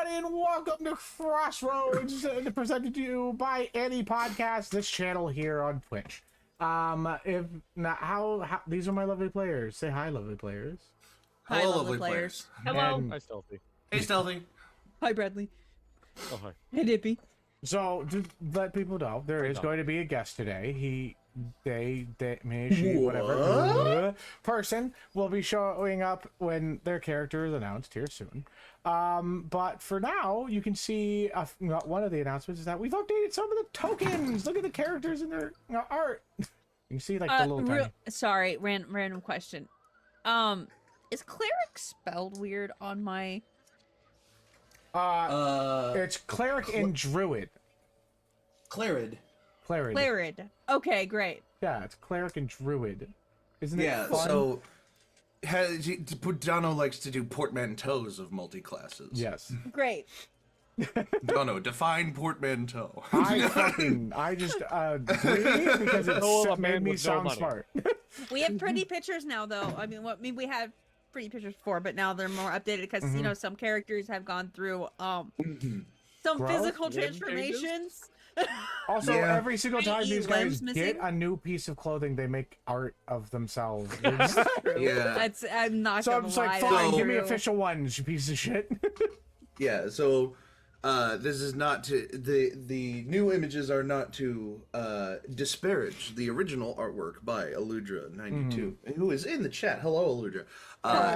everybody, and welcome to Crossroads, presented to you by ANIPOD, this channel here on Twitch. If not, how these are my lovely players. Say hi, lovely players. Hi, lovely players. Hello. And Hi, Stealthy. Hey, Stealthy. Hi, Bradley. Oh, hi. Hey, Dippy. so, to let people know, there is going to be a guest today. They, me, she, whatever person will be showing up when their character is announced here soon. But for now, you can see one of the announcements is that we've updated some of the tokens. Look at the characters in their art. You can see like the little tiny. Sorry, random question. Is cleric spelled weird on my? It's cleric and druid. Clarid. Clarid. Okay, great. Yeah, it's cleric and druid. Isn't it Yeah, fun? so Dono likes to do portmanteaus of multi-classes. Yes. Great. Dono, define portmanteau. I just agree because it made me sound smart. We have pretty pictures now, though. I mean, we had pretty pictures before, but now they're more updated because you know some characters have gone through some physical transformations. Also, every single time these guys missing. get a new piece of clothing, they make art of themselves. True. Yeah. I'm not So I'm gonna just lie. like, fine, So- give me official ones, you piece of shit. Yeah, so this is not to the new images are not to disparage the original artwork by Aludra92, who is in the chat. Hello, Aludra.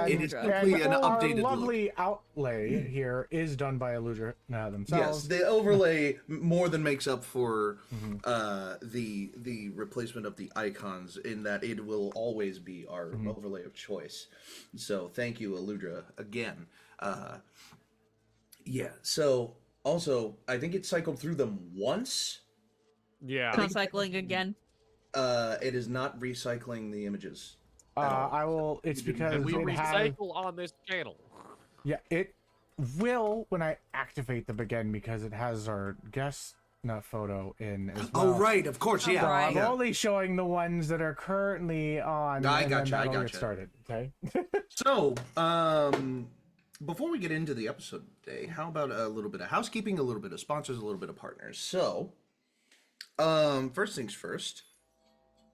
It is simply an our updated lovely look. outlay here is done by Illudra themselves. Yes, the overlay more than makes up for the replacement of the icons, in that it will always be our overlay of choice. So thank you, Aludra, again. Yeah, so also I think it cycled through them once. Yeah. Not cycling again. It is not recycling the images. I will. It's because And we it has. recycle on this channel. Yeah, it will when I activate them again because it has our guest photo in as well. Oh right, of course, yeah. Right. I'm yeah. only showing the ones that are currently on. I and gotcha, then I that'll gotcha. get started. Okay. So, before we get into the episode today, how about a little bit of housekeeping, a little bit of sponsors, a little bit of partners. So, first things first.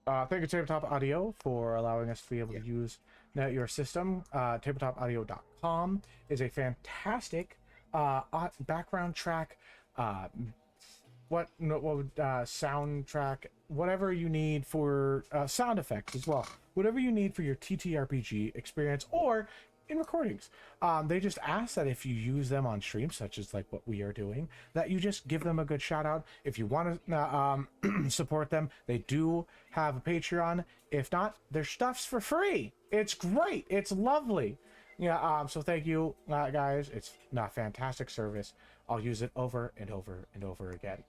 Thank you, Tabletop Audio, for allowing us to be able to use your system. TabletopAudio.com is a fantastic background track. Soundtrack, whatever you need for sound effects as well. Whatever you need for your TTRPG experience or in recordings. They just ask that if you use them on stream, such as like what we are doing, that you just give them a good shout out. If you want to support them, they do have a Patreon. If not, their stuff's for free. It's great. It's lovely. Yeah. So thank you, guys. It's not fantastic service. I'll use it over and over and over again.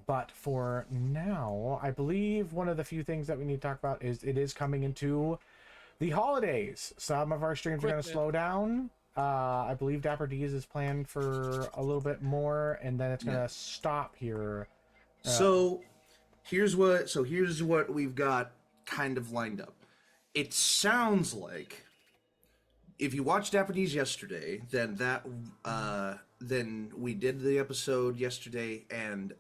But for now, I believe one of the few things that we need to talk about is it is coming into the holidays. Some of our streams are going to slow down. I believe Dapper D's is planned for a little bit more, and then it's going to stop here. So, here's what we've got kind of lined up. It sounds like if you watched Dapper D's yesterday, then then we did the episode yesterday, and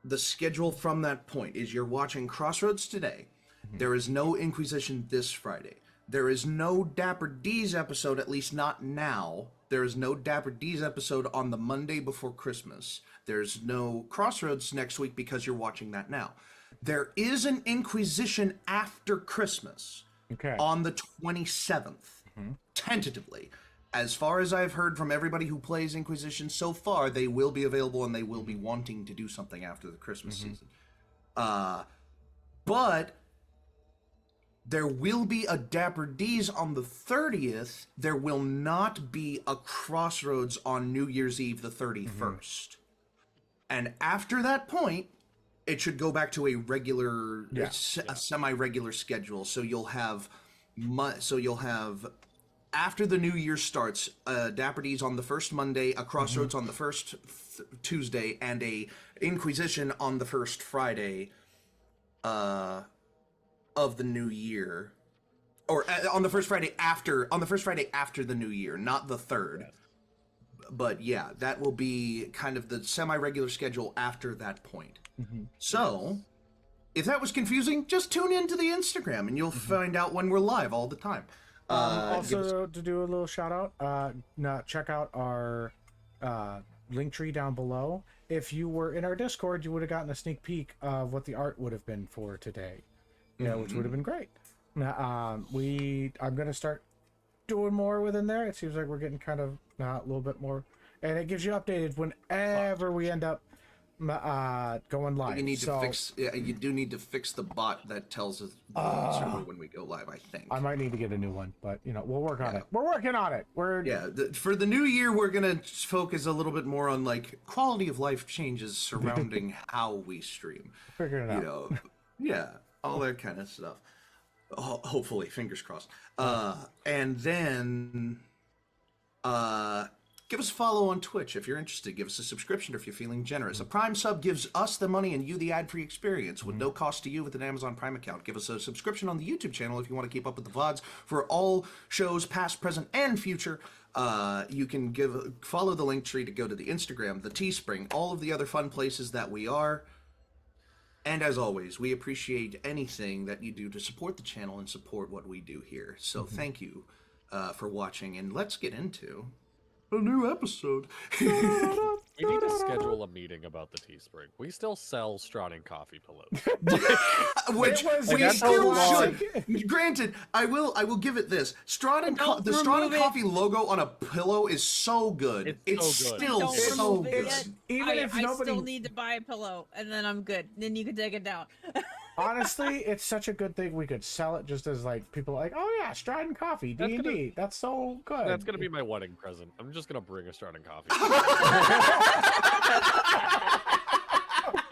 the schedule from that point is you're watching Crossroads today. There is no Inquisition this Friday. There is no Dapper D's episode, at least not now. There is no Dapper D's episode on the Monday before Christmas. There's no Crossroads next week because you're watching that now. There is an Inquisition after Christmas on the 27th, tentatively. As far as I've heard from everybody who plays Inquisition so far, they will be available and they will be wanting to do something after the Christmas season. But there will be a Dapper D's on the 30th. There will not be a Crossroads on New Year's Eve, the 31st. And after that point, it should go back to a regular, a semi-regular schedule. So you'll have, after the New Year starts, Dapper D's on the first Monday, a Crossroads on the first Tuesday, and a Inquisition on the first Friday. Of the new year, or on the first Friday after the new year, not the third. but yeah, that will be kind of the semi-regular schedule after that point. So, if that was confusing, just tune into the Instagram and you'll find out when we're live all the time. Also, to do a little shout out, check out our link tree down below. If you were in our Discord, you would have gotten a sneak peek of what the art would have been for today. Yeah, which would have been great. I'm gonna start doing more within there. It seems like we're getting kind of a little bit more, and it gives you updated whenever we end up going live. You need to fix. Yeah, you do need to fix the bot that tells us the server when we go live. I think I might need to get a new one, but we'll work on it. We're working on it. For the new year, we're gonna focus a little bit more on like quality of life changes surrounding how we stream. Figuring it out. All that kind of stuff. Hopefully, fingers crossed. And then, give us a follow on Twitch if you're interested. Give us a subscription if you're feeling generous. A Prime sub gives us the money and you the ad-free experience with no cost to you with an Amazon Prime account. Give us a subscription on the YouTube channel if you want to keep up with the VODs for all shows, past, present, and future. You can follow the link tree to go to the Instagram, the Teespring, all of the other fun places that we are. And as always, we appreciate anything that you do to support the channel and support what we do here. So thank you for watching, and let's get into a new episode. We need to schedule a meeting about the Teespring. We still sell Strawning coffee pillows. Which we still should. Granted, I will give it this. the Strawning Coffee logo on a pillow is so good. It's so good. still so good. I still need to buy a pillow, and then I'm good. Then you can take it down. Honestly, it's such a good thing we could sell it just as like people are like, oh yeah, Stratton Coffee, D&D. That's so good. That's gonna be my wedding present. I'm just gonna bring a Stratton coffee.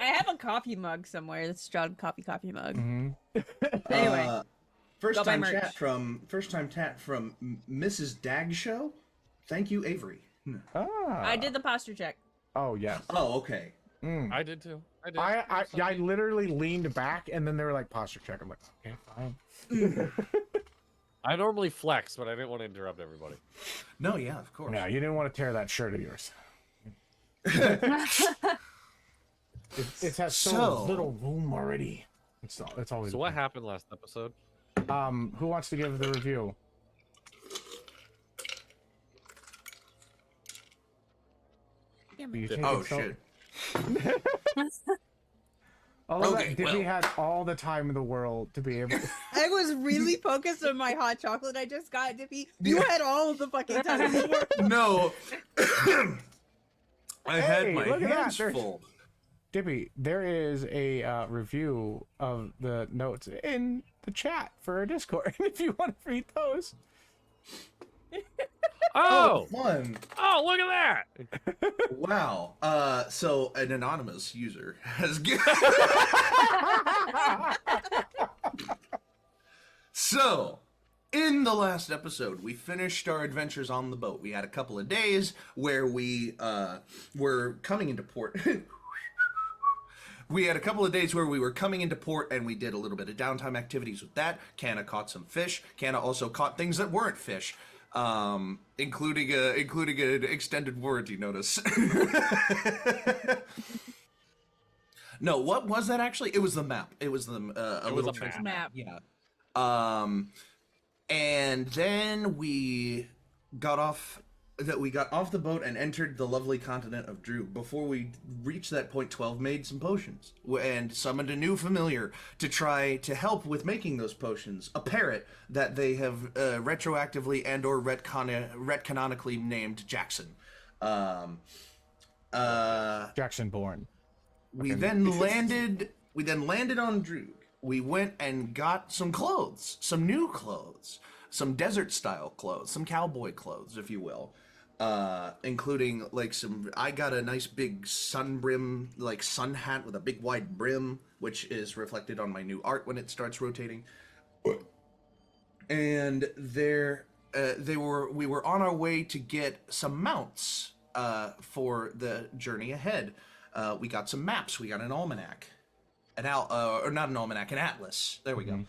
I have a coffee mug somewhere. That's Stratton coffee mug. Anyway, first time merch. chat from Mrs. Dag Show. Thank you, Avery. I did the posture check. Oh yes. Oh, okay. I did too. I literally leaned back and then they were like posture check. I'm like, okay, fine. I normally flex, but I didn't want to interrupt everybody. No, yeah, of course. No, you didn't want to tear that shirt of yours. It has so little room already. It's always. So what happened last episode? Who wants to give the review? Shit. Dippy had all the time in the world to be able. I was really focused on my hot chocolate I just got, Dippy. You had all of the fucking time in the world. No. I had my hands full. Dippy, there is a review of the notes in the chat for our Discord if you want to read those. Oh, fun. Oh, look at that. Wow. So an anonymous user has So, in the last episode, we finished our adventures on the boat. We had a couple of days where we were coming into port. We had a couple of days where we were coming into port and we did a little bit of downtime activities with that. Canna caught some fish. Canna also caught things that weren't fish. Including an extended warranty notice. No, what was that actually? It was the map. It was the a little map. Yeah. And then we got off the boat and entered the lovely continent of Drew. Before we reached that point, 12 made some potions and summoned a new familiar to try to help with making those potions. A parrot that they have retroactively and or retcanonically named Jackson. Jackson Bourne. We then landed on Droog. We went and got some clothes, some new clothes, some desert style clothes, some cowboy clothes, if you will. Including like I got a nice big sun hat with a big wide brim, which is reflected on my new art when it starts rotating. And we were on our way to get some mounts for the journey ahead. We got some maps. We got an almanac, or not an almanac, an atlas. There we go.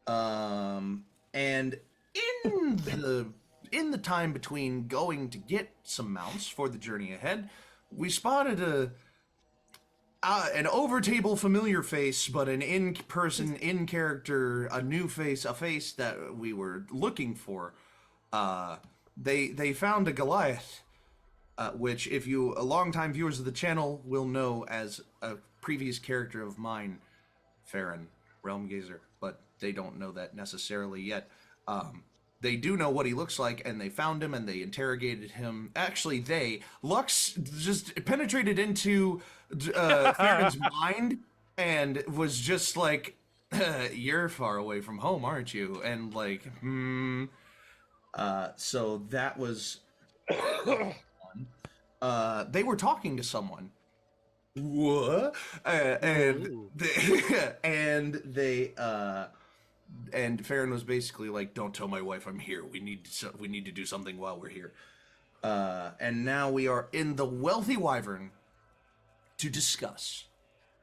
And in the in the time between going to get some mounts for the journey ahead, we spotted an over-table familiar face, but an in-person, in-character, a new face, a face that we were looking for. They found a Goliath, which, if you longtime viewers of the channel will know as a previous character of mine, Farron, Realm Gazer, but they don't know that necessarily yet. They do know what he looks like, and they found him, and they interrogated him. Actually, Lux just penetrated into Farron's mind, and was just like, you're far away from home, aren't you? And like, so that was fun. They were talking to someone. What? And Farron was basically like, "Don't tell my wife I'm here. We need to do something while we're here." And now we are in the Wealthy Wyvern to discuss,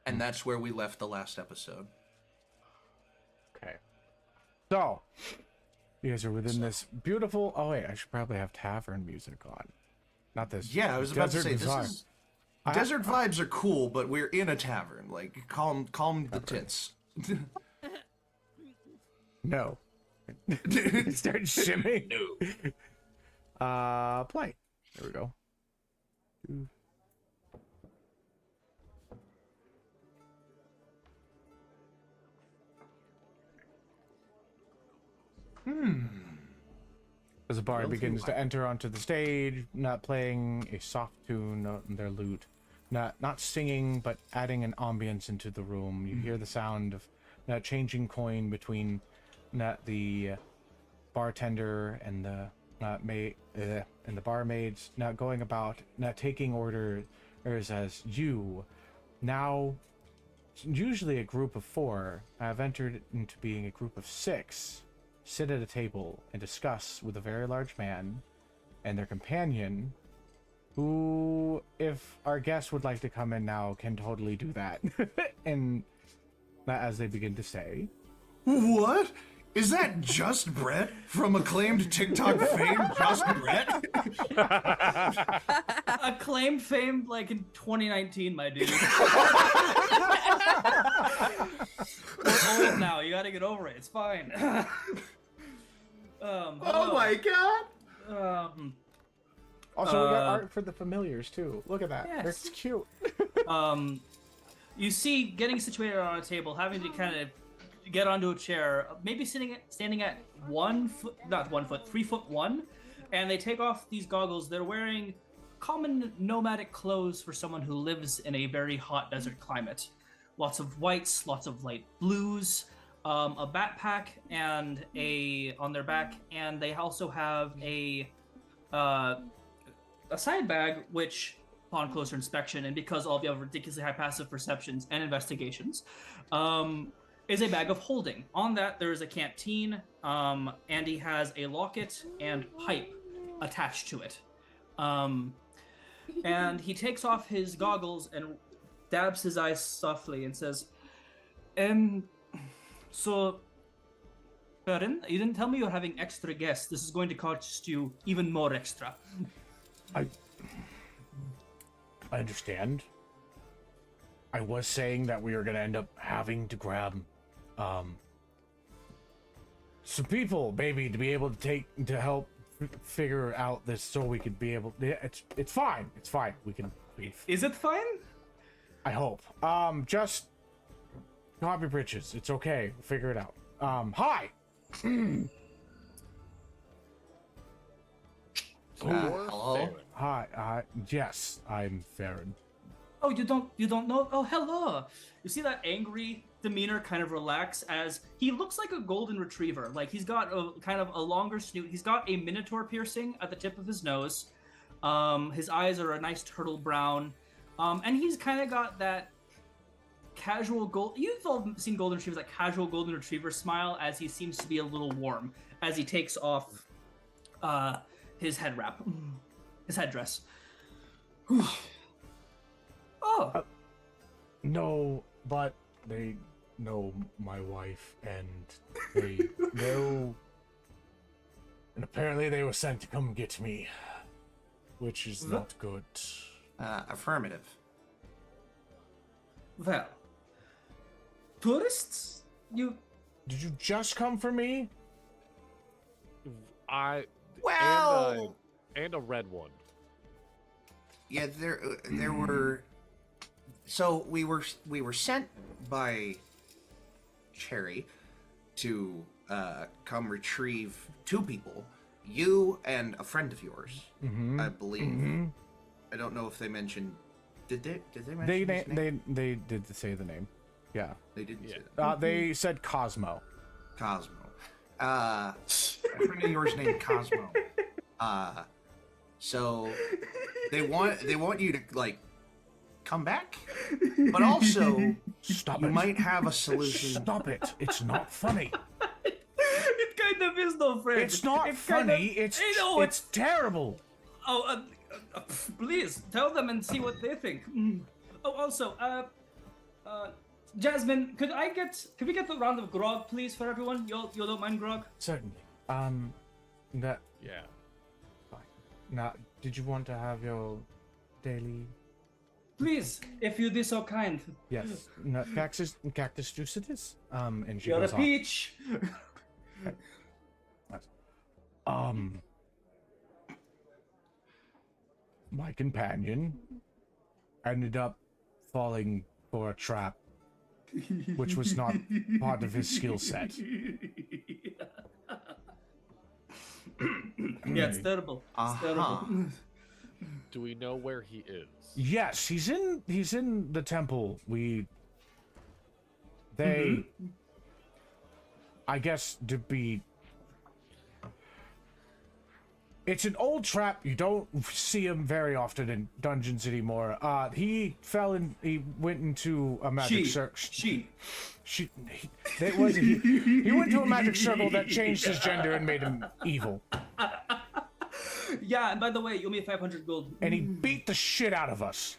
and that's where we left the last episode. Okay. So, you guys are within this beautiful. Oh wait, I should probably have tavern music on, not this. Yeah, I was about to say desert this is. Desert vibes are cool, but we're in a tavern. Like, calm the tits. No. Start shimming. No. Play. There we go. As the bard begins to enter onto the stage, not playing a soft tune on their lute, not singing, but adding an ambience into the room. You hear the sound of changing coin between the bartender and the and the barmaids, not going about, not taking orders as you. Now, usually a group of 4 have entered into being a group of 6. Sit at a table and discuss with a very large man and their companion, who, if our guest would like to come in now, can totally do that. And as they begin to say, "What? Is that Just Brett from acclaimed TikTok fame, Just Brett?" Acclaimed fame like in 2019, my dude. We're old now. You gotta get over it. It's fine. Oh my god! also we got art for the familiars too. Look at that. Yes. It's cute. You see, getting situated on a table, having to kind of get onto a chair, maybe standing at 1 foot, not 1 foot, 3'1", and they take off these goggles. They're wearing common nomadic clothes for someone who lives in a very hot desert climate. Lots of whites, lots of light blues, a backpack and on their back, and they also have a side bag, which, upon closer inspection, and because all of you have ridiculously high passive perceptions and investigations, is a bag of holding. On that, there is a canteen, and he has a locket and pipe attached to it. And he takes off his goggles and dabs his eyes softly and says, so, Perrin, you didn't tell me you're having extra guests. This is going to cost you even more extra. I understand. I was saying that we were going to end up having to grab some people, maybe, to be able to help figure out this, so we could be able. It's fine. It's fine. We can leave. Is it fine? I hope. Just copy bridges. It's okay. We'll figure it out. Hi. Hello? Hi. Yes, I'm Farron. Oh, you don't know? Oh, hello. You see that angry demeanor kind of relax as he looks like a golden retriever. Like, he's got a kind of a longer snoot. He's got a minotaur piercing at the tip of his nose. His eyes are a nice turtle brown. And he's kind of got that casual you've all seen golden retrievers, like casual golden retriever smile, as he seems to be a little warm as he takes off his head wrap, his headdress. Oh. No, but they know my wife, and they know an Apparently they were sent to come get me, which is not good. Affirmative. Well, tourists? You Did you just come for me? Well, and a red one. yeah, there were. So we were sent by Cherry to come retrieve two people, you and a friend of yours, I believe. I don't know if they mentioned. Did they mention his name? They did say the name. Yeah. They didn't say that. They said Cosmo. Cosmo. A friend of yours named Cosmo. So they want you to like come back, but also Stop you it. might have a solution. Stop it. It's not funny. it kind of is though, friend. It's not It kind of- funny. I know, It's terrible. Oh, please tell them and see what they think. Oh, also, Jasmine, could we get a round of grog, please, for everyone? You don't mind grog? Certainly. That Yeah. now, did you want to have your daily? Please, if you be so kind. Yes. No, cactus juice it is. And she You're a goes on. peach. My companion ended up falling for a trap, which was not part of his skill set. Yeah, it's terrible. It's terrible. Do we know where he is? Yes, he's in the temple. I guess to be. It's an old trap. You don't see him very often in dungeons anymore. He went into a magic circle. He went to a magic circle that changed his gender and made him evil. Yeah, and by the way, you owe me 500 gold. And he beat the shit out of us.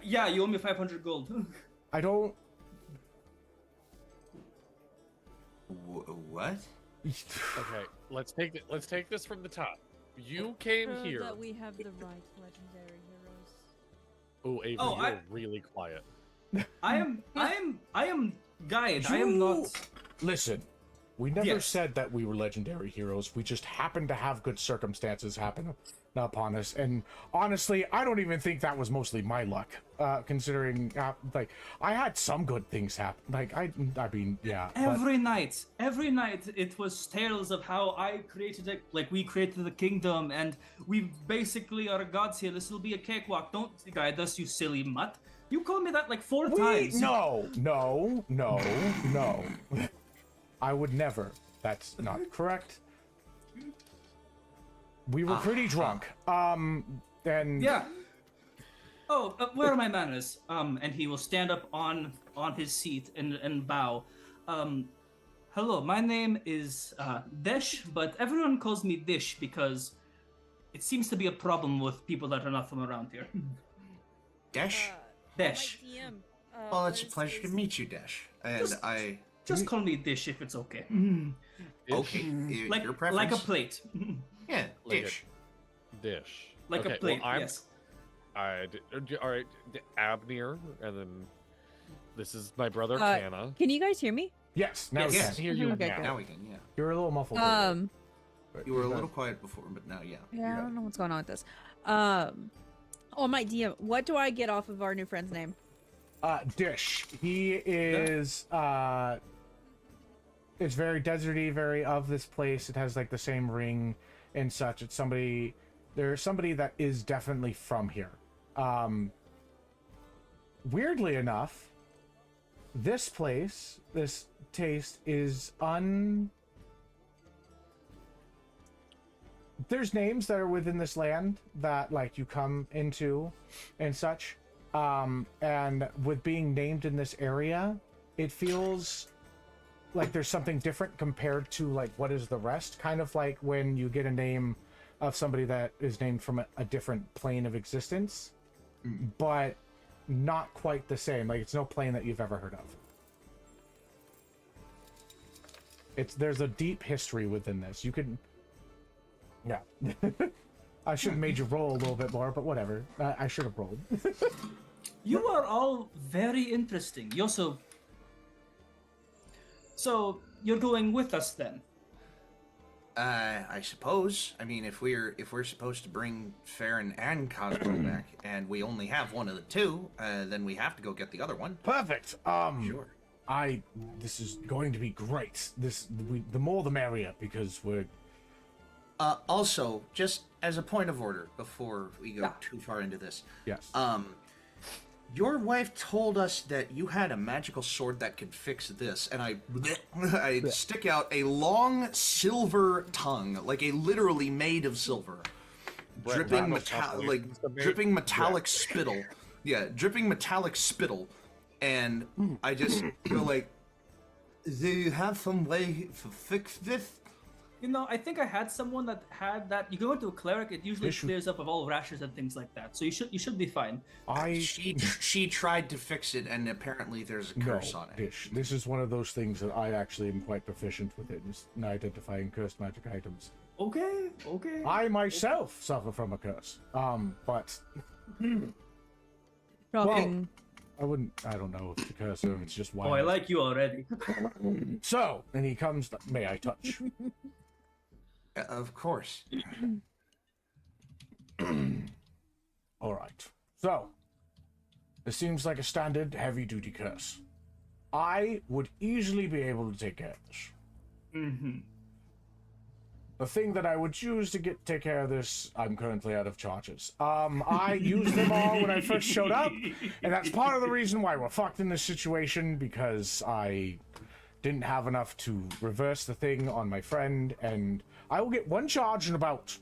Yeah, you owe me 500 gold. I don't. What? Okay, let's take this from the top. You came Prove here. that we have the right legendary heroes. Oh, Avery, Oh, you're really quiet. I am guide. I am not. Listen, we never Yes. said that we were legendary heroes. We just happened to have good circumstances happen upon us. And honestly, I don't even think that was mostly my luck, considering like I had some good things happen. Like I mean, yeah. but- Every night, it was tales of how I created it, like we created the kingdom, and we basically are gods here. This will be a cakewalk. Don't guide us, you silly mutt. You called me that like 4 times. No. I would never. That's not correct. We were pretty drunk. And Yeah. Oh, where are my manners? And he will stand up on his seat and bow. Hello, my name is Desh, but everyone calls me Dish because it seems to be a problem with people that are not from around here. Dash? Desh. Well, it's a pleasure to meet you, Dash. And Just call me Dish if it's okay. okay, Like your preference. like a plate. Yeah, Like Dish. Dish. Like Okay, a plate, well, yes. All right, Abnir, and then this is my brother Uh, Canna. Can you guys hear me? yes, now Yes. we I can. can hear you Okay, now. good. Now we can, yeah. You're a little muffled. earlier, but You were a you're little back. quiet before, but now, yeah. Yeah, I don't know what's going on with this. Oh my DM, what do I get off of our new friend's name? Dish. He is it's very deserty, very of this place. It has like the same ring and such. It's somebody there's somebody that is definitely from here. Weirdly enough, this place, this taste is there's names that are within this land that like you come into and such. And with being named in this area, it feels like there's something different compared to like what is the rest. Kind of like when you get a name of somebody that is named from a different plane of existence, but not quite the same. Like it's no plane that you've ever heard of. There's a deep history within this. You could Yeah. I should have made you roll a little bit more, but whatever. I should have rolled. You are all very interesting. You also. So you're going with us then? I suppose. I mean, if we're supposed to bring Farron and Cosmo back, and we only have one of the two, then we have to go get the other one. Perfect. Sure. This is going to be great. The more the merrier, because we're... Also, just as a point of order, before we go too far into this. Yes. Your wife told us that you had a magical sword that could fix this, and I stick out a long silver tongue, like a literally made of silver, dripping metallic spittle. Yeah, dripping metallic spittle, and I just go like, "Do you have some way to fix this?" You know, I think I had someone that had that. You go into a cleric, it usually clears up of all rashes and things like that. So you should be fine. She tried to fix it, and apparently there's a curse on it. This is one of those things that I actually am quite proficient with it, is identifying cursed magic items. Okay. I myself suffer from a curse. But Shocking. I don't know if it's a curse or if it's just wild. Oh, I like you already. So, and he comes, may I touch? Of course. All right. So, this seems like a standard heavy-duty curse. I would easily be able to take care of this. Mm-hmm. The thing that I would choose to take care of this, I'm currently out of charges. I used them all when I first showed up, and that's part of the reason why we're fucked in this situation, because I didn't have enough to reverse the thing on my friend, and I will get one charge in about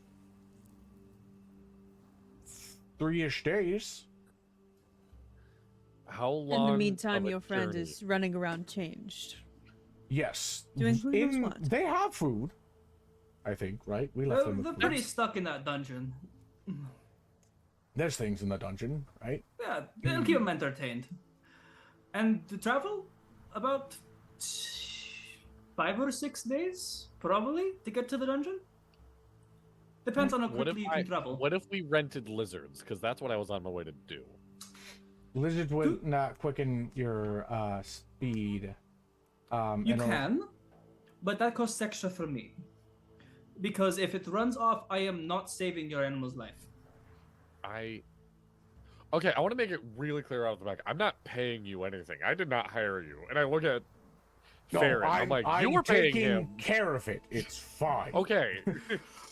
3-ish days. How long? In the meantime, of a your friend journey? is running around changed. Yes. Doing who knows what. They have food, I think, right? We left them with They're food. pretty stuck in that dungeon. There's things in the dungeon, right? Yeah, they'll keep them entertained. And to travel, about 5 or 6 days, probably, to get to the dungeon. Depends on how quickly you can travel. What if we rented lizards? Because that's what I was on my way to do. Lizards would not quicken your speed. You can, but that costs extra for me. Because if it runs off, I am not saving your animal's life. Okay, I want to make it really clear out of the back. I'm not paying you anything. I did not hire you. And I look at Farron. I'm like, you were paying him. Taking care of it. It's fine. Okay.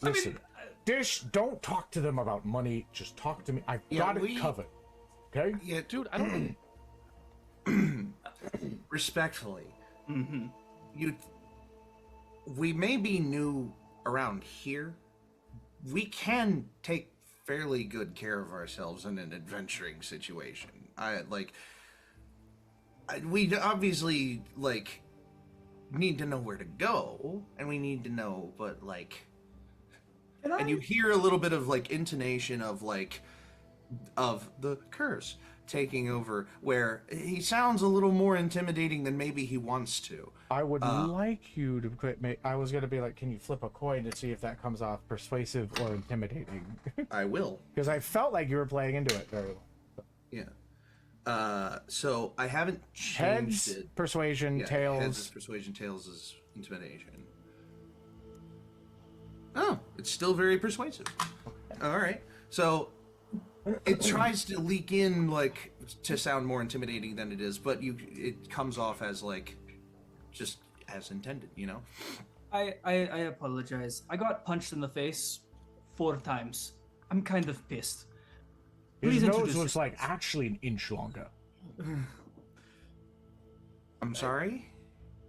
Listen, Dish, don't talk to them about money. Just talk to me. I've got it covered. Okay? Yeah, Dude, I don't... respectfully, Mm-hmm. we may be new around here. We can take fairly good care of ourselves in an adventuring situation. We obviously need to know where to go, and we need to know, but and you hear a little bit of intonation of the curse taking over, where he sounds a little more intimidating than maybe he wants to. I would like you to quit. I was gonna be like, can you flip a coin to see if that comes off persuasive or intimidating? I will. Because I felt like you were playing into it very well. Yeah. So I haven't changed Heads, it. persuasion, tails. Heads is persuasion, tails is intimidation. Oh, it's still very persuasive. All right. So it tries to leak in to sound more intimidating than it is, but it comes off as just as intended, you know? I apologize. I got punched in the face 4 times. I'm kind of pissed. His Please nose introduce was yourselves. actually an inch longer. I'm sorry?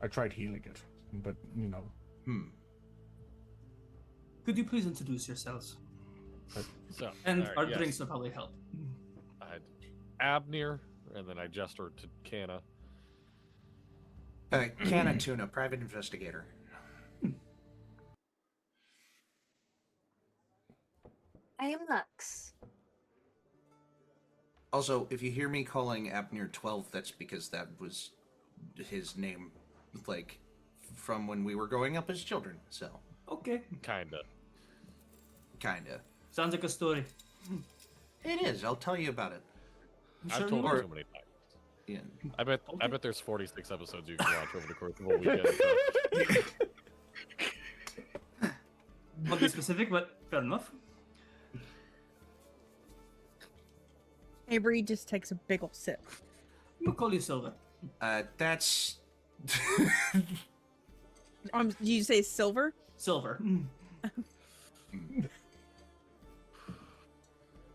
I tried healing it, but Could you please introduce yourselves? So, And all right, our yes. drinks will probably help. I had Abner, and then I gestured to Canna. Canna Tuna, private investigator. I am Lux. Also, if you hear me calling Abner 12, that's because that was his name, from when we were growing up as children, so. Okay. Kinda. kinda. Sounds like a story. It is. I'll tell you about it. I've Sure told you you will. too many times. Yeah. I bet there's 46 episodes you can watch over the course of a weekend. So. Won't be specific, but fair enough. Avery just takes a big ol' sip. I'm gonna call you Silver. That's. Did you say silver? Silver.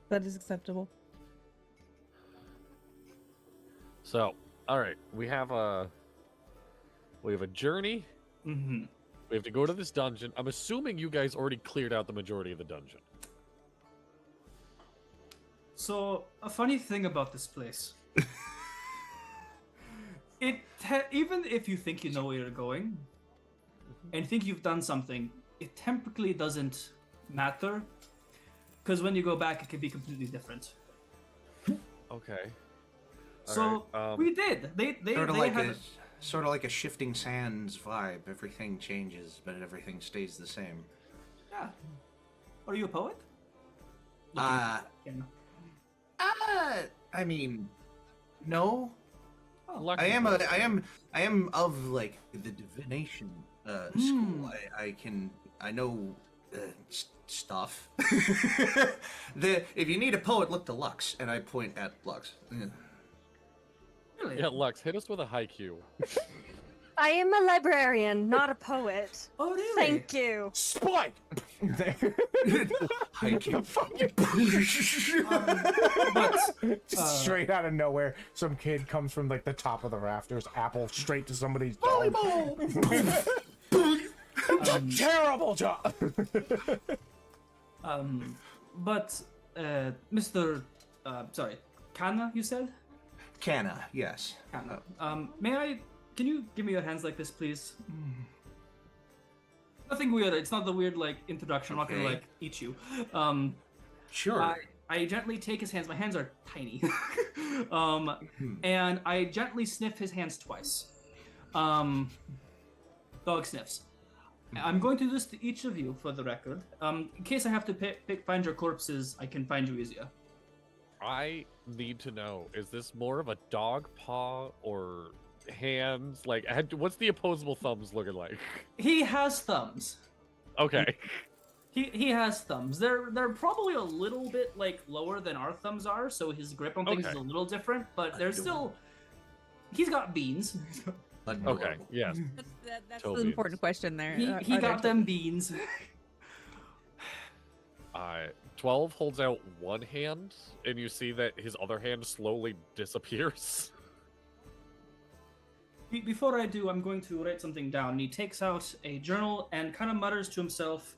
That is acceptable. So, all right, we have a journey. Mm-hmm. We have to go to this dungeon. I'm assuming you guys already cleared out the majority of the dungeon. So, a funny thing about this place. Even if you think you know where you're going, and think you've done something, it typically doesn't matter. Because when you go back, it can be completely different. Okay. So, we did. They sort of they like had... a sort of like a shifting sands vibe. Everything changes, but everything stays the same. Yeah. Are you a poet? Uh, Yeah. I mean, no. Oh, Lucky I am of like the divination school. I know stuff. If you need a poet, look to Lux, and I point at Lux. Yeah. really? Yeah, Lux, hit us with a haiku. I am a librarian, not a poet. Oh, really? Thank you. Spike. Haiku. Just straight out of nowhere, some kid comes from like the top of the rafters, apple straight to somebody's dog. Terrible job. But Mr. Sorry, Canna, you said? Canna, yes. Canna. Can you give me your hands like this, please? Nothing weird. It's not the weird like introduction. I'm not gonna Okay. like eat you. Sure. I gently take his hands. My hands are tiny. And I gently sniff his hands twice. Dog sniffs. I'm going to do this to each of you for the record. In case I have to find your corpses, I can find you easier. I need to know, is this more of a dog paw or hands? Like, what's the opposable thumbs looking like? He has thumbs. Okay. He has thumbs. They're probably a little bit like lower than our thumbs are, so his grip on things is a little different, but they're still. He's got beans. Okay, yes. That's Toe the beans. important question there. He got them beans. 12 holds out one hand, and you see that his other hand slowly disappears. Before I do, I'm going to write something down. He takes out a journal and kind of mutters to himself.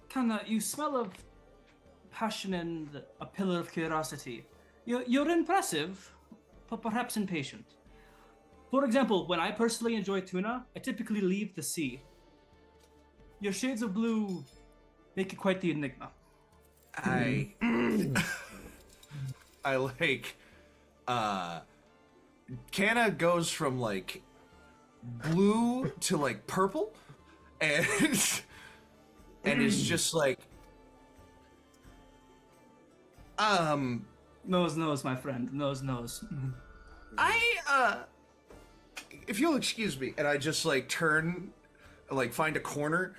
Canna, you smell of passion and a pillar of curiosity. You're impressive, but perhaps impatient. For example, when I personally enjoy tuna, I typically leave the sea. Your shades of blue make it quite the enigma. I like Canna goes from like blue to like purple and is just like Nose, my friend. Nose. if you'll excuse me, and I just like turn, like find a corner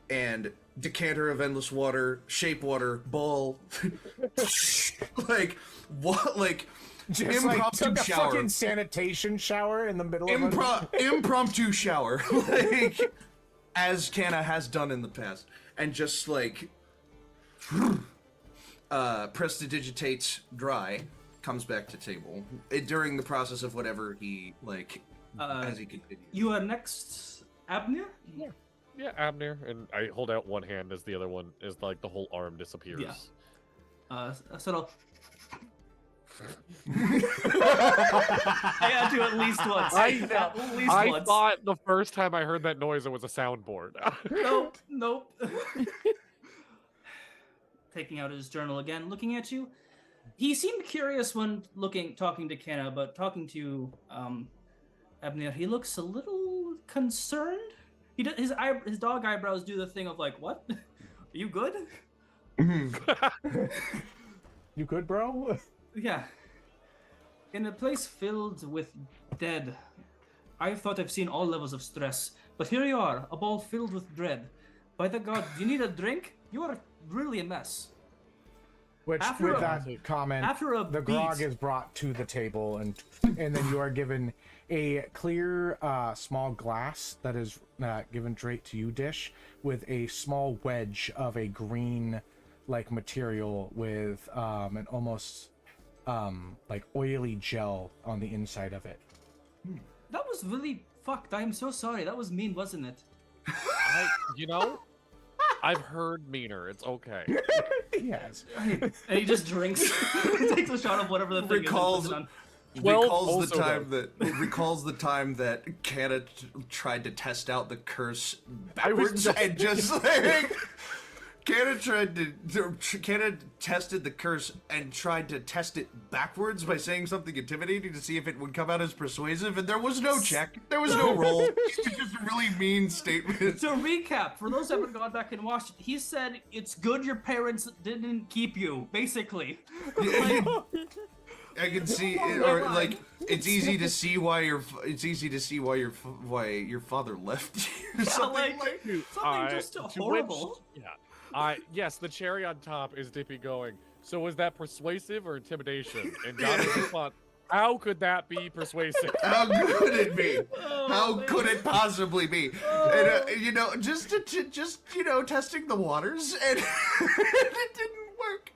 and decanter of endless water, shape water, bowl, like what, like Just like impromptu took a shower, fucking sanitation shower in the middle of impromptu shower, like as Canna has done in the past, and just like prestidigitates dry, comes back to table during the process of whatever he like as he continues. You are next, Abner? Yeah, Abner, and I hold out one hand as the other one is like the whole arm disappears. Yeah. Sort of. I had to at least once. I once. thought the first time I heard that noise it was a soundboard. Nope. Taking out his journal again, looking at you. He seemed curious when talking to Canna, but talking to Abner, he looks a little concerned. His dog eyebrows do the thing of like, what? You good? You good, bro? Yeah. In a place filled with dead, I thought I've seen all levels of stress, but here you are, a ball filled with dread. By the god, do you need a drink? You are really a mess. Which, After with a- that comment, after a the grog beat- is brought to the table, and then you are given a clear, small glass that is given straight to you, dish, with a small wedge of a green, like, material with an almost like oily gel on the inside of it. That was really fucked. I am so sorry. That was mean, wasn't it? You know, I've heard meaner. It's okay. Yes. And he just drinks. He takes a shot of whatever the thing Recalls- is. And puts it on. Well, recalls the time that Canna tried to test out the curse backwards just- and just like Canna tested the curse and tried to test it backwards by saying something intimidating to see if it would come out as persuasive, and there was no check, there was no roll. It was just a really mean statement. To recap, for those who haven't gone back and watched, he said it's good your parents didn't keep you, basically. I can see, or like, it's easy to see why your father left you. Something like. Something just to horrible. Which, yes, the cherry on top is Dippy going, so was that persuasive or intimidation? And Johnny's response, how could that be persuasive? How could it be? How man. could it possibly be? And you know, just testing the waters, and it didn't work.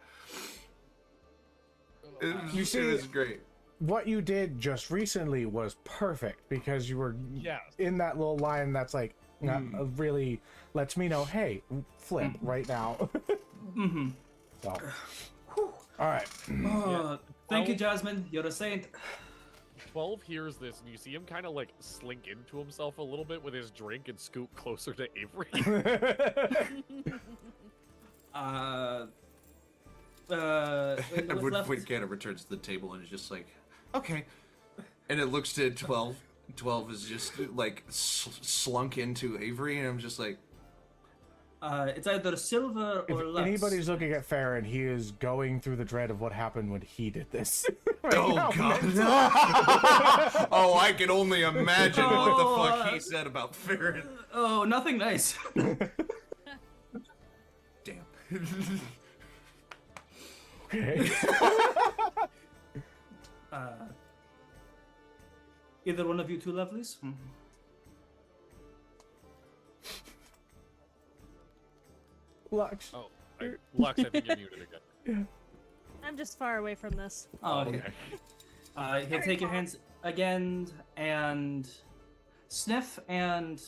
It was great. What you did just recently was perfect because you were Yes. in that little line that's like really lets me know, hey, flip right now. Mm-hmm. So, all right. Thank you, Jasmine. You're a saint. 12 hears this, and you see him kind of like slink into himself a little bit with his drink and scoot closer to Avery. When Canna returns to the table and is just like, okay, and it looks to 12. 12 is just like slunk into Avery, and I'm just like, it's either silver If or less. anybody's looking at Farron, he is going through the dread of what happened when he did this. oh now. god. Oh, I can only imagine what the fuck he said about Farron. Oh, nothing nice. Damn. Okay. Either one of you two lovelies? Lux. Oh, Lux, I think you're muted again. I'm just far away from this. Oh, okay. He'll take your hands again and sniff and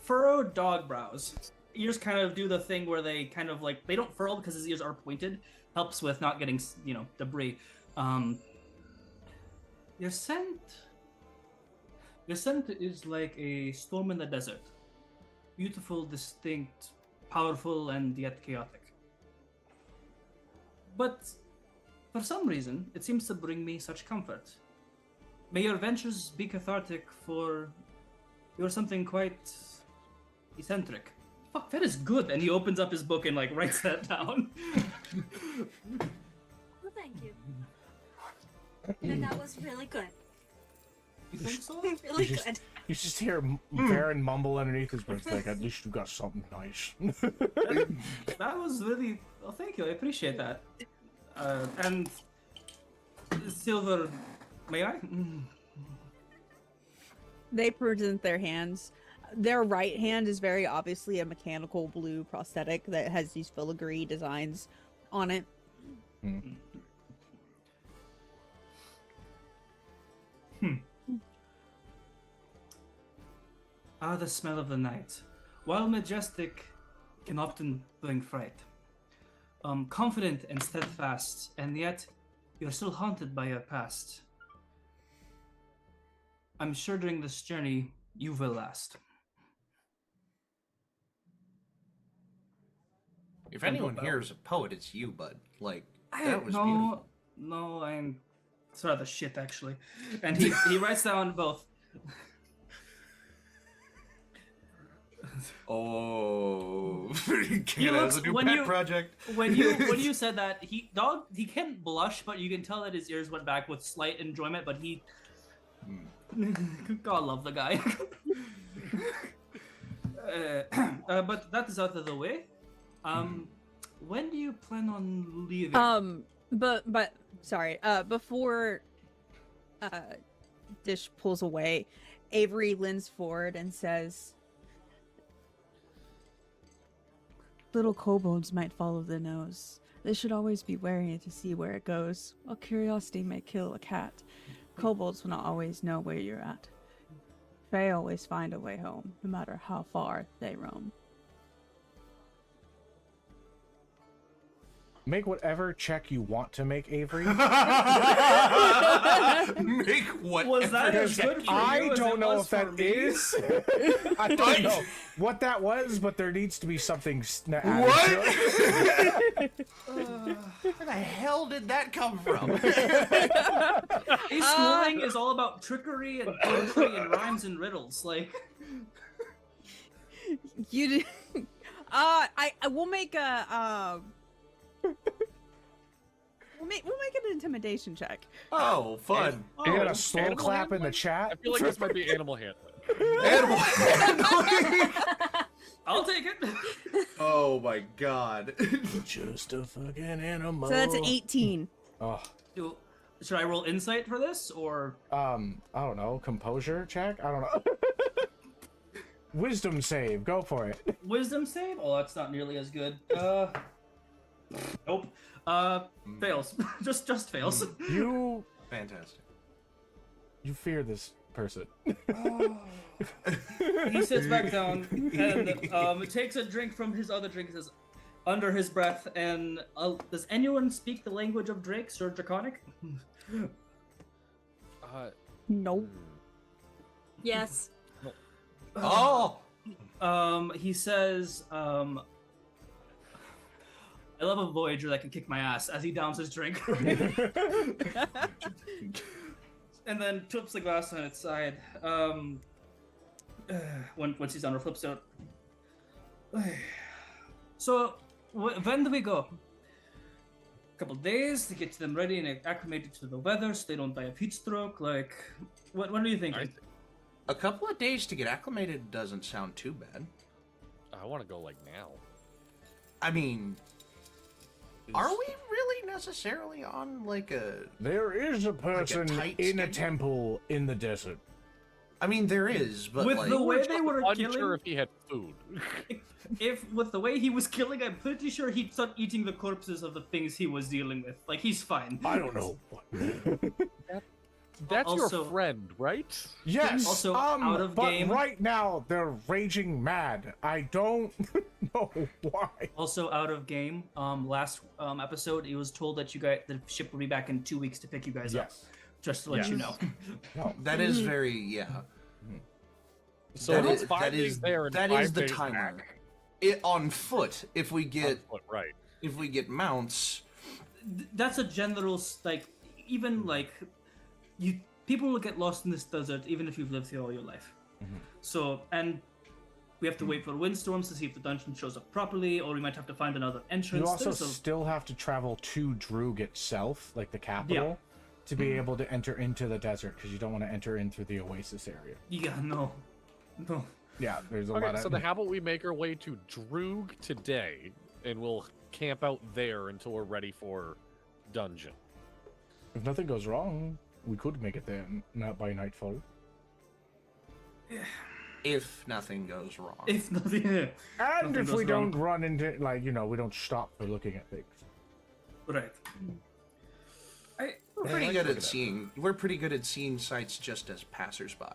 furrow dog brows. Ears kind of do the thing where they kind of like, they don't furl because his ears are pointed. Helps with not getting, debris. Your scent is like a storm in the desert. Beautiful, distinct, powerful, and yet chaotic. But for some reason, it seems to bring me such comfort. May your ventures be cathartic, for you're something quite eccentric. Fuck, that is good. And he opens up his book and like writes that down. Well, thank you. And that was really good. You think so? Really You just- good. You just hear Farron mumble underneath his breath, like, at least you got something nice. That was really. Oh, thank you. I appreciate that. And Silver, may I? They present their hands. Their right hand is very obviously a mechanical blue prosthetic that has these filigree designs on it. Ah, the smell of the night. While majestic, can often bring fright. Confident and steadfast, and yet you're still haunted by your past. I'm sure during this journey you will last. If anyone here is a poet, it's you, bud. Like, that was beautiful. No, I'm. It's rather shit actually. And he writes down both. Oh. Canna has a new pet project. when you said that he can't blush, but you can tell that his ears went back with slight enjoyment. But he, God love the guy. But that is out of the way. When do you plan on leaving? But sorry. Before Dish pulls away, Avery leans forward and says, "Little kobolds might follow the nose. They should always be wary to see where it goes. While curiosity may kill a cat, kobolds will not always know where you're at. They always find a way home, no matter how far they roam." Make whatever check you want to make, Avery. Make what? Was that as good for I you as don't it know was if that for me? is. I don't know what that was, but there needs to be something added What? to it. Where the hell did that come from? Ace schooling is all about trickery and poetry and rhymes and riddles. Like, You do. I will make a we'll make an intimidation check. Oh, fun. You got Oh, a slow animal clap in the handling? chat. I feel like this might be animal handling. Animal. I'll take it. Oh my god. Just a fucking animal. So that's an 18. Oh, Should I roll insight for this, or I don't know. Composure check. I don't know. Wisdom save. Go for it. wisdom save? Oh, that's not nearly as good. Nope. Fails. just fails. You Fantastic. fear this person. He sits back down and takes a drink from his other drink. Says, under his breath, and does anyone speak the language of drakes or draconic? Nope. Yes. Oh! He says, I love a Voyager that can kick my ass as he downs his drink. And then flips the glass on its side. Once he's done, flips out. So, when do we go? A couple days to get them ready and acclimated to the weather so they don't die of heat stroke. Like, when are you thinking? A couple of days to get acclimated doesn't sound too bad. I want to go like now. I mean, are we really necessarily on like a... There is a person tight in a schedule? temple in the desert. I mean, there is, but With like... the way they were Unsure killing, if he had food. if with the way he was killing, I'm pretty sure he'd start eating the corpses of the things he was dealing with. Like, he's fine. I don't know. That's Also- your friend, right? Yes. Also, out of but game. right now they're raging mad. I don't know why. Also out of game. Last episode, it was told that the ship will be back in 2 weeks to pick you guys up. Yes. Just to let you know. No. That is very, yeah. So That it's is- 5 that days is- there and that 5 is the days timer. back. On foot, if we On get foot, right. mounts, That's a general even like people will get lost in this desert even if you've lived here all your life. So, and we have to wait for windstorms to see if the dungeon shows up properly, or we might have to find another entrance. You also There's a- still have to travel to Droog itself, like the capital, to be able to enter into the desert because you don't want to enter in through the oasis area. Yeah, no. Yeah, there's a lot Okay, of. so then how about we make our way to Droog today, and we'll camp out there until we're ready for dungeon. If nothing goes wrong, we could make it there, not by nightfall. if nothing goes wrong. If nothing, And Nothing if we goes wrong. don't run into, like, we don't stop for looking at things. right. We're pretty good at seeing. We're pretty good at seeing sights just as passersby.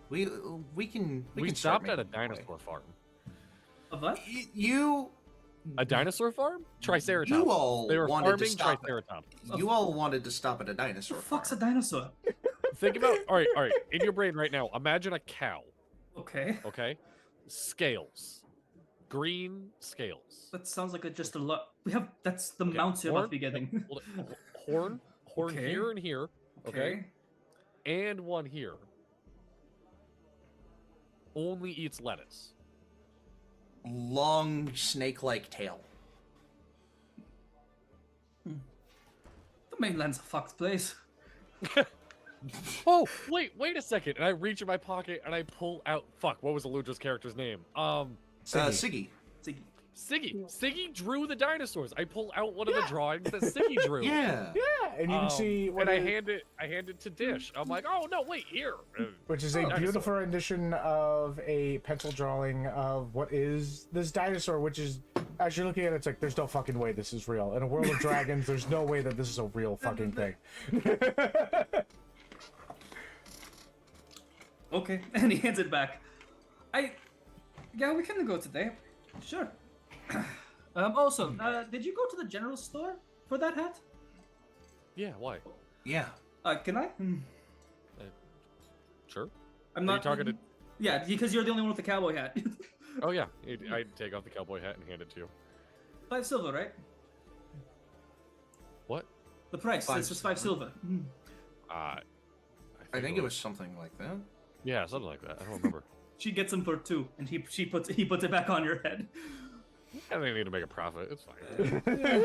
We can. We can start stopped at a making our way. dinosaur farm. Of what? You A dinosaur farm? Triceratops. You all they were wanted to farming stop it. Triceratops. you all wanted to stop at a dinosaur What the fuck's a farm. dinosaur? Think about all right. In your brain right now, imagine a cow. Okay. Okay, scales, green scales. That sounds like just a lot. We have that's the Okay, mounts you're about horn- to be getting. Hold it. Horn Okay. here and here. Okay, and one here. Only eats lettuce. long snake-like tail. The mainland's a fucked place. Oh, wait a second. And I reach in my pocket and I pull out. Fuck, what was Eludra's character's name? Siggy. Siggy. Siggy drew the dinosaurs. I pull out one of the drawings that Siggy drew. Yeah. Yeah, and you can see what and I hand it to Dish. I'm like, oh no, wait, here. which is a beautiful rendition of a pencil drawing of what is this dinosaur, which is, as you're looking at it, it's like, there's no fucking way this is real. In a world of dragons, there's no way that this is a real fucking thing. Okay, and he hands it back. Yeah, we can go today. Sure. Also, did you go to the general store for that hat? Yeah, why? Yeah. Can I? Sure. I'm Are not you talking to? Yeah, because you're the only one with the cowboy hat. Oh yeah, I take off the cowboy hat and hand it to you. 5 silver, right? What? The price. It's just 5 silver. I think it was something like that. Yeah, something like that. I don't remember. She gets him for 2, and he puts it back on your head. I think I need to make a profit. It's fine.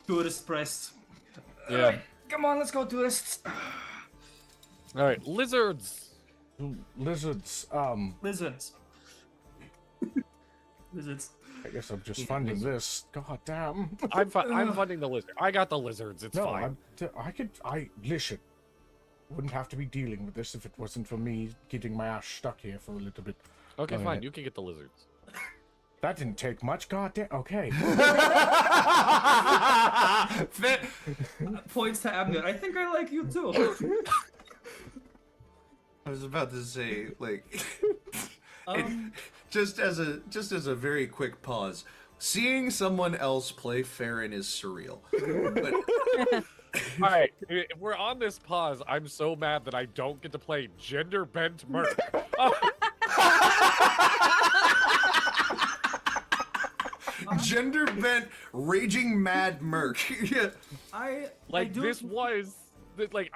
Tourist price. Yeah. Alright, come on, let's go, tourists. All right, lizards. Lizards, Lizards. Lizards. I guess I'm just funding this. God damn. I'm funding the lizard. I got the lizards. It's No, fine. listen. Wouldn't have to be dealing with this if it wasn't for me getting my ass stuck here for a little bit. Okay, Alright. fine. You can get the lizards. That didn't take much. God damn. Okay. Points to Abner. I think I like you too. I was about to say, like, Um, just as a very quick pause, seeing someone else play Farron is surreal. But All right, if we're on this pause, I'm so mad that I don't get to play gender bent Merc. gender bent, raging mad Merc. Yeah. Like this was like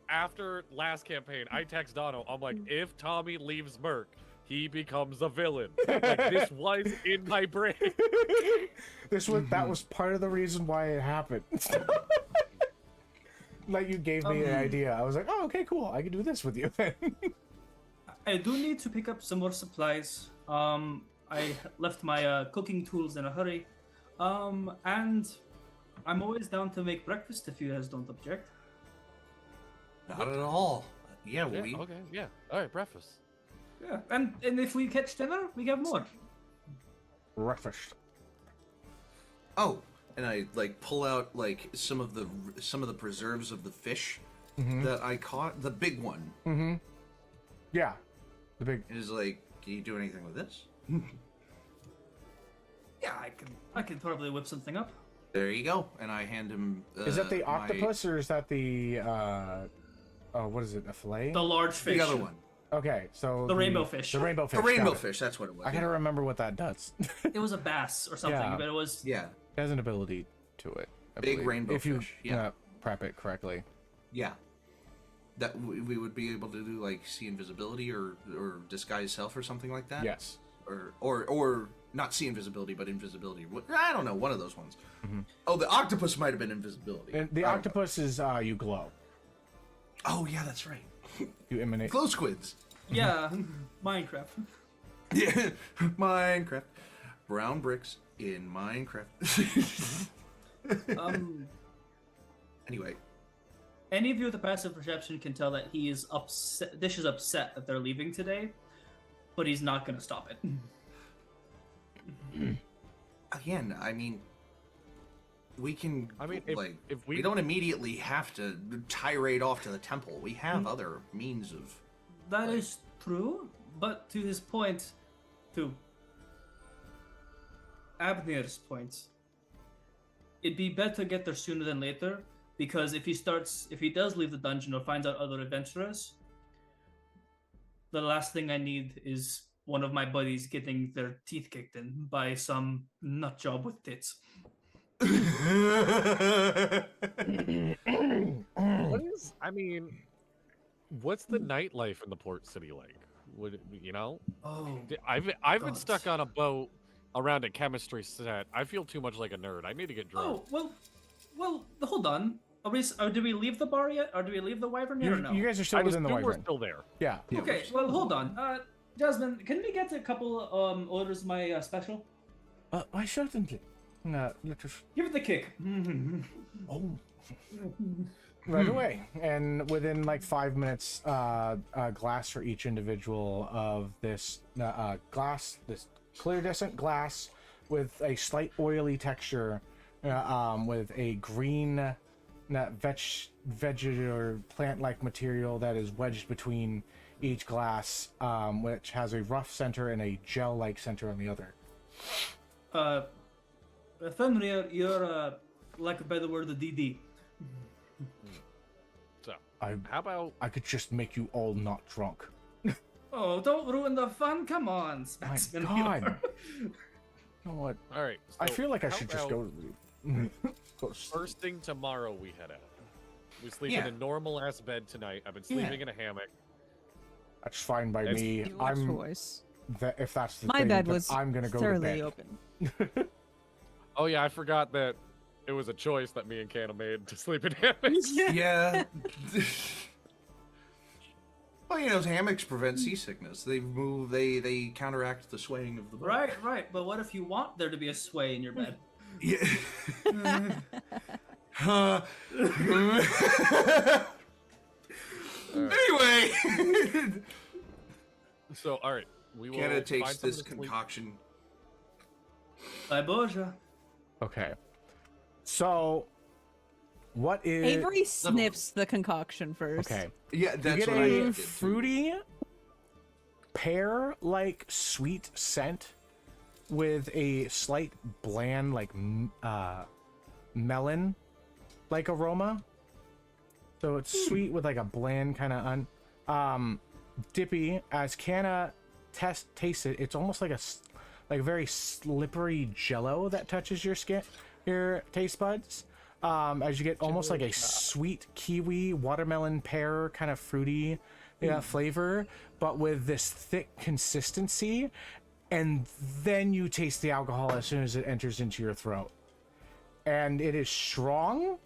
after last campaign, I text Dono. I'm like, if Tommy leaves Merc, he becomes a villain. Like this was in my brain. That was part of the reason why it happened. Like you gave me an idea. I was like, oh, okay, cool. I can do this with you then. I do need to pick up some more supplies. I left my cooking tools in a hurry. And I'm always down to make breakfast if you guys don't object. Not at all. Yeah, Yeah, we. okay, yeah. All right, breakfast. Yeah, and if we catch dinner, we get more. Breakfast. Oh, and I like pull out like some of the preserves of the fish that I caught. The big one Yeah. The big. is like, can you do anything with this? Yeah, I can probably whip something up. There you go. And I hand him. Is that the my- octopus or is that the what is it? A fillet? The large fish. The other one. Okay, so The rainbow fish. The rainbow fish. The rainbow got it. fish. That's what it was. I gotta remember what that does. It It was a bass or something, Yeah. but it was. Yeah. has an ability to it. I Big believe, rainbow if you fish, yeah. prep it correctly. Yeah. That we would be able to do like see invisibility or disguise self or something like that. Yes. Or not see invisibility but invisibility. I don't know, one of those ones. Oh, the octopus might have been invisibility. And the I don't know. octopus is you glow. Oh yeah, that's right. You emanate. Glow squids. Yeah, Minecraft. Yeah, Minecraft. Brown bricks in Minecraft. Anyway, Any of you with a passive perception can tell that he is upset. Dish is upset that they're leaving today, but he's not going to stop it. again, I mean, we can. I mean, if we we don't immediately have to tirade off to the temple. We have other means of. That is true, but to his point, to Abner's point, it'd be better to get there sooner than later, because if he does leave the dungeon or finds out other adventurers, the last thing I need is one of my buddies getting their teeth kicked in by some nut job with tits. what is? I mean, what's the nightlife in the port city like? Would you know? Oh, I've been God. stuck on a boat around a chemistry set. I feel too much like a nerd. I need to get drunk. Oh, well, hold on. Are we, do we leave the bar yet? Or do we leave the Wyvern yet or no? You guys are still I just within the knew we're wyvern. still there. Yeah. Yeah, Okay, well, hold on. Jasmine, can we get a couple orders of my special? Why certainly. Let us. Give it the kick. Oh. Right away. And within like 5 minutes, a glass for each individual of this glass, this clear glass with a slight oily texture, with a green vegetable or plant-like material that is wedged between each glass, which has a rough center and a gel-like center on the other. Fenrir, you're like by the word DD. So, how about I could just make you all not drunk? Oh, don't ruin the fun. Come on, My Spaxman. God. You know what? all right? I so feel like I how should just about go to sleep. Go to sleep. First thing tomorrow, we head out. We sleep Yeah. in a normal ass bed tonight. I've been sleeping in a hammock. That's fine by That's me. Your choice. If that's the My thing, bed then was I'm gonna go to thoroughly bed. open. Oh yeah, I forgot that it was a choice that me and Canna made to sleep in hammocks. Yeah. Well, you know, hammocks prevent seasickness. They counteract the swaying of the boat. Right. But what if you want there to be a sway in your bed? Yeah. Anyway, So all right, we will. Canada find takes something this to sleep- concoction. By Boja. Okay. So, what is Avery sniffs the concoction first. Okay. Yeah, You that's get what I a did. fruity, pear-like sweet scent with a slight bland, like melon-like aroma. So it's sweet with like a bland kind of dippy. As Canna tastes it, it's almost like a very slippery jello that touches your skin, your taste buds. As you get almost like a sweet kiwi, watermelon, pear kind of fruity flavor, but with this thick consistency. And then you taste the alcohol as soon as it enters into your throat. And it is strong.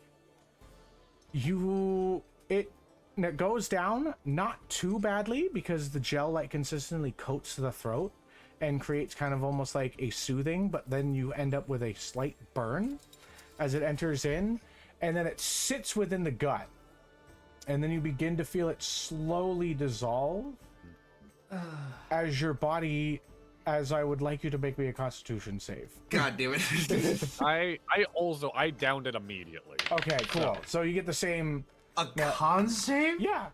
It goes down not too badly because the gel consistently coats the throat and creates kind of almost like a soothing, but then you end up with a slight burn as it enters in, and then it sits within the gut, and then you begin to feel it slowly dissolve as your body, as I would like you to make me a Constitution save. God damn it. I downed it immediately. Okay, cool. So you get the same. A con save? Yeah.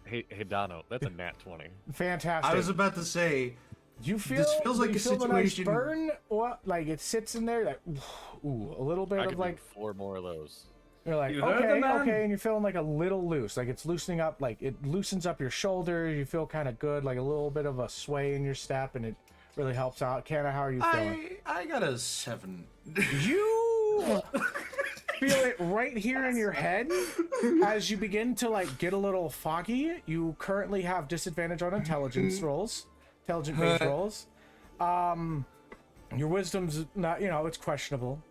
Hey Dono, that's a nat 20. Fantastic. I was about to say, you feel this feels like you a feel the nice situation- burn, or like it sits in there, like ooh, a little bit I of could like do 4 more of those. you're like You heard the okay, man? okay, and you're feeling like a little loose, like it's loosening up, like it loosens up your shoulders. You feel kind of good, like a little bit of a sway in your step, and it really helps out. Canna, how are you feeling? I got a 7. You feel it right here in your head as you begin to like get a little foggy. You currently have disadvantage on intelligent based rolls. Your wisdom's not, it's questionable,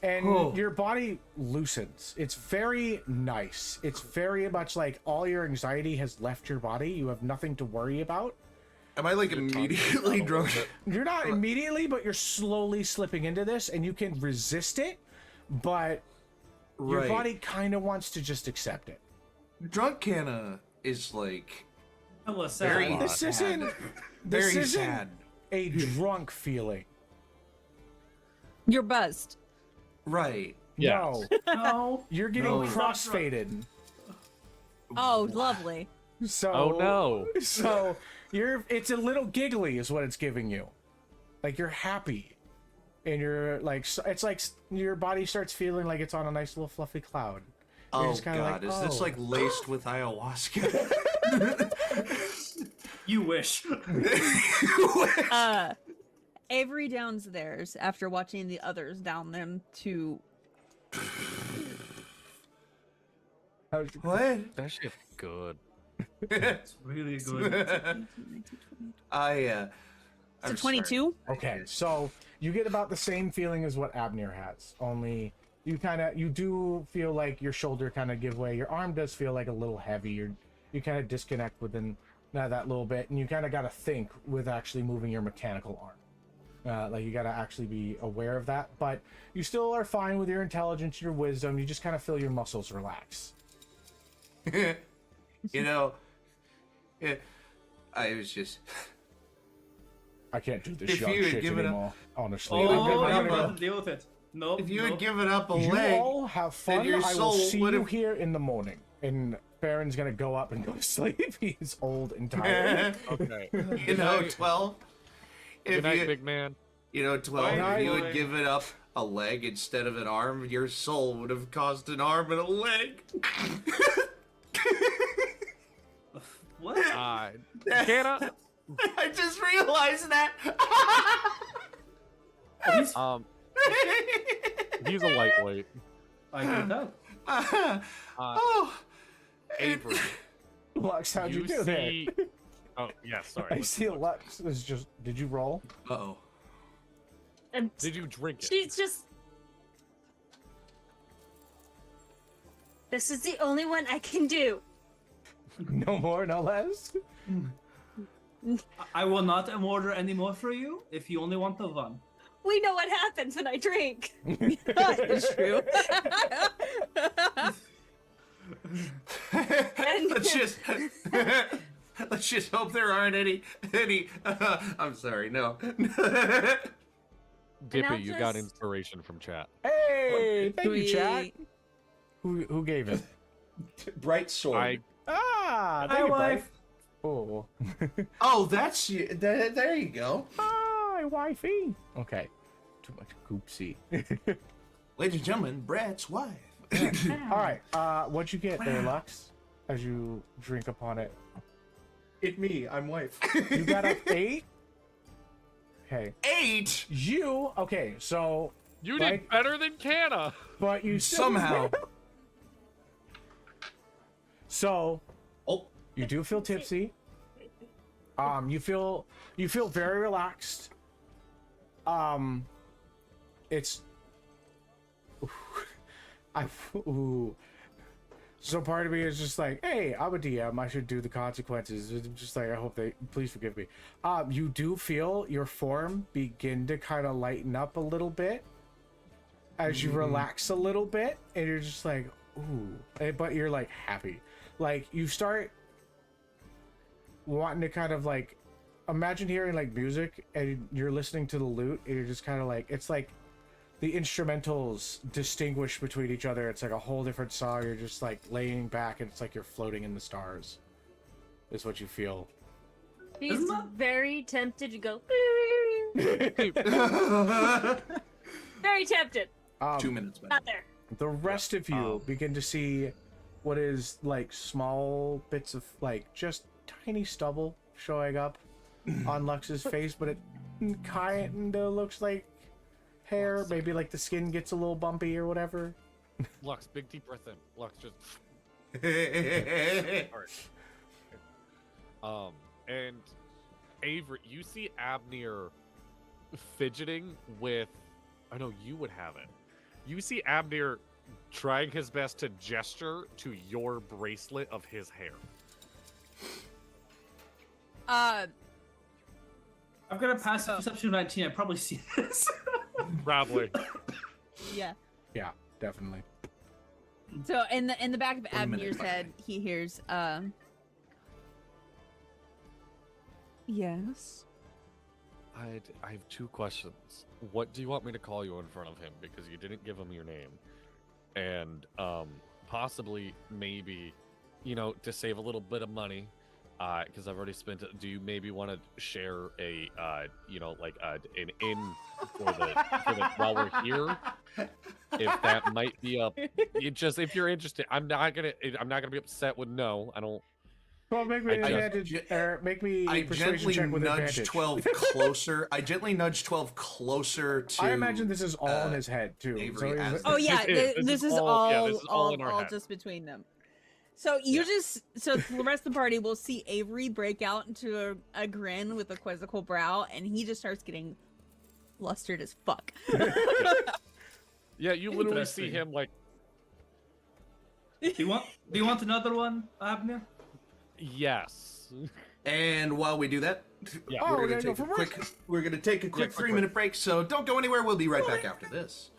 and your body loosens. It's very nice. It's very much like all your anxiety has left your body. You have nothing to worry about. Am I like immediately drunk? You're not immediately, but you're slowly slipping into this, and you can resist it, but your Right. body kind of wants to just accept it. Drunk Canna is like Hella sad. very This sad. isn't Very isn't sad. a drunk feeling. You're buzzed. Right. Yes. No, No. you're getting No. crossfaded. Oh, lovely. So Oh no. So it's a little giggly is what it's giving you. Like you're happy. And you're like, it's like your body starts feeling like it's on a nice little fluffy cloud. You're Oh just kinda god, like, is this oh. like laced with ayahuasca? You wish. Avery downs theirs after watching the others down them to How's your- What? That shit good. It's really good. 18, 19, 20. I'm So sorry. 22? Okay, so you get about the same feeling as what Abner has, only you do feel like your shoulder kind of give way. Your arm does feel like a little heavy. You kind of disconnect within that little bit, and you kind of got to think with actually moving your mechanical arm. Like you got to actually be aware of that, but you still are fine with your intelligence, your wisdom. You just kind of feel your muscles relax. You know, I was just. I can't do this If young you had shit given up- anymore, honestly. Oh, I'm you're gonna gonna go. deal with it. No. If you no. had given up a You leg, all have fun. your I will soul see you would've- here in the morning. And Baron's gonna go up and go to sleep. He's old and tired. Okay. you know, 12. Good If night, you, big man. you know, 12. Night, If you boy. had given up a leg instead of an arm, your soul would have caused an arm and a leg. What? Canna, I just realized that. He's- he's a lightweight. I can tell. Oh, Avery, Lux, how'd you do there? see... Oh, yeah, sorry. I let's see look. Lux is just. Did you roll? uh-oh. And Did you drink it? she's just. This is the only one I can do. No more, no less. I will not order any more for you if you only want the one. We know what happens when I drink. It's true. let's just let's just hope there aren't any I'm sorry, no. Dippy, I'll you got just- inspiration from chat. Hey, thank you, chat. Sweet. Who gave it? Bright sword. I Ah, thank Hi, you, Bright. wife. Oh. Oh, that's you. There you go. Hi, wifey. Okay. Too much goopsie. Ladies and gentlemen, Brad's wife. All right. What'd you get there, Lux? As you drink upon it, It me, I'm wife. you got a 8. Okay. 8 You okay? So, You Like- did better than Canna. but you still, somehow. So Oh, you do feel tipsy. You feel very relaxed. It's. Ooh. So part of me is just like, hey, I'm a DM. I should do the consequences. It's just like, I hope they please forgive me. You do feel your form begin to kind of lighten up a little bit as you relax a little bit, and you're just like, ooh, but you're like happy. Like you start wanting to kind of like imagine hearing like music and you're listening to the lute and you're just kind of like, it's like the instrumentals distinguish between each other. It's like a whole different song. You're just like laying back and it's like you're floating in the stars is what you feel. He's Isn't that- very tempted to go. Very tempted. 2 minutes back. Not there. The rest of you begin to see what is like small bits of like just tiny stubble showing up on Lux's face, but it kind of looks like hair. Maybe like the skin gets a little bumpy or whatever. Lux, big deep breath in. Lux, just. Alright. And Avery, you see Abner fidgeting with. I know you would have it. You see Abner trying his best to gesture to your bracelet of his hair. I've got a passive perception of 19. I probably see this. Probably. Yeah. Yeah, definitely. So in the back of a minute, Abner's by the head, he hears, yes. I have 2 questions. What do you want me to call you in front of him? Because you didn't give him your name. And possibly, maybe, to save a little bit of money, because I've already spent it. Do you maybe want to share a, an inn for the while we're here? If that might be if you're interested, I'm not gonna be upset with no. I don't. Well, make me an I just- advantage, or make me I a persuasion gently check with nudge advantage. 12 closer. I gently nudge 12 closer to. I imagine this is all in his head too. Avery he's- as- Oh yeah, This is this is all- all, yeah, this is all in our head. just between them. So so the rest of the party will see Avery break out into a grin with a quizzical brow, and he just starts getting flustered as fuck. Yeah, you literally see Interesting. him like, Do you want another one, Abner? yes. And while we do that, Yeah. Oh, we're we gonna gotta take go a for quick. We're gonna take a quick quick 3-minute break. So don't go anywhere. We'll be right back after this.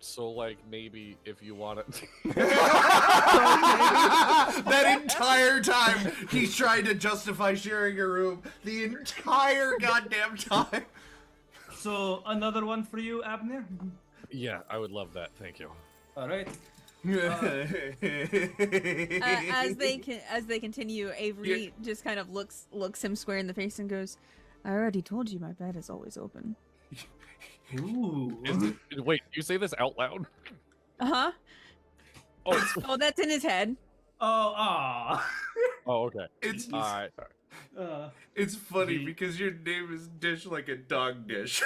So, like, maybe if you want to. That entire time he's trying to justify sharing a room. The entire goddamn time. So another one for you, Abner. Yeah, I would love that. Thank you. All right. As they continue, Avery just kind of looks him square in the face and goes, "I already told you my bed is always open." Ooh. Wait, you say this out loud? Uh-huh. Oh, Oh, that's in his head. Oh, ah. oh, okay. It's All right. it's funny because your name is Dish like a dog dish.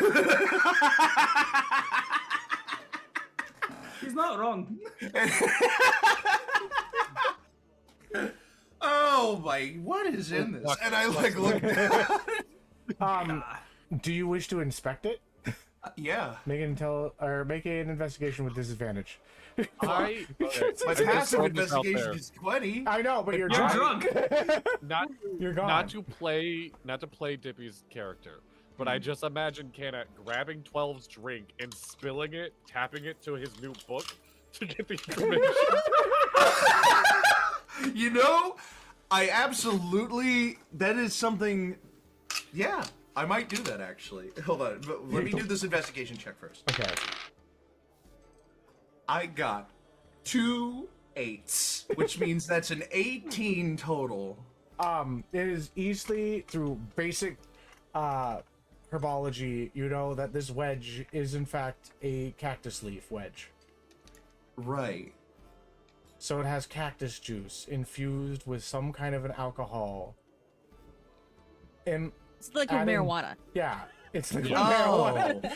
He's not wrong. Oh my! What is in this? And I like look down. Do you wish to inspect it? Yeah. Make an investigation with disadvantage. My My passive investigation is 20. I know, but you're You're drunk. not You're gone. not to play Dippy's character, but I just imagine Canna grabbing 12's drink and spilling it, tapping it to his new book to get the information. You know, I absolutely. That is something. Yeah, I might do that actually. Hold on, but let me do this investigation check first. Okay. I got 2 8s, which means that's an 18 total. It is easily through basic herbology, you know that this wedge is in fact a cactus leaf wedge. Right. So it has cactus juice infused with some kind of an alcohol. And It's like adding- marijuana. yeah, it's like Oh. marijuana.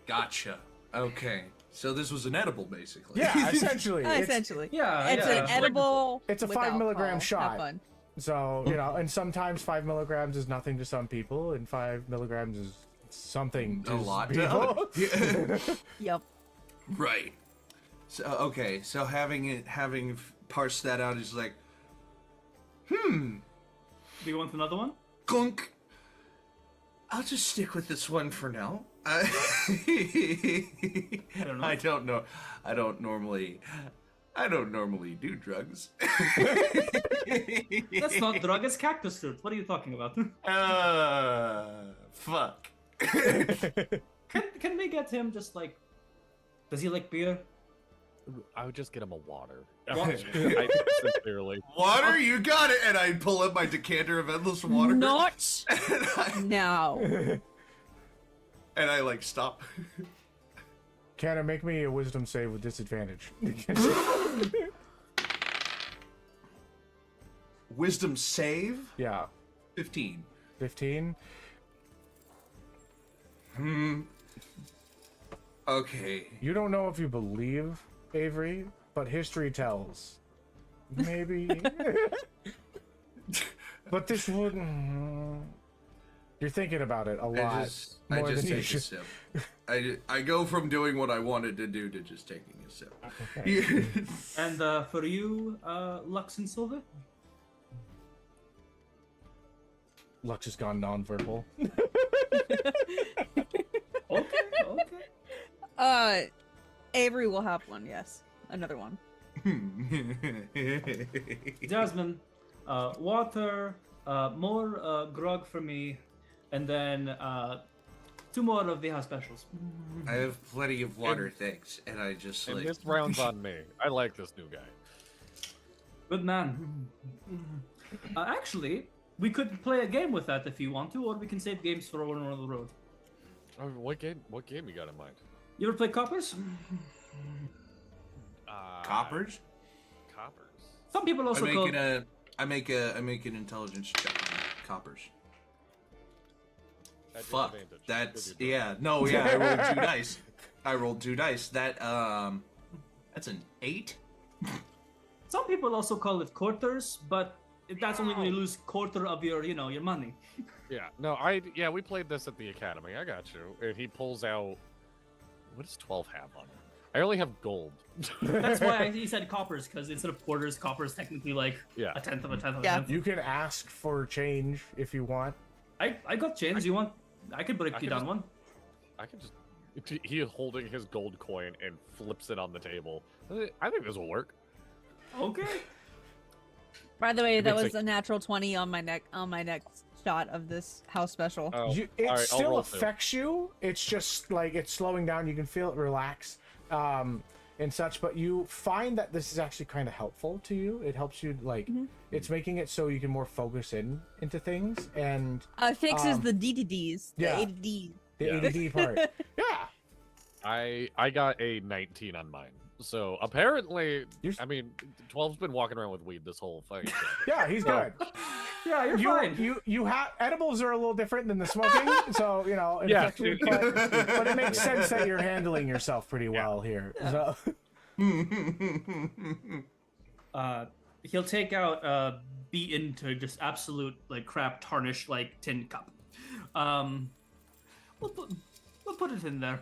Gotcha. Okay. So this was an edible, basically. Yeah, essentially. It's, Essentially. Yeah, It's yeah. an edible. It's a with 5 milligram alcohol. shot. Have fun. so, you know, and sometimes 5 milligrams is nothing to some people, and 5 milligrams is something to A lot to people. others. Yep. Right. So okay. So having parsed that out is like, Do you want another one? gunk. I'll just stick with this one for now. I don't know. I don't know. I don't normally do drugs. That's not drug, it's cactus fruit. What are you talking about? Fuck. Can we get him just like... Does he like beer? I would just get him a water. Water. I sincerely. Water, you got it. And I pull up my decanter of endless water. Not And now. I like stop. Canna, make me a wisdom save with disadvantage. Wisdom save Yeah. 15. 15. Okay. You don't know if you believe, Avery, but history tells. Maybe. But this wouldn't. You're thinking about it a lot. I more just than you take a should. sip. I go from doing what I wanted to do to just taking a sip. Okay. And for you, Lux and Silver? Lux has gone nonverbal. Okay. Avery will have one. Yes, another one. Jasmine, water, more grog for me, and then 2 more of the house specials. I have plenty of water, thanks. And I just And like. this round's on me. I like this new guy. Good man. Actually, we could play a game with that if you want to, or we can save games for one on the road. Oh, what game you got in mind? You ever play Coppers? Coppers? Coppers. Some people also call... I make an intelligence check on coppers. At Fuck. disadvantage, 'cause That's you're drunk. yeah. No, yeah. I rolled 2 dice. I rolled 2 dice. That's an 8. Some people also call it quarters, but that's only when you lose quarter of your, your money. Yeah, no, we played this at the academy. I got you. And he pulls out. What does 12 have on it? I only have gold. That's why he said coppers, because instead of quarters, coppers technically like Yeah. a tenth of a tenth of Yeah. a tenth. You can ask for change if you want. I got chains. You want? I could break I you could down just- one. I can just. He holding his gold coin and flips it on the table. I think this will work. Okay. By the way, that makes was a natural 20 on my next shot of this house special. Oh, It all right, I'll still roll 2. affects you. It's just like it's slowing down. You can feel it relax and such. But you find that this is actually kind of helpful to you. It helps you like it's making it so you can more focus into things and Fixes the DDDs, the yeah. ADD. the Yeah. ADD part. Yeah. I got a 19 on mine. So apparently, You're- I mean, 12's been walking around with weed this whole fight. So. Yeah, he's So- good. Yeah, you're fine. You have edibles are a little different than the smoking, so it Yeah. affects you, but it makes sense that you're handling yourself pretty well here. So. He'll take out beaten to just absolute like crap tarnished like tin cup. We'll put it in there.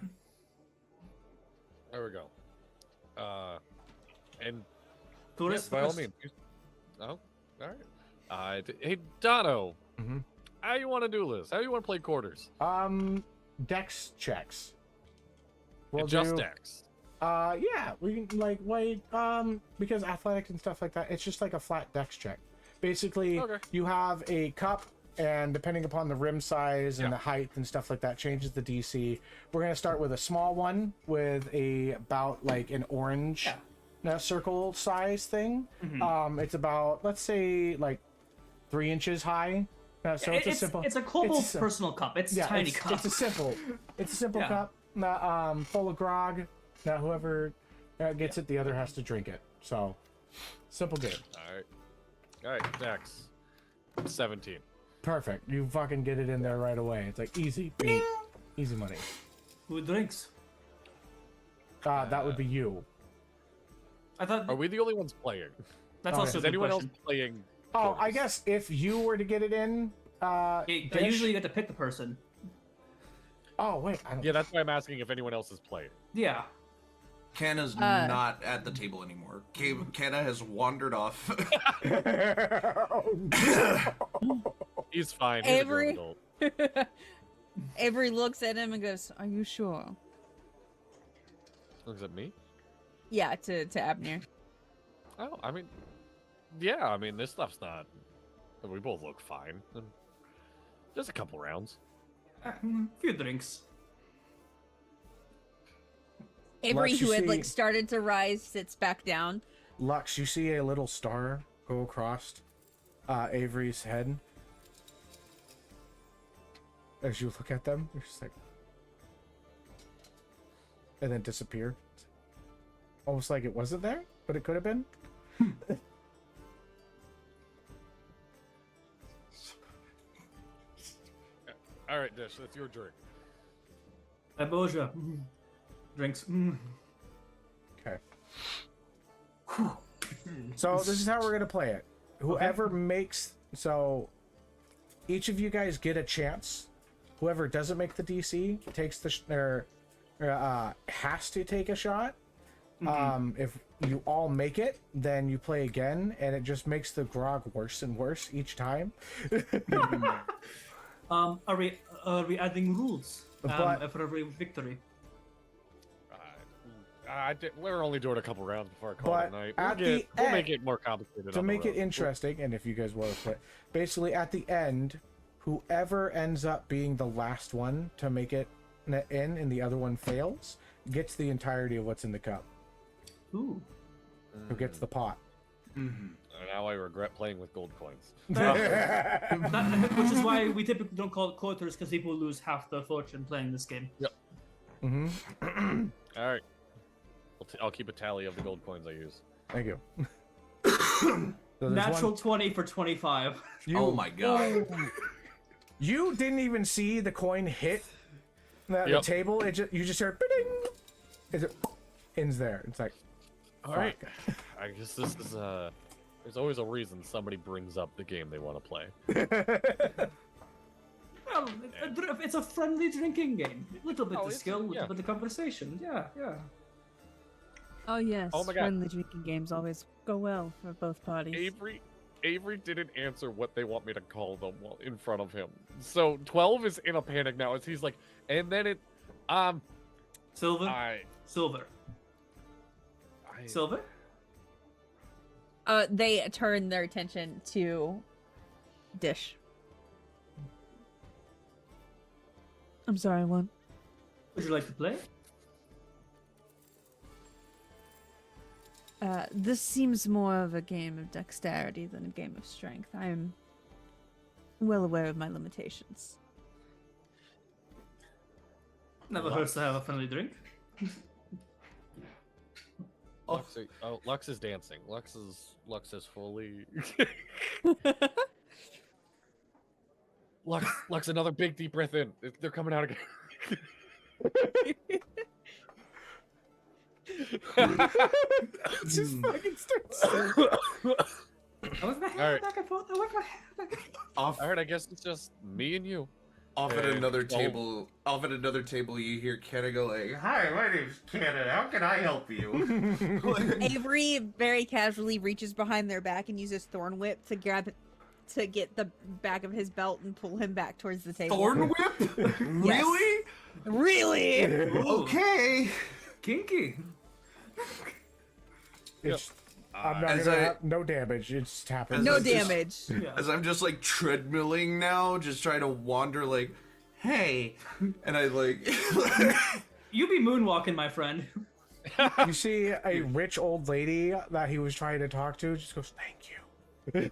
There we go. And Tourist by all first. means. Oh, all right. Hey, Dono. Mm-hmm. How you want to do this? How you want to play quarters? Dex checks. Just Dex. Yeah, we can because athletics and stuff like that, it's just like a flat dex check. Basically, Okay. you have a cup, and depending upon the rim size and the height and stuff like that, changes the DC. We're gonna start with a small one with about like an orange circle size thing. It's about, let's say, like 3 inches high. So it's a simple. It's a kobold's personal cup. It's a tiny cup. It's a simple cup, full of grog. Now, whoever gets it, the other has to drink it. So, simple game. All right, Dex. 17. Perfect. You fucking get it in there right away. It's like easy money. Who drinks? That would be you. I thought Are we the only ones playing? that's Okay. also a Is good anyone question. else playing? Oh, I quarters? guess if you were to get it in, I Dish- usually get to pick the person. Oh wait, I don't. Yeah, that's why I'm asking if anyone else is playing. Yeah. Canna's not at the table anymore. Canna has wandered off. He's fine. He's a grown Avery? adult. Avery looks at him and goes, "Are you sure?" Looks at me. Yeah, to Abner. Oh, I mean, yeah. I mean, this stuff's not. We both look fine. Just a couple rounds. Few drinks. Avery, Lux, you who had see- like started to rise, sits back down. Lux, you see a little star go across Avery's head. As you look at them, you're just like, and then disappear. Almost like it wasn't there, but it could have been. All right, Dish. That's your drink. Aboja. Drinks. Okay. So this is how we're gonna play it. Whoever makes each of you guys get a chance. Whoever doesn't make the DC takes has to take a shot. If you all make it, then you play again, and it just makes the grog worse and worse each time. Are we adding rules But- for every victory? We're only doing a couple rounds before I call But it a night. at We'll the make end- it more complicated. To on the make it road. interesting, and if you guys want to play, basically at the end, whoever ends up being the last one to make it in and the other one fails, gets the entirety of what's in the cup. Ooh. Who gets the pot? Now I regret playing with gold coins. Which is why we typically don't call it quarters, because people lose half their fortune playing this game. Mm-hmm. All right. I'll keep a tally of the gold coins I use. Thank you. So there's Natural one- 20 for 25. Oh my god. You didn't even see the coin hit the Yep. table. You just heard "Ba-ding!" It ends there. It's like, All right. I guess this is There's always a reason somebody brings up the game they want to play. Well, it's a friendly drinking game. A little bit of it's- skill, a little yeah. bit of conversation. Yeah, yeah. Oh yes, Oh my God. friendly drinking games always go well for both parties. Avery didn't answer what they want me to call them in front of him. So 12 is in a panic now as he's like, and then it, Silver? Silver. I Silver? They turn their attention to Dish. I'm sorry, what? Would you like to play? This seems more of a game of dexterity than a game of strength. I'm well aware of my limitations. Never hurts to have a friendly drink. Lux is dancing. Lux is fully. Lux, another big deep breath in. They're coming out again. Just fucking starts. I went my All hand right. back and forth. I went my hand back and forth. Off, All right, I guess it's just me and you. off at And another 12. table. Off at another table, you hear Canna go like, "Hi, my name's Canna. How can I help you?" Avery very casually reaches behind their back and uses Thorn Whip to get the back of his belt and pull him back towards the table. Thorn whip? Really? Really? Okay. Kinky. It's, I'm not As gonna I- have no damage. It just happens. No As I just- damage. Yeah. As I'm just like treadmilling now, just trying to wander like, "Hey," and I like. You be moonwalking, my friend. You see a rich old lady that he was trying to talk to just goes, "Thank you."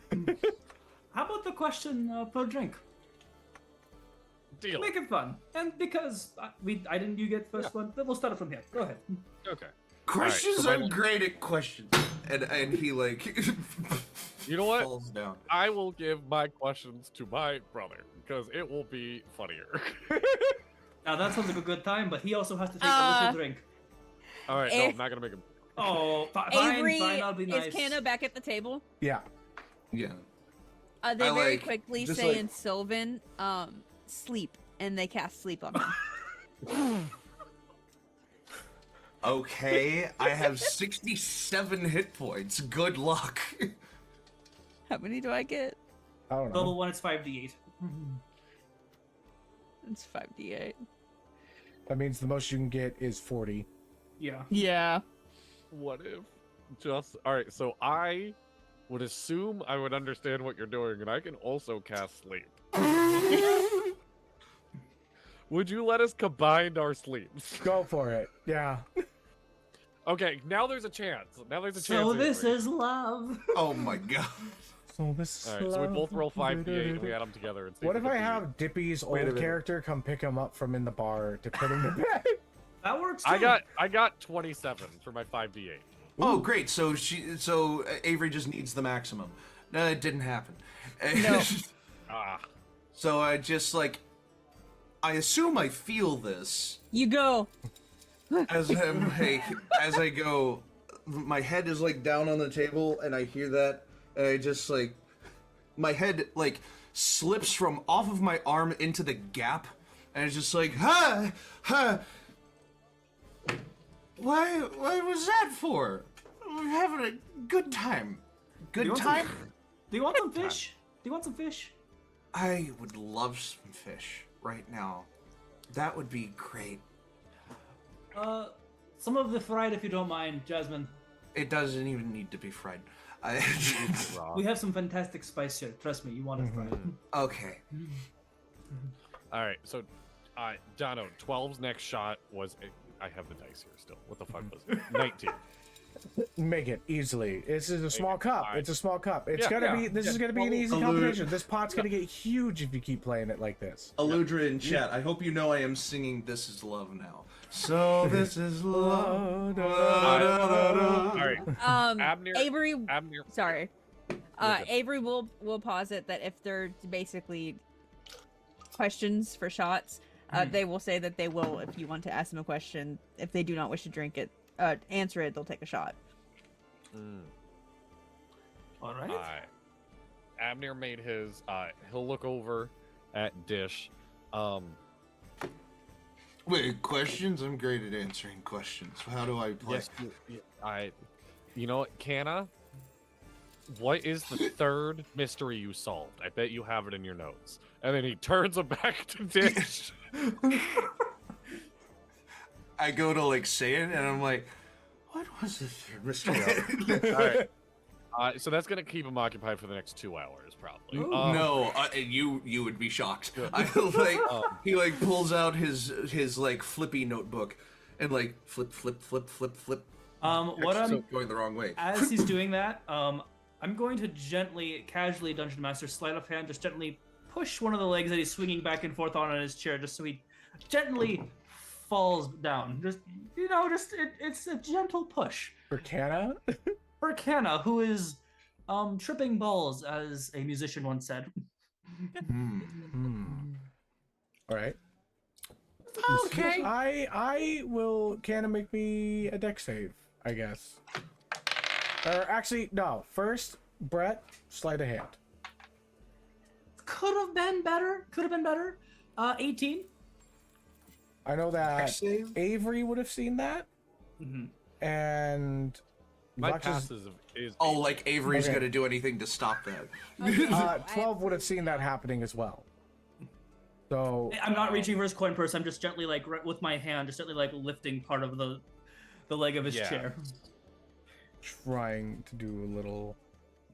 How about the question per drink? Deal. Make it fun. And because I didn't, you get first one. Then we'll start it from here. Go ahead. Okay. Questions. Alright, so I'm great at questions. And he like. You know what? Falls down. I will give my questions to my brother because it will be funnier. Now that sounds like a good time, but he also has to take a Uh, little drink. All right, no, Eh. I'm not gonna make him. Oh, Avery, fine, I'll be nice. is Canna back at the table? Yeah. Yeah. They I very like- quickly just say like- in Sylvan, sleep, and they cast sleep on him. Okay, I have 67 hit points. Good luck. How many do I get? I don't know. Level 1, it's 5d8. It's 5d8. That means the most you can get is 40. Yeah. Yeah. What if just all right? So I would assume I would understand what you're doing, and I can also cast sleep. Would you let us combine our sleeps? Go for it. Yeah. Okay, now there's a chance. Now there's a chance. So this Avery. is love. Oh my god. So this is All right, so we both roll 5d8 and we What add them together and see if we I get have Dippy's Wait a old minute. character come pick him up from in the bar to put him to bed? That works the- too. I got 27 for my 5d8. Oh great. So Avery just needs the maximum. No, it didn't happen. No. Ah, So I just like. I assume I feel this You go. as I go. My head is like down on the table, and I hear that, and I just like, my head like slips from off of my arm into the gap, and it's just like, ha, ha. Why was that for? We're having a good time. Do you Good want time. Do you want some fish? Do you want some fish? I would love some fish right now. That would be great. Some of the fried, if you don't mind, Jasmine. It doesn't even need to be fried. We have some fantastic spice here. Trust me, you want it fried. Okay. all right. So, Dono, 12's next shot was. I have the dice here still. What the fuck was it? 19. Make it easily. This is a small cup. Fine. It's a small cup. It's Yeah, gonna yeah. be. This is Yeah, gonna be an easy Allu- competition. This pot's gonna get huge if you keep playing it like this. Aludra in chat, I hope you know I am singing This Is Love now. So this is love. All right. Abner. Avery. Abner. Sorry. good. Avery will posit that if they're basically questions for shots, they will say that they will, if you want to ask them a question, if they do not wish to drink it, answer it, they'll take a shot. All right. Abner made his. He'll look over at Dish. Wait, questions? I'm great at answering questions. How do I play? Yes, you know what, Canna? What is the third mystery you solved? I bet you have it in your notes. And then he turns it back to Dish. I go to like say it, and I'm like, what was this, Mr. All right. So that's gonna keep him occupied for the next 2 hours, probably. No, you would be shocked. I like he like pulls out his like flippy notebook, and like flip. What Actually, I'm going the wrong way. as he's doing that, I'm going to gently, casually, Dungeon Master, sleight of hand, just gently push one of the legs that he's swinging back and forth on his chair, just so he gently falls down. Just it's a gentle push For Canna? for Canna, who is tripping balls, as a musician once said. All right. Okay. I will. Canna make me a deck save, I guess. Or actually, no. First, Brett, sleight of hand. Could have been better. 18. I know that Dex save? Avery would have seen that, and My Lux's, passes is Oh, like Avery's Okay. gonna do anything to stop that. 12 would have seen that happening as well. So I'm not reaching for his coin purse. I'm just gently, like, with my hand, just gently, like, lifting part of the leg of his Yeah. chair. trying to do a little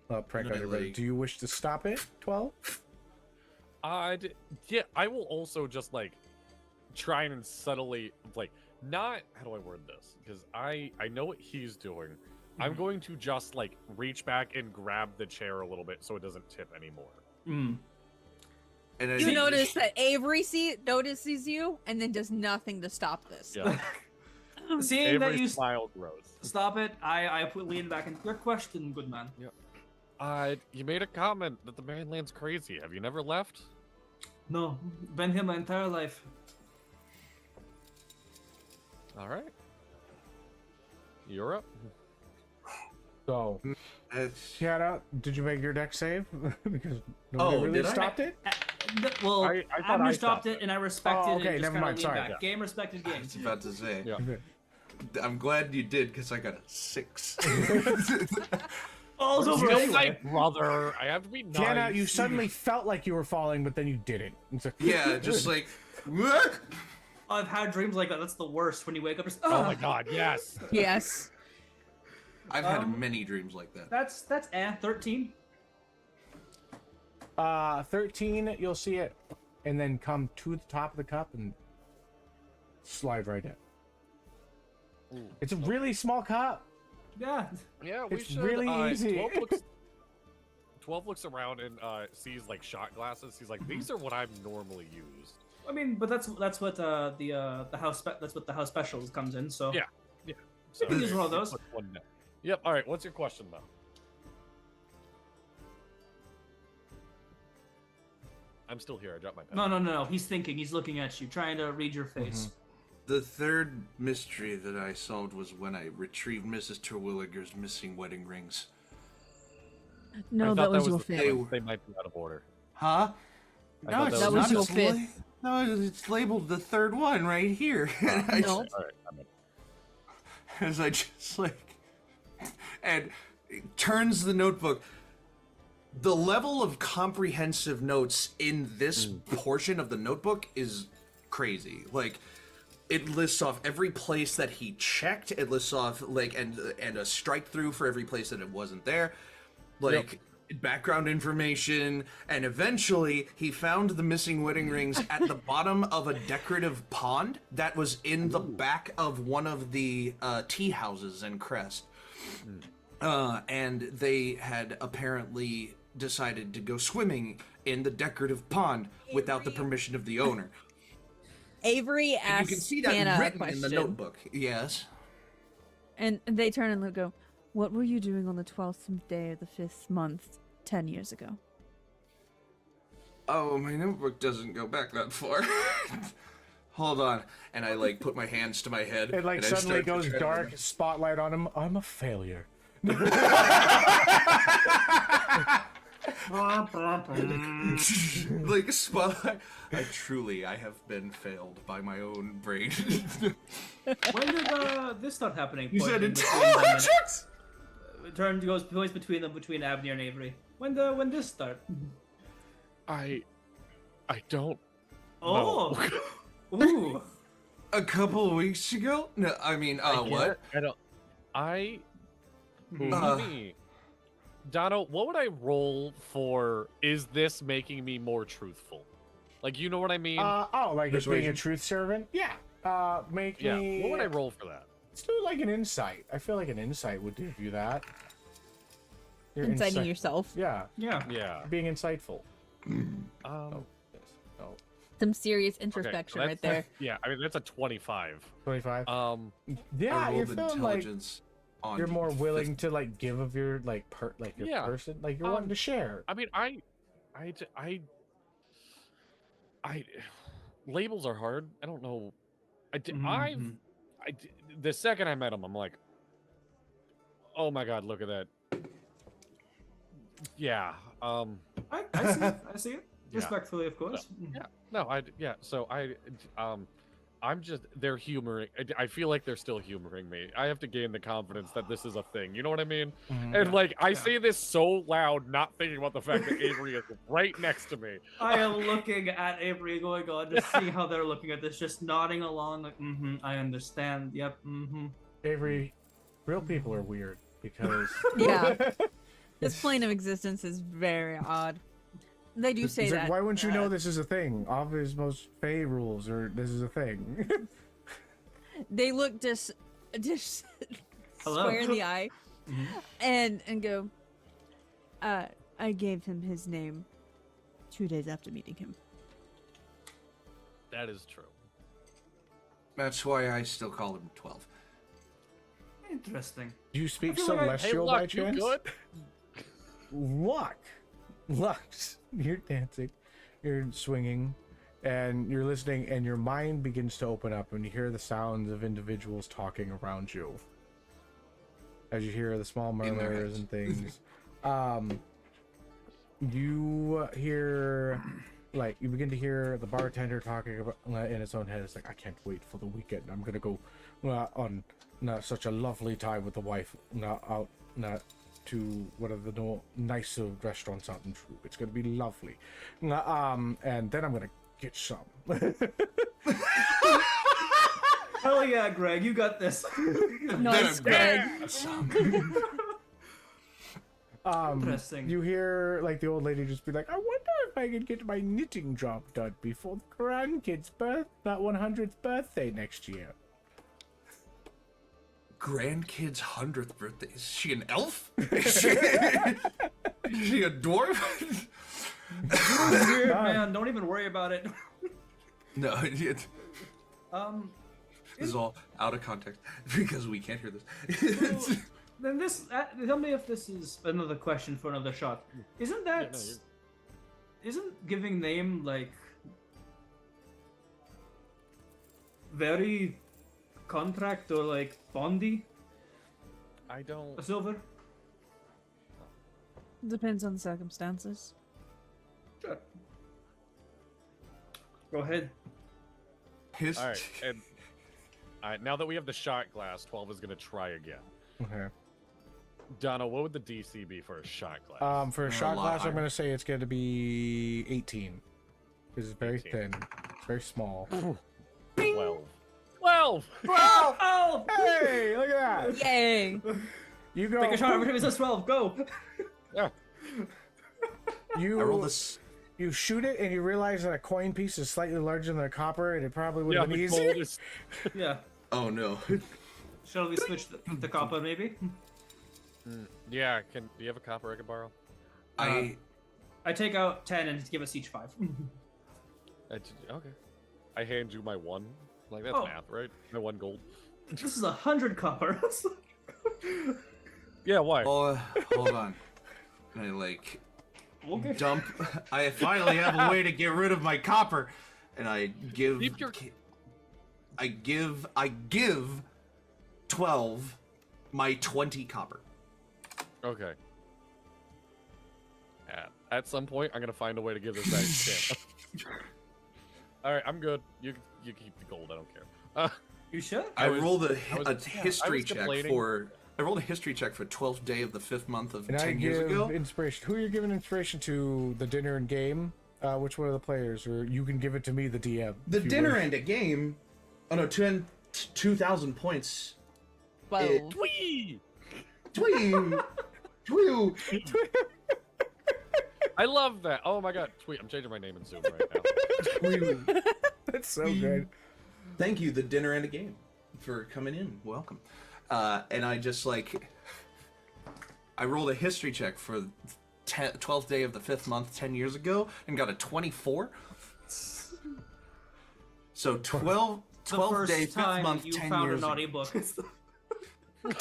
prank on Little everybody. league. Do you wish to stop it, 12? Yeah, I will also just like try and subtly like not how do I word this? Because I know what he's doing. I'm going to just like reach back and grab the chair a little bit so it doesn't tip anymore. Mm. And I You think- notice that Avery notices you and then does nothing to stop this. Yeah. Seeing that Every you smile grows. stop it, I lean back and your question, good man. You made a comment that the mainland's crazy. Have you never left? No, been here my entire life. All right. You're up. So, It's- Canna, did you make your deck save? Because nobody Oh, really did I? stopped it? Well, I thought Abner I stopped stopped it, and I respected Oh, it. okay, And just never kinda mind, leaned sorry. back. Yeah. Game respected I game. was about to say. Yeah. Okay. I'm glad you did because I got a 6. Falls over Still anyway. my brother. I have to be nice. Canna, you suddenly felt like you were falling, but then you didn't. It's like, Yeah, just like. "What?" I've had dreams like that. That's the worst. When you wake up, just Oh my god, yes. Yes. I've had many dreams like that. That's 13. 13, you'll see it, and then come to the top of the cup and slide right in. Ooh. It's a really small cup. Yeah. Yeah, we It's should. really easy. 12 looks around and sees like shot glasses. He's like, these are what I've normally used. I mean, but that's what the house that's what the house specials comes in. So Yeah. So can use one of those. put one down. Yep. All right. What's your question though? I'm still here. I dropped my pen. No. He's thinking. He's looking at you, trying to read your face. The third mystery that I solved was when I retrieved Mrs. Terwilliger's missing wedding rings. No, I that thought was your the fifth. third. They might be out of order. Huh? I No, thought it's that was not. your It's fifth. No, it's labeled the third one right here. And I No. All right. I'm in. as I just like, and it turns the notebook. The level of comprehensive notes in this portion of the notebook is crazy. Like, it lists off every place that he checked. It lists off like and a strike through for every place that it wasn't there. Like. Background information, and eventually he found the missing wedding rings at the bottom of a decorative pond that was in the back of one of the tea houses in Crest. And they had apparently decided to go swimming in the decorative pond without the permission of the owner. Avery And asks you can see that Canna a written in the question. notebook. Yes. And they turn and go, "What were you doing on the 12th day of the 5th month 10 years ago?" Oh, my notebook doesn't go back that far. Hold on. And I like put my hands to my head. It like and I suddenly start to goes try to dark, remember. spotlight on him. I'm a failure. Like spotlight. I have been failed by my own brain. When did this start happening? You said Pointing it. between them and- Turn goes points between them between Abner and Avery. When this start? I don't. Oh. Ooh. A couple of weeks ago? No, I mean, what? I don't. Uh. Me. Dono, what would I roll for? Is this making me more truthful? Like, you know what I mean? Like it's being a Persuasion? truth servant? Yeah. Make yeah. me. What would I roll for that? Let's do like an insight. I feel like an insight would give you that. Your Inciting insight- yourself. Yeah, Yeah. Yeah. being insightful. Um. Yes. Oh, Some serious okay, introspection so right that's- there. Yeah. I mean, that's a 25. 25. I Yeah, you're rolled feeling like intelligence on you're more willing 50. to like give of your like your Yeah. person, like you're wanting to share. I mean, labels are hard. I don't know. Mhm. The second I met him, I'm like, oh my god, look at that. Yeah. I see it. I see it. Yeah. Respectfully, of course. Yeah. No, so I'm just, they're humoring. I feel like they're still humoring me. I have to gain the confidence that this is a thing. You know what I mean? And like, I say this so loud, not thinking about the fact that Avery is right next to me. I am looking at Avery going on to see how they're looking at this, just nodding along like, I understand. Yep, Avery, real people are weird because Yeah. This plane of existence is very odd. They do say It's like, that. why wouldn't you know this is a thing? Obvious most Fey rules, or this is a thing. They look just Hello? square in the eye, and go. I gave him his name 2 days after meeting him. That is true. That's why I still call him 12. Interesting. Do you speak feel like celestial by Luck, you chance? good? Lux, you're dancing, you're swinging, and you're listening, and your mind begins to open up, and you hear the sounds of individuals talking around you. As you hear the small murmurs and things, you hear, like, you begin to hear the bartender talking about in his own head. It's like, I can't wait for the weekend. I'm gonna go on such a lovely time with the wife. Out to one of the nicer restaurants out in True. It's gonna be lovely. And then I'm gonna get some. Hell yeah, Greg, you got this. Nice, Greg. Interesting. You hear like the old lady just be like, I wonder if I can get my knitting job done before the grandkid's that 100th birthday next year. Grandkid's 100th birthday. Is she an elf? Is she a dwarf? Weird, man. Don't even worry about it. No, this Is- is all out of context because we can't hear this. Then this. Tell me if this is another question for another shot. Isn't that? Yeah, no, Isn't giving name like very contract or like bondy? I don't. A silver? Depends on the circumstances. Sure. Go ahead. His... All right, and now that we have the shot glass, 12 is gonna try again. Okay. Donna, what would the DC be for a shot glass? For a A shot lot glass, I'm higher. gonna say it's gonna be 18. Because it's very 18. thin. It's very small. 12. 12! Oh! Hey, look at that! Yay! You go. Take a shot every time it says 12. Go. Yeah. I roll You this. you shoot it and you realize that a coin piece is slightly larger than a copper, and it probably would Yeah, have been the easier. gold is. Yeah. Oh no. Shall we switch the copper maybe? Yeah, do you have a copper I can borrow? I take out 10 and give us each 5. Okay. I hand you my 1. Like, that's Oh. math, right? My 1 gold. This is 100 copper. Yeah, why? Oh, hold on. I like Okay. dump. I finally have a way to get rid of my copper, and I give. Keep your- I give 12 my 20 copper. Okay. At some point, I'm gonna find a way to give this back to Canna. All right, I'm good. You keep the gold. I don't care. You should? I was- rolled a I was history check complaining. for. I rolled a history check for 12th day of the 5th month of And I 10 years give ago. inspiration. Who are you giving inspiration to? The dinner and game? Which one of the players? Or you can give it to me, the DM. The if you dinner wish. and a game. Oh no, 2,000 points. 12. Whee! Tweet. Tweet. I love that. Oh my god, tweet! I'm changing my name in Zoom right now. That's so good. Thank you, the dinner and a game, for coming in. Welcome. And I just like, I rolled a history check for 12th day of the 5th month 10 years ago and got a 24. So 12th The day, first 5th time month, you 10 found a years naughty ago. book. No.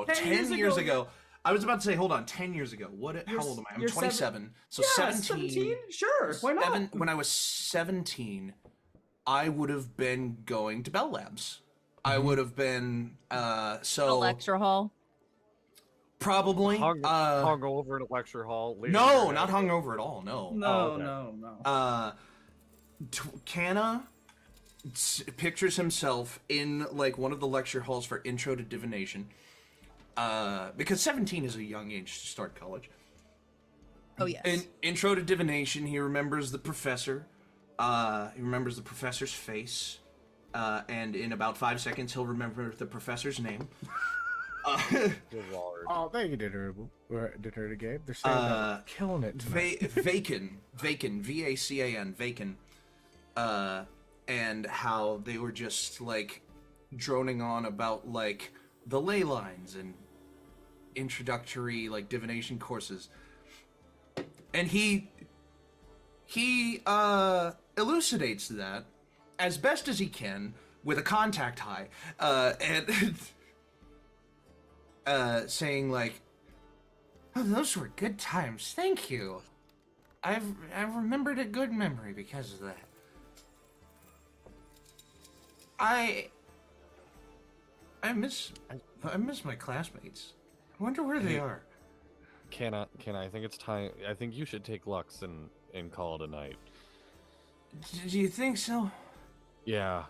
10 10 years years ago, I was about to say, hold on, 10 years ago. How old am I? I'm 27. So Yeah, 17. Sure, why not? When I was 17, I would have been going to Bell Labs. I would have been A so lecture hall. probably hung over in a lecture hall. no, not hungover at all. No. No. Canna pictures himself in like one of the lecture halls for Intro to Divination. Because 17 is a young age to start college. Oh yes. In Intro to Divination, he remembers the professor. He remembers the professor's face. And in about 5 seconds, he'll remember the professor's name. Good Lord. Oh, thank you, Dinner Gabe. They're saying that killing it tonight. Vacan, V-A-C-A-N, Vacan. And how they were just, like, droning on about, like, the ley lines and introductory, like, divination courses. And he elucidates that as best as he can with a contact high, and saying like, "Oh, those were good times. Thank you. I've remembered a good memory because of that. I miss my classmates. I wonder where they are." Canna, I think it's time. I think you should take Lux and call it a night. Do you think so? Yeah.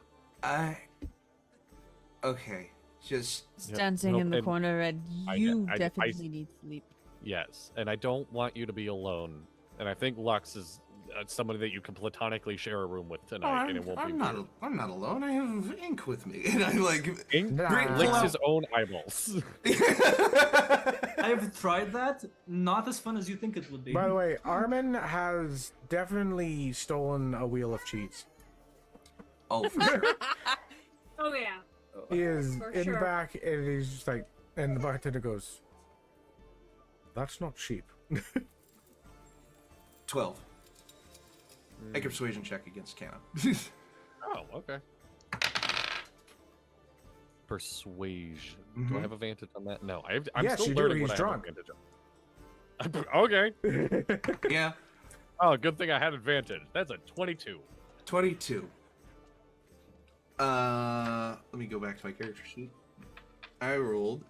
Okay. Just Dancing Nope, in the and corner, and you I definitely need sleep. Yes, and I don't want you to be alone. And I think Lux is somebody that you can platonically share a room with tonight, and it won't be weird. I'm not alone. I have Ink with me, and I like Ink Nah. licks his own eyeballs. I've tried that. Not as fun as you think it would be. By the way, Armin has definitely stolen a wheel of cheese. Oh, for sure. Oh yeah. He is For in the sure. back, and he's just like, and the bartender goes, "That's not cheap." 12. Make a persuasion check against Canna. Oh, okay. Persuasion. Do I have advantage on that? No, I'm Yes, still you do. learning He's what drunk. I have advantage on. Okay. Yeah, Oh, good thing I had advantage. That's a 22. 22. Let me go back to my character sheet. I rolled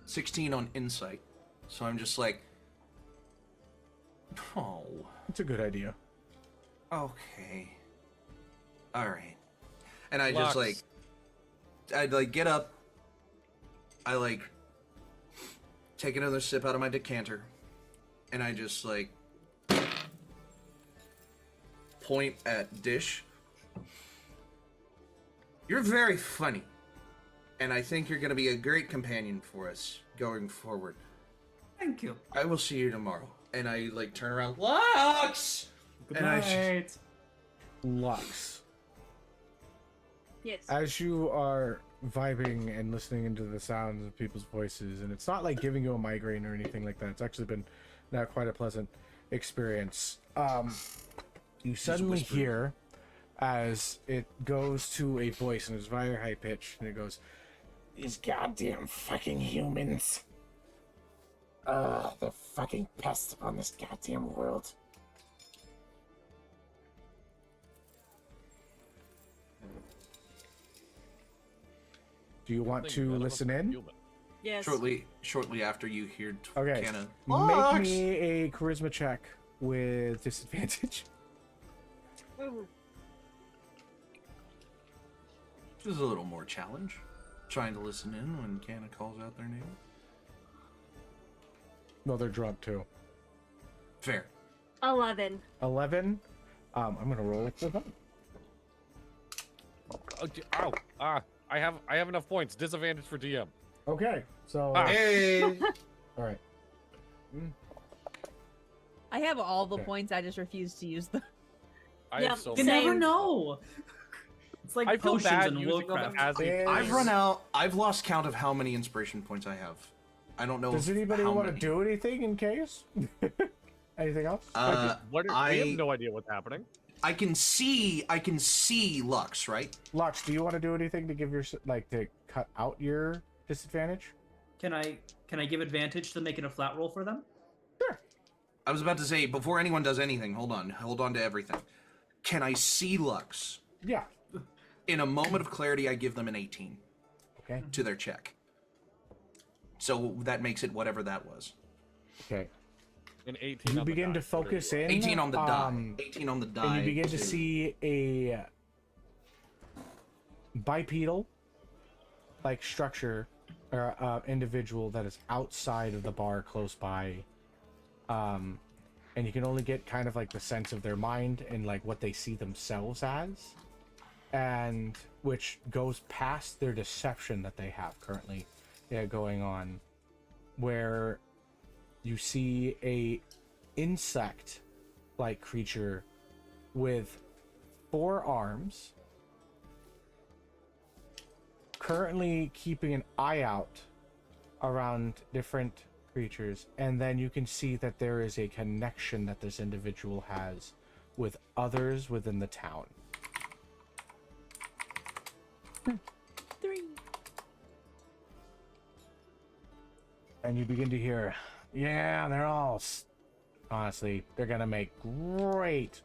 16 on insight, so I'm just like, oh, It's a good idea. okay, all right. And I Lux. just like, I'd like get up, I like take another sip out of my decanter, and I just like point at Dish. You're very funny, and I think you're going to be a great companion for us going forward. Thank you. I will see you tomorrow. And I like turn around, Lux! Good And night. Lux, Yes. as you are vibing and listening into the sounds of people's voices, and it's not like giving you a migraine or anything like that. It's actually been quite a pleasant experience. You suddenly whispering. hear as it goes to a voice, and it's very high pitched, and it goes, "These goddamn fucking humans. The fucking pests upon this goddamn world." Do you want Think to none of us listen are in? human. Yes. Shortly after you hear Okay. Canna, Make Lux! me a charisma check with disadvantage. Ooh. This is a little more challenge. Trying to listen in when Canna calls out their name. No, they're drunk too. Fair. 11. 11. I'm gonna roll it for them. Ow! I have enough points. Disadvantage for DM. Okay, so Ah. Hey! all right. I have all the Okay. points. I just refuse to use them. I Yeah, have so You many. never Same. know. It's like I feel potions bad and using them Warcraft. as a. I've run out. I've lost count of how many inspiration points I have. I don't know. Does anybody how want to many. do anything in case? Anything else? What? I have no idea what's happening. I can see Lux, right? Lux, do you want to do anything to give your to cut out your disadvantage? Can I give advantage to make it a flat roll for them? I was about to say, before anyone does anything, hold on to everything. Can I see Lux? Yeah. In a moment of clarity, I give them an 18 Okay. to their check. So that makes it whatever that was. Okay. An 18. You on the begin die. to focus in. 18 on the die. 18 on the die. And you begin to see a bipedal like structure or individual that is outside of the bar close by. And you can only get kind of like the sense of their mind and like what they see themselves as, and which goes past their deception that they have currently going on, where you see a insect like creature with 4 arms currently keeping an eye out around different creatures, and then you can see that there is a connection that this individual has with others within the town. 3. And you begin to hear, yeah, they're all honestly, they're gonna make great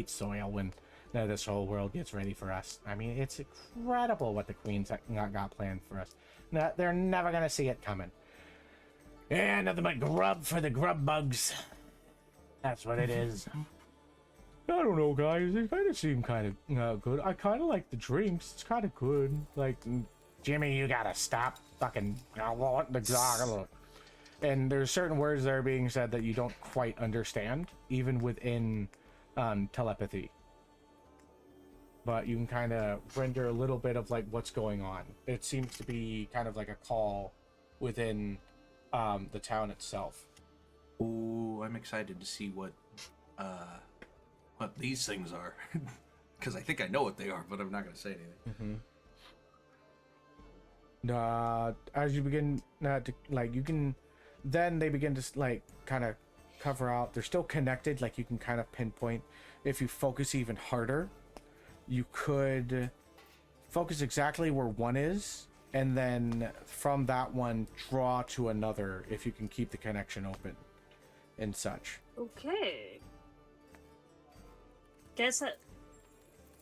soil when this whole world gets ready for us. I mean, it's incredible what the Queen's got planned for us. They're never gonna see it coming. Yeah, nothing but grub for the grub bugs. That's what it is. I don't know, guys. They kind of seem kind of good. I kind of like the drinks. It's kind of good. Like, Jimmy, you gotta stop fucking. I want the dog. And there's certain words that are being said that you don't quite understand, even within telepathy. But you can kind of render a little bit of like what's going on. It seems to be kind of like a call within the town itself. Ooh, I'm excited to see what these things are, because I think I know what they are, but I'm not going to say anything. As you begin to like, you can, then they begin to like kind of cover out. They're still connected. Like you can kind of pinpoint. If you focus even harder, you could focus exactly where one is, and then from that one draw to another if you can keep the connection open and such. Okay. Guess I'm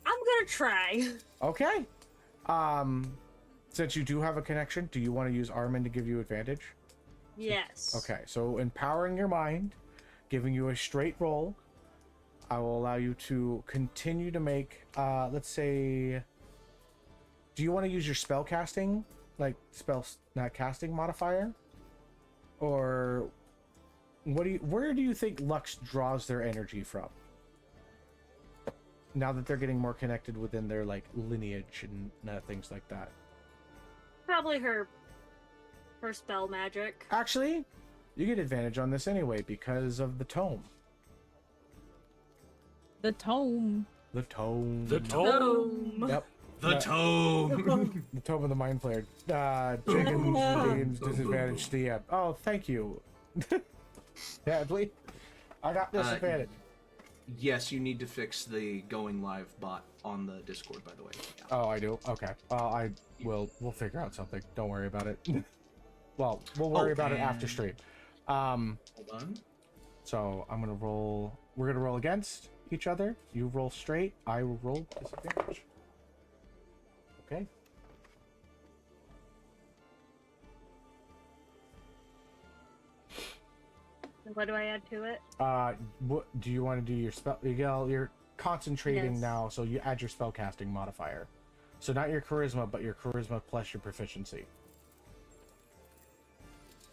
gonna try. Okay. Since you do have a connection, do you want to use Armin to give you advantage? Yes. Okay, so empowering your mind, giving you a straight roll, I will allow you to continue to make, let's say, do you want to use your spell casting, like not casting modifier? Or where do you think Lux draws their energy from? Now that they're getting more connected within their like lineage and things like that. Probably her spell magic. Actually, you get advantage on this anyway because of the tome. The tome. The tome. The tome. Yep. The tome. The tome of the mind player. Jagan's disadvantage DM. Oh, thank you. Sadly, I got disadvantage. Yes, you need to fix the going live bot on the Discord, by the way. Yeah. Oh, I do. Okay. We'll figure out something. Don't worry about it. Well, we'll worry about it after stream. Hold on. So I'm gonna roll. We're gonna roll against each other. You roll straight. I will roll disadvantage. Okay. What do I add to it? What do you want to do? Your spell. You're concentrating Yes. now, so you add your spellcasting modifier. So not your charisma, but your charisma plus your proficiency.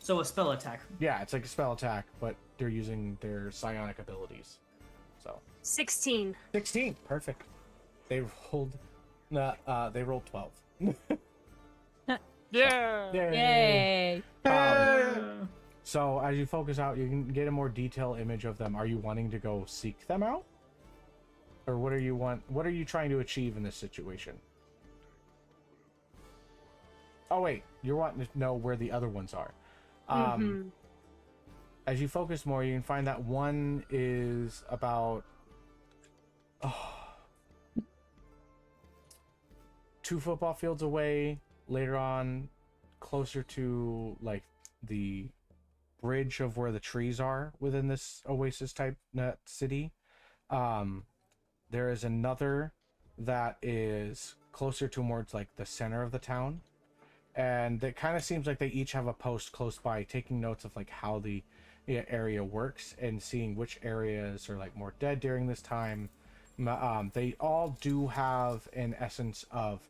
So a spell attack. Yeah, it's like a spell attack, but they're using their psionic abilities. So 16. 16, perfect. They rolled 12. Yeah. Yay! So as you focus out, you can get a more detailed image of them. Are you wanting to go seek them out, or what are you trying to achieve in this situation? Oh wait, you're wanting to know where the other ones are. As you focus more, you can find that one is about 2 football fields away. Later on, closer to like the bridge of where the trees are within this oasis type city. There is another that is closer towards like the center of the town, and it kind of seems like they each have a post close by, taking notes of like how the area works and seeing which areas are like more dead during this time. They all do have an essence of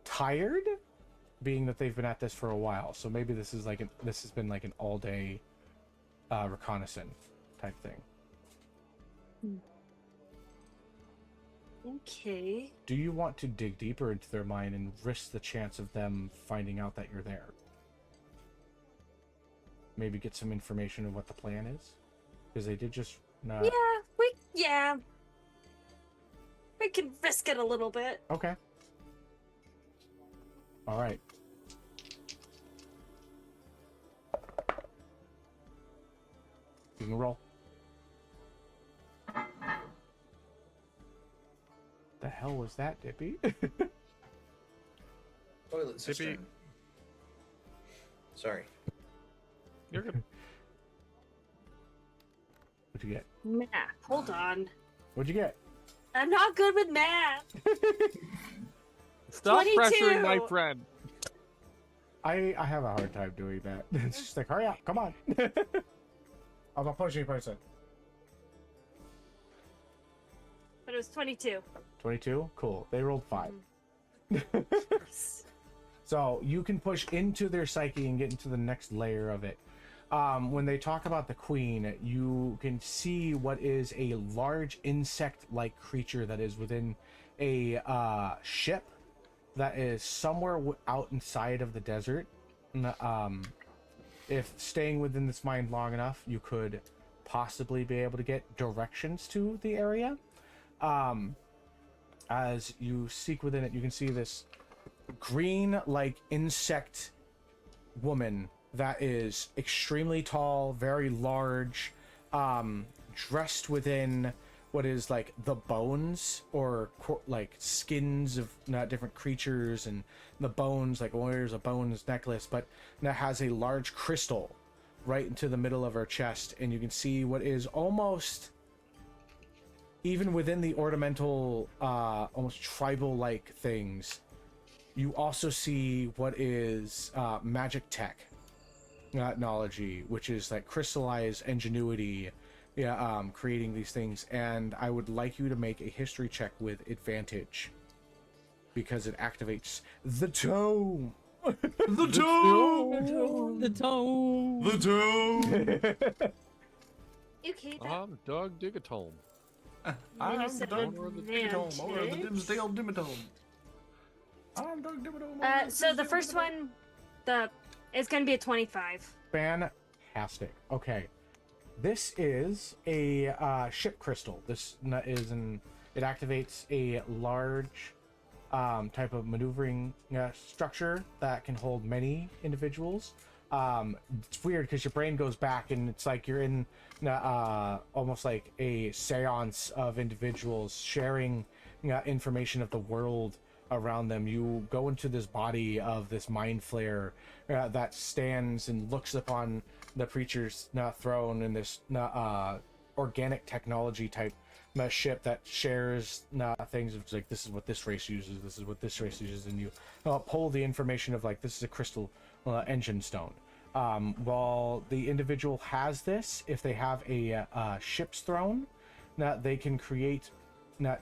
tired, being that they've been at this for a while. So maybe this is like this has been like an all day reconnaissance type thing. Okay. Do you want to dig deeper into their mind and risk the chance of them finding out that you're there? Maybe get some information of what the plan is, because they did just not. We can risk it a little bit. Okay. All right. You can roll. The hell was that, Dippy? Toilet Dippy. cistern. Sorry. You're good. What'd you get? Math. Hold on. What'd you get? I'm not good with math. Stop 22. pressuring my friend. I have a hard time doing that. It's just like, hurry up, come on. I'm a pushy person. But it was 22. 22? Cool. They rolled 5. So you can push into their psyche and get into the next layer of it. When they talk about the queen, you can see what is a large insect-like creature that is within a ship that is somewhere out inside of the desert. If staying within this mine long enough, you could possibly be able to get directions to the area. As you seek within it, you can see this green-like insect woman that is extremely tall, very large, dressed within what is like the bones or like skins of different creatures, and the bones, like wears a bones necklace, but that has a large crystal right into the middle of her chest, and you can see what is almost, even within the ornamental, almost tribal-like things, you also see what is magic tech technology, which is like crystallized ingenuity, creating these things. And I would like you to make a history check with advantage, because it activates the tome. The tome! The tone. The tome! Okay, I'm Doug Digatome. I'm said Doug advantage. Dimitome, or the Dimsdale Dimitome. I'm Doug Dimitome. so the first one, it's gonna be a 25. Fantastic. Okay, this is a ship crystal. This is it activates a large type of maneuvering structure that can hold many individuals. It's weird because your brain goes back and it's like you're in almost like a seance of individuals sharing information of the world around them. You go into this body of this mind flayer that stands and looks upon the preacher's throne in this organic technology type ship that shares things of like, this is what this race uses, this is what this race uses, and you pull the information of like, this is a crystal engine stone. While the individual has this, if they have a ship's throne, they can create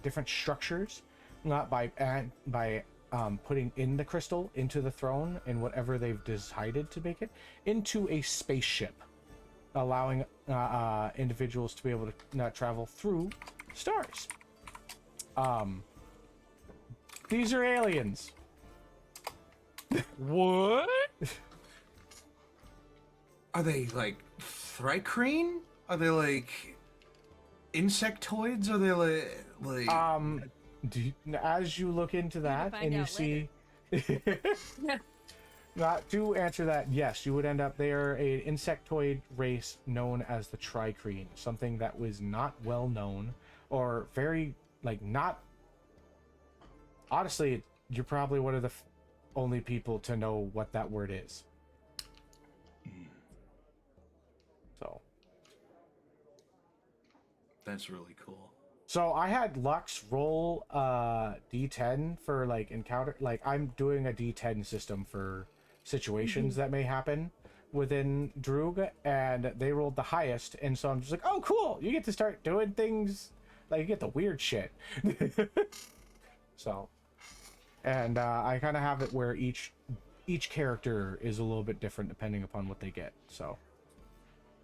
different structures by putting in the crystal into the throne and whatever they've decided to make it into a spaceship, allowing individuals to be able to travel through stars. These are aliens. What? Are they like thrycreen? Are they like insectoids? Are they like As you look into that find and you out see not to answer that, yes, you would end up, they are an insectoid race known as the tricrene, something that was not well known, or very like not, honestly, you're probably one of the only people to know what that word is. So. That's really cool. So I had Lux roll D10 for like encounter. Like I'm doing a D10 system for situations that may happen within Droog, and they rolled the highest, and so I'm just like, oh cool, you get to start doing things, like you get the weird shit. So, and I kind of have it where each character is a little bit different depending upon what they get, so,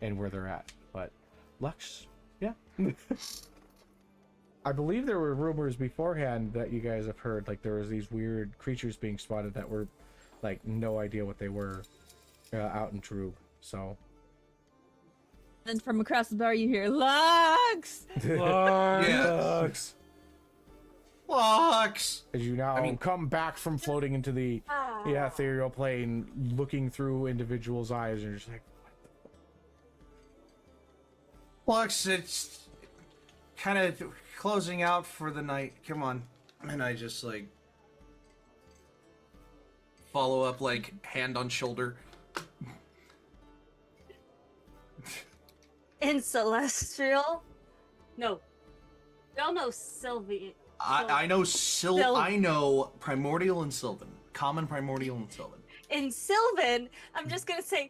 and where they're at. But Lux, yeah. I believe there were rumors beforehand that you guys have heard, like there was these weird creatures being spotted that were like no idea what they were out in Droog. So Then from across the bar you hear Lux. Lux. Lux. As you now come back from floating into the ethereal plane, looking through individuals' eyes, and you're just like, Lux, it's kind of closing out for the night. Come on. And I just like follow up, like hand on shoulder. In Celestial? No. Y'all know Sylvie. I know I know Primordial and Sylvan. Common, Primordial, and Sylvan. In Sylvan, I'm just gonna say,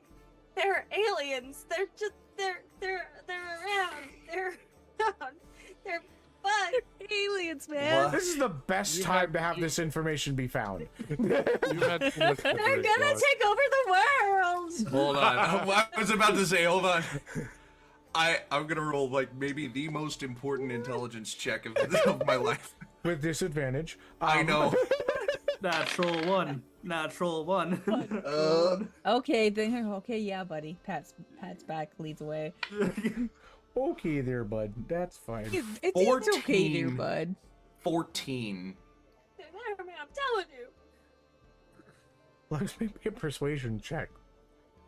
they're aliens. They're just they're around. They're around. They're fun. Aliens, man. this is the best time to have this information be found. You had too much They're coverage, gonna dog. take over the world. Hold on. I was about to say, hold on. I'm gonna roll like maybe the most important intelligence check of my life. With disadvantage. I know. Natural one. Natural one. Okay, then okay, yeah, buddy. Pat's back, leads away. Okay there, bud. That's fine. It's okay, dear 14. bud. 14. They're there, man. I'm telling you. Let's make a persuasion check.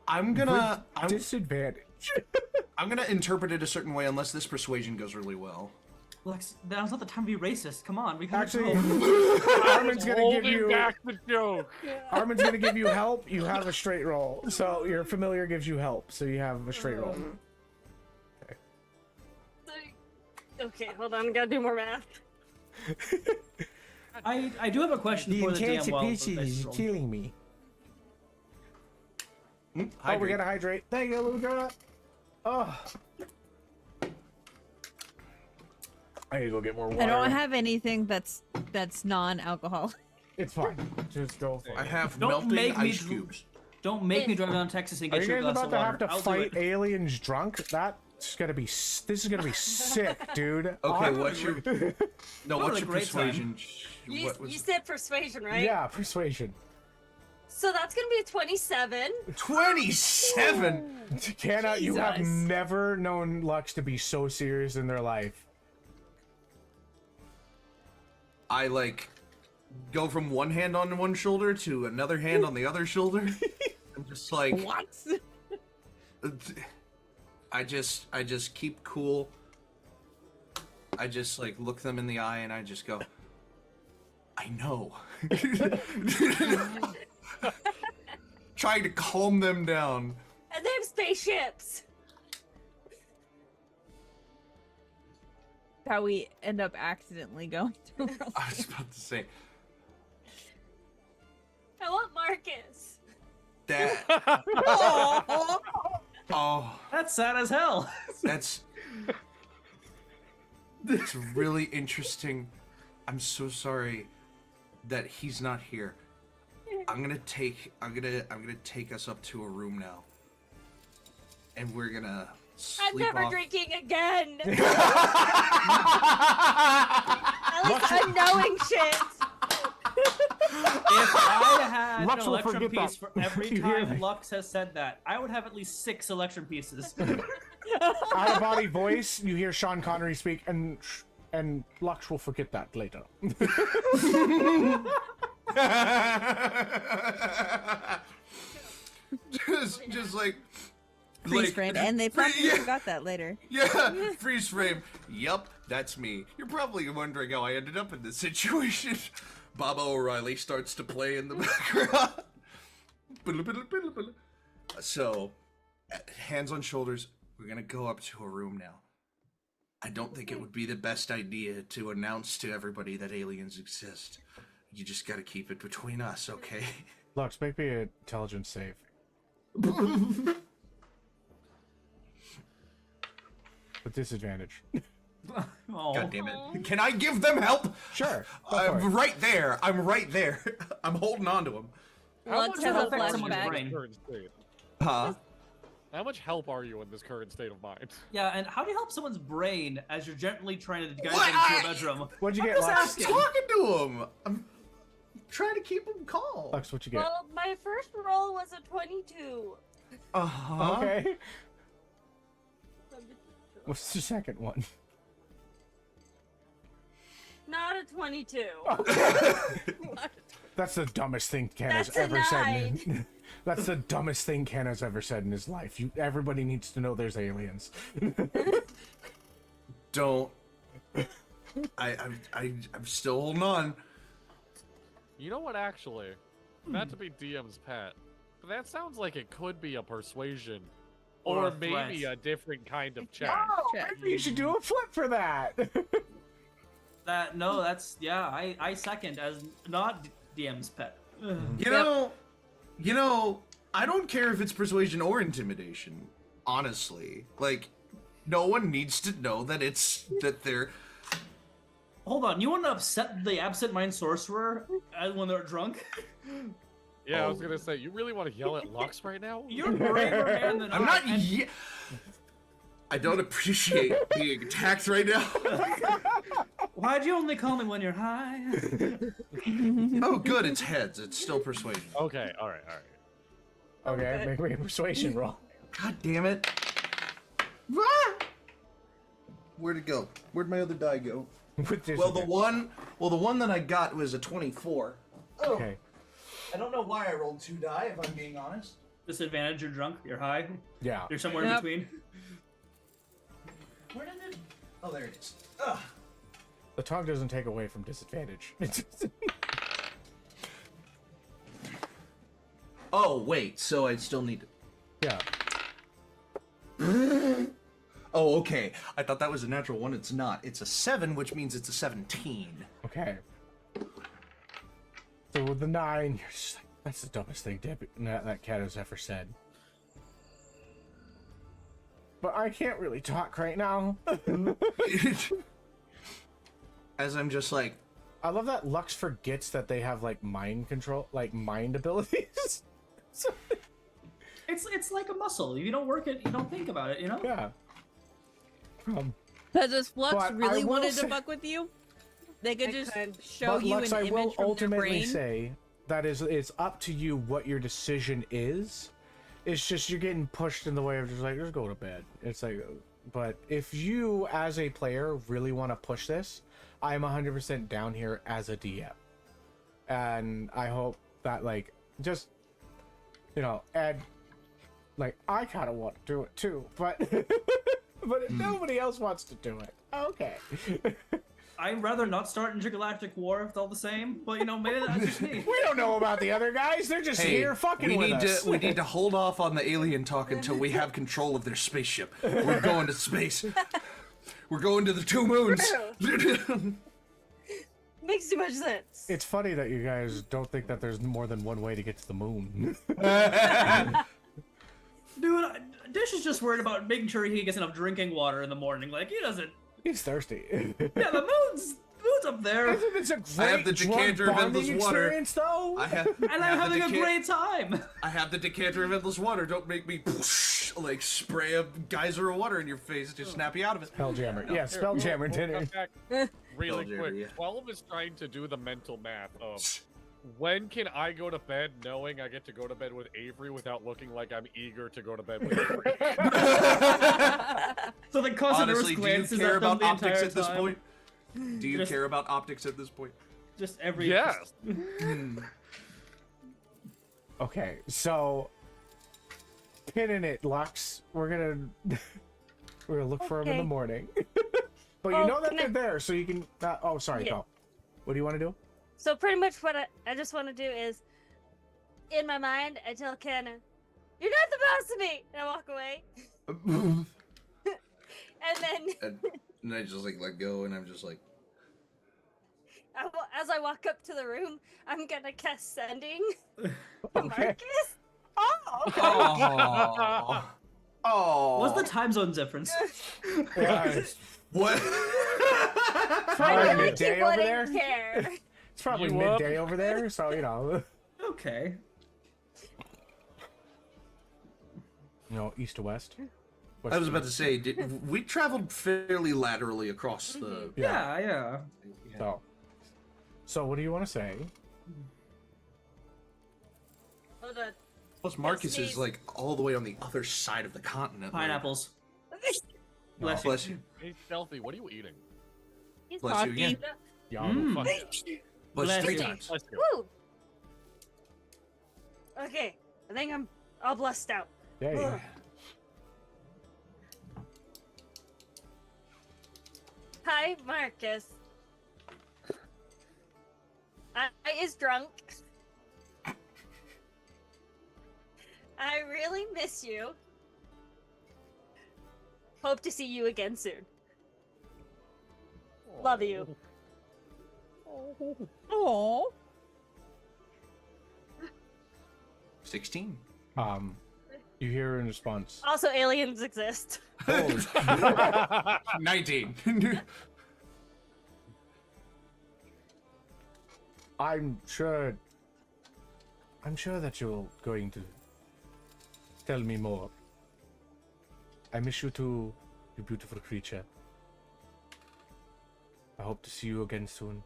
I'm With gonna disadvantage. I'm gonna interpret it a certain way unless this persuasion goes really well. Lex, now's not the time to be racist. Come on, we gotta Actually, go. Armin's gonna give Holding you. back the joke. Armin's gonna give you help. You have a straight roll. So your familiar gives you help. So you have a straight roll. Okay, hold on. I gotta do more math. I do have a question for the DM while is killing me. Oh, we Hydrate. gotta hydrate. Thank you, little girl. Oh. I need to go get more water. I don't have anything that's non-alcohol. It's fine. Just go for I it. have Don't melting make me ice dr- cubes. Don't make me drive down to Texas and Are get you you a guys glass about of to water. have to I'll fight do it. aliens drunk? That's gonna be. This is gonna be sick, dude. Okay, I'm- what's your no? What What's a your great persuasion? You, What was you said persuasion, right? Yeah, persuasion. So that's gonna be a 27. 27? Canna, you have Jesus. never known Lux to be so serious in their life. I like go from one hand on one shoulder to another hand on the other shoulder. I'm just like What? I just keep cool. I just like look them in the eye and I just go, I know. Trying to calm them down. And they have spaceships. How we end up accidentally going through. I was about to say I want Marcus. that. Oh, That's sad as hell. that's really interesting. I'm so sorry that he's not here. I'm gonna take us up to a room now, and we're gonna sleep I'm never off. drinking again. At least I'm knowing shit. If I had Lux an will election forget that. piece for every You hear time me? Lux has said that, I would have at least 6 election pieces. Out of body voice, you hear Sean Connery speak, and Lux will forget that later. just like Freeze frame, and they probably yeah. forgot that later. Yeah, freeze frame. Yup, that's me. You're probably wondering how I ended up in this situation, Baba O'Reilly starts to play in the background. So, hands on shoulders, we're gonna go up to a room now. I don't think it would be the best idea to announce to everybody that aliens exist. You just gotta keep it between us, okay? Lux, make me an intelligence save. With disadvantage. Oh. God damn it. Can I give them help? Sure. Go for I'm it. right there. I'm right there. I'm holding on to them. Let's much have a help are you in someone's flashback. brain. this current state? Huh? How much help are you in this current state of mind? Yeah, and how do you help someone's brain as you're gently trying to guide What? them into your bedroom? What'd you I'm get, just Lux? asking. Talking to them. I'm trying to keep them calm. Lux, what you get? Well, my first roll was a 22. Uh-huh. Okay. What's the second one? Not a 22. That's the dumbest thing Canna's That's a ever said. 9. That's the dumbest thing Canna's ever said in his life. Everybody needs to know there's aliens. Don't. I'm still holding on. You know what, actually? Not to be DM's pet, but that sounds like it could be a persuasion. Or Or a maybe threat. a different kind of check. Maybe you should do a flip for that. I second as not DM's pet. Ugh. You know, I don't care if it's persuasion or intimidation, honestly. Like, no one needs to know that they're... Hold on, you want to upset the absent-mind sorcerer when they're drunk? Yeah, I was gonna say, you really want to yell at Lux right now? You're a braver man than I'm not... and- I don't appreciate being attacked right now. Why'd you only call me when you're high? Oh, good, it's heads. It's still persuasion. Okay, alright. Okay, make me a persuasion roll. God damn it. Ah! Where'd it go? Where'd my other die go? With Well, the disadvantage. one that I got was a 24. Oh, Okay. I don't know why I rolled 2 die, if I'm being honest. Disadvantage, you're drunk, you're high, Yeah. you're somewhere Yep. in between. Where did it? Oh, there it is. Ugh. The tongue doesn't take away from disadvantage. Oh, wait, so I still need Yeah. Oh, okay. I thought that was a natural 1. It's not. It's a 7, which means it's a 17. Okay. So with the 9, you're just like, that's the dumbest thing that cat has ever said. But I can't really talk right now. As I'm just like, I love that Lux forgets that they have like mind control, like mind abilities. So, It's like a muscle. If you don't work it, you don't think about it, you know? yeah. Because if Flux But I really will wanted say- to fuck with you, they could I just could. show But you Lux, an I image will from their ultimately brain. say that it's up to you what your decision is. It's just you're getting pushed in the way of just like, just go to bed. It's like, but if you as a player really want to push this, I'm 100% down here as a DM. And I hope that like, just, you know, Ed, like I kind of want to do it too, but but if nobody else wants to do it, okay. I'd rather not start intergalactic war if it's all the same, but you know, maybe that's just me. We don't know about the other guys. They're just here fucking with us. we need to hold off on the alien talk until we have control of their spaceship. We're going to space. We're going to the 2 moons. Makes too much sense. It's funny that you guys don't think that there's more than one way to get to the moon. Dude, Dish is just worried about making sure he gets enough drinking water in the morning. Like, he doesn't... He's thirsty. Yeah, the moon's up there. It's a great I have the decanter of endless bonding water. experience, though. I have, And I'm having a great time. I have the decanter of endless water. Don't make me like spray a geyser of water in your face. Just snap you out of it. Spelljammer. Yeah, Here, Spelljammer we'll dinner. come back really Spelljammer, quick. yeah. 12 is trying to do the mental math of when can I go to bed knowing I get to go to bed with Avery without looking like I'm eager to go to bed with Avery? So the constant Honestly, do you glances care at them about the optics entire at this time. point? Do you Just- care about optics at this point? Just every... Yes. Okay, so pinning it, Lux. We're gonna look for them in the morning. But you Oh, know that can they're I- there, so you can. Oh, sorry, Yeah. go. What do you want to do? So pretty much what I just want to do is, in my mind, I tell Canna, "You're not the boss of me," and I walk away. And then, and I just like let go, and I'm just like, as I walk up to the room, I'm gonna cast sending to Okay. Marcus. Oh, okay. oh, oh. What's the time zone difference? Yeah, What? I Probably really midday keep over letting there. care. It's probably You up? midday over there, so you know, Okay. east to west. I was about to say, we traveled fairly laterally across the. Yeah. So what do you want to say? Hold on. Plus, Marcus sneeze. is like all the way on the other side of the continent. like- Pineapples. Bless you. Bless you. Hey, Stealthy, what are you eating? He's Bless you again. Yum. Fuck Bless Bless three you. times. Let's go. Woo! Okay, I think I'm all blessed out. Yeah. Ugh. Hi, Marcus. I is drunk. I really miss you. Hope to see you again soon. Love you. Oh. 16. You hear in response. Also, aliens exist. Oh, 19. I'm sure that you're going to tell me more. I miss you too, you beautiful creature. I hope to see you again soon.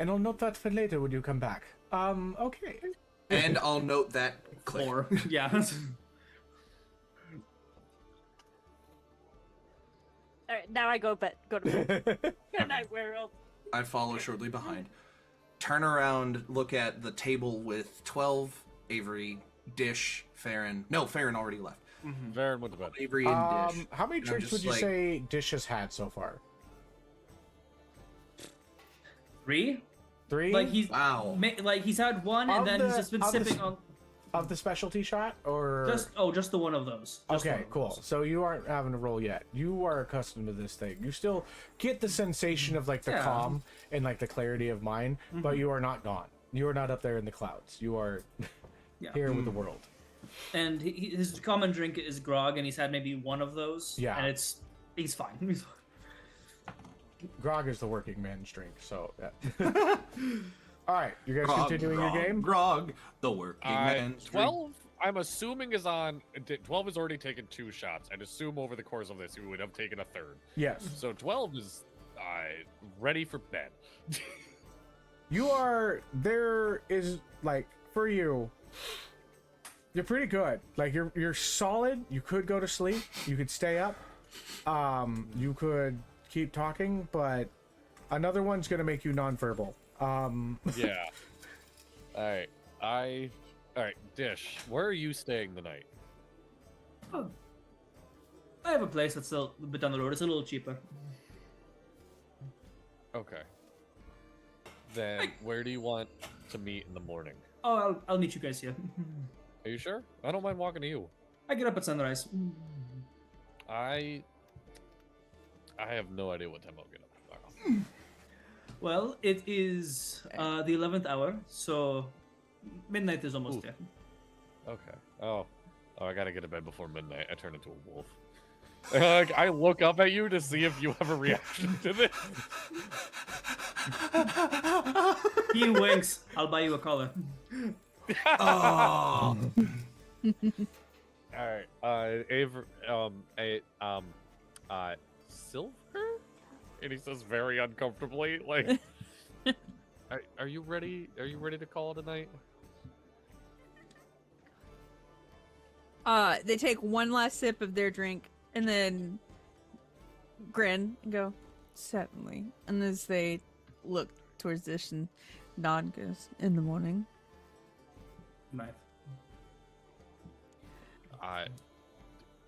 And I'll note that for later when you come back. Okay. And I'll note that Or yeah. Alright, now I go to bed. Good night, werewolf. I follow shortly behind. Turn around, look at the table with 12, Avery, Dish, Farron. No, Farron already left. Varen went to bed. Avery and Dish. How many And I'm drinks would just you like- say Dish has had so far? 3? 3? Like he's Wow. like he's had one and Of then the- he's just been of the sipping s- on of the specialty shot, or just the one of those. Just one okay, of cool. those. So you aren't having to roll yet. You are accustomed to this thing. You still get the sensation of like the Yeah. calm and like the clarity of mind, but you are not gone. You are not up there in the clouds. You are Yeah. here with the world. And his common drink is grog, and he's had maybe one of those. Yeah. And he's fine. He's fine. Grog is the working man's drink. So, yeah. All right, you guys continuing your game? Grog, the working man's 12, I'm assuming is on. 12 has already taken 2 shots. I'd assume over the course of this, he would have taken a third. Yes. So 12 is ready for bed. You are. There is like for you. You're pretty good. Like you're solid. You could go to sleep. You could stay up. You could keep talking, but another one's gonna make you nonverbal. Yeah. All right, Dish. Where are you staying the night? Oh. I have a place that's still a bit down the road. It's a little cheaper. Okay. Then where do you want to meet in the morning? Oh, I'll meet you guys here. Are you sure? I don't mind walking to you. I get up at sunrise. I have no idea what time I'll get up tomorrow. Well, it is the 11th hour, so midnight is almost Ooh. there. Okay. Oh, I gotta get to bed before midnight. I turn into a wolf. Like, I look up at you to see if you have a reaction to this. He winks. I'll buy you a collar. Oh. All right. Avery. Silver. And he says very uncomfortably, like, are you ready? Are you ready to call it a night? They take one last sip of their drink and then grin and go, certainly. And as they look towards this and nod goes, in the morning. Nice.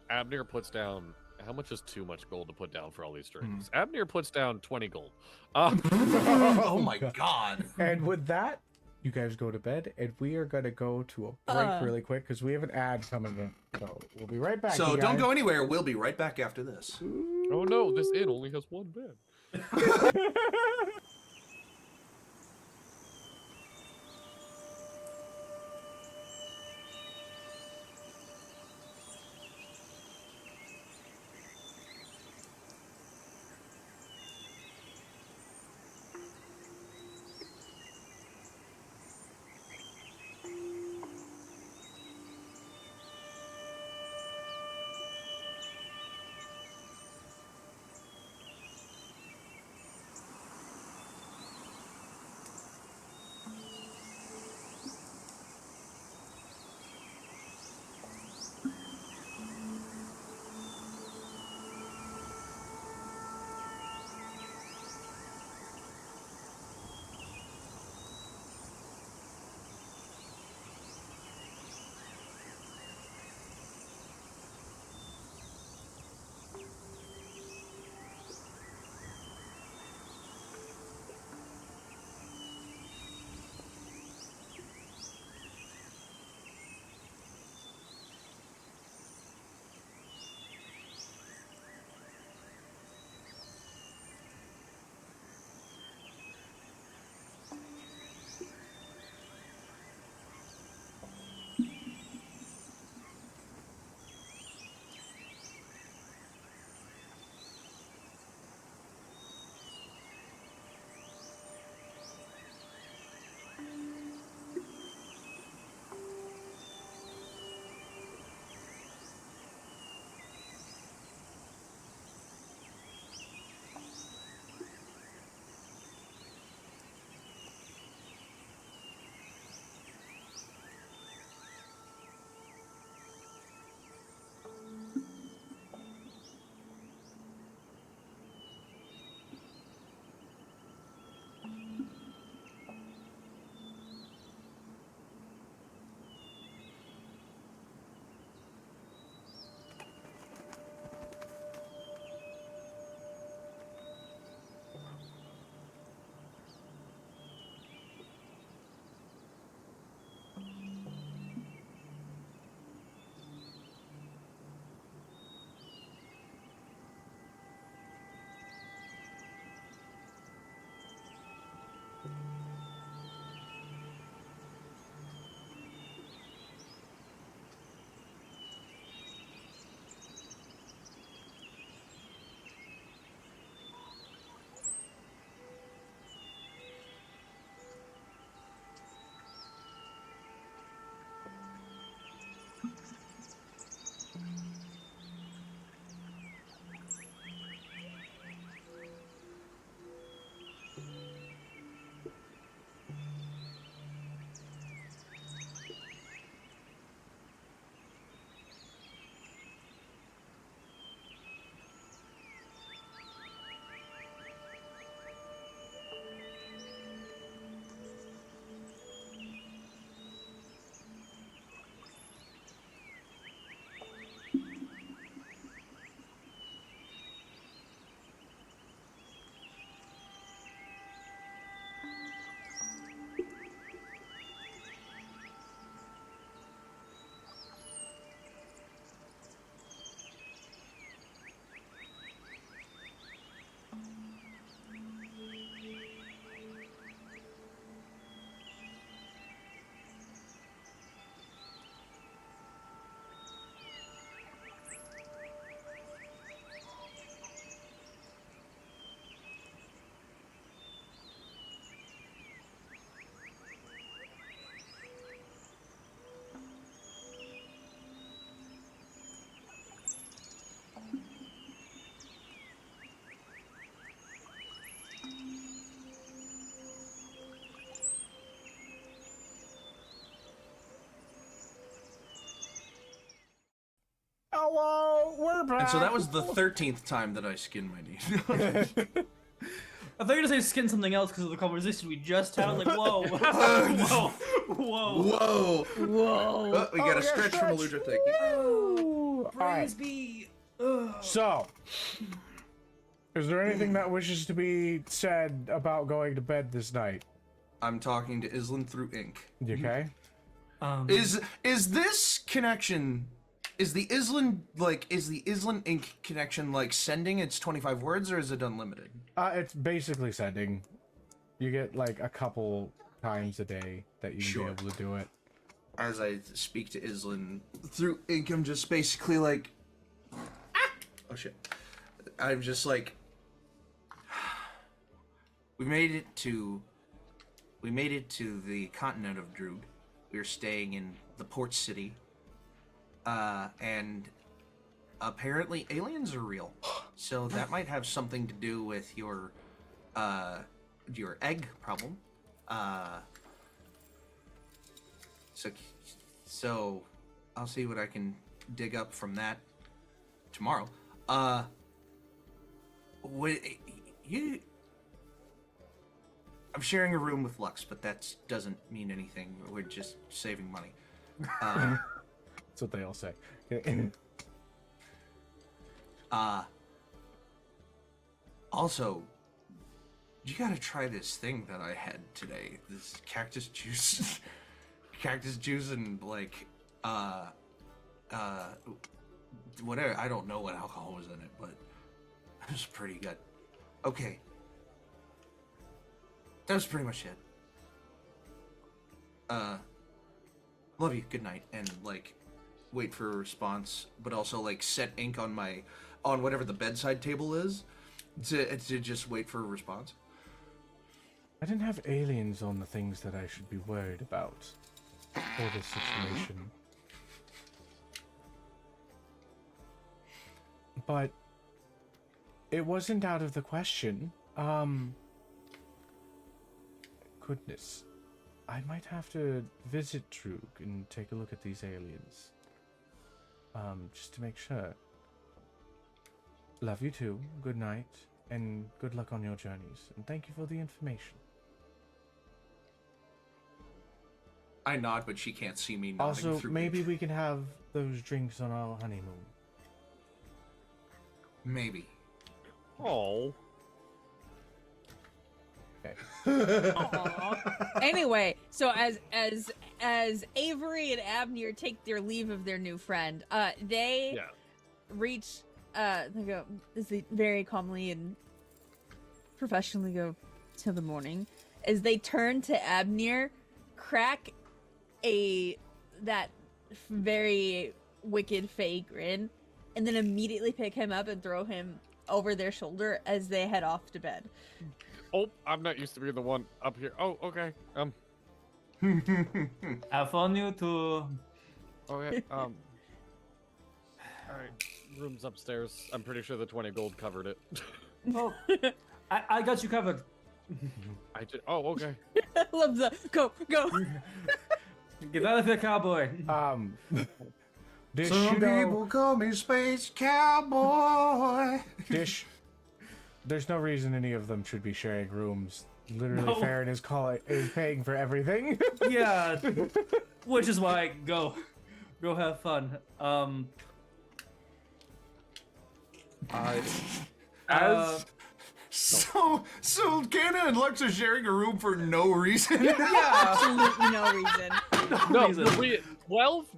Abner puts down How much is too much gold to put down for all these drinks? Abnir puts down 20 gold. Oh my god. And with that, you guys go to bed, and we are gonna go to a break really quick because we have an ad coming in. So we'll be right back. So you don't guys. go anywhere. We'll be right back after this. Oh no, this inn only has one bed. Hello, we're back. And so that was the 13th time that I skinned my knee. I thought you were gonna say skin something else because of the conversation we just had. Like, whoa, whoa, whoa, Whoa! Whoa. Oh, we got a stretch from Eludra, thank you. Woo! All right. Praise be. So, is there anything that wishes to be said about going to bed this night? I'm talking to Island through ink. You okay? Is this connection? Is the Island ink connection like sending its 25 words, or is it unlimited? It's basically sending. You get like a couple times a day that you can be able to do it. As I speak to Island through ink, I'm just basically like, oh shit. I'm just like, we made it to the continent of Droog. We're staying in the port city. And apparently aliens are real. So that might have something to do with your egg problem. So I'll see what I can dig up from that tomorrow. I'm sharing a room with Lux, but that doesn't mean anything. We're just saving money. That's what they all say. Also, you gotta try this thing that I had today. This cactus juice. Cactus juice and like, whatever. I don't know what alcohol was in it, but it was pretty good. Okay. That was pretty much it. Love you. Good night. And like, wait for a response, but also like set ink on whatever the bedside table is to just wait for a response. I didn't have aliens on the things that I should be worried about for this situation. But it wasn't out of the question. Goodness. I might have to visit Droog and take a look at these aliens. Just to make sure. Love you too. Good night. And good luck on your journeys. And thank you for the information. I nod, but she can't see me nodding Also, through maybe ink. we can have those drinks on our honeymoon. Maybe. Oh. Okay. Anyway, so as Avery and Abner take their leave of their new friend, they Yeah. reach they go they very calmly and professionally go till the morning. As they turn to Abner, crack that very wicked fake grin, and then immediately pick him up and throw him over their shoulder as they head off to bed. Oh, I'm not used to being the one up here. Oh, okay. Have fun, you two. Okay. All right. Room's upstairs. I'm pretty sure the 20 gold covered it. Oh, I got you covered. I did. Oh, okay. Love the go. Get out of here, cowboy. Dish, Some you know, people call me Space Cowboy. Dish. There's no reason any of them should be sharing rooms. Literally, No. Farron is paying for everything. Yeah, which is why go have fun. As So Canna and Lux are sharing a room for no reason. Yeah. Absolutely no reason. no, reason.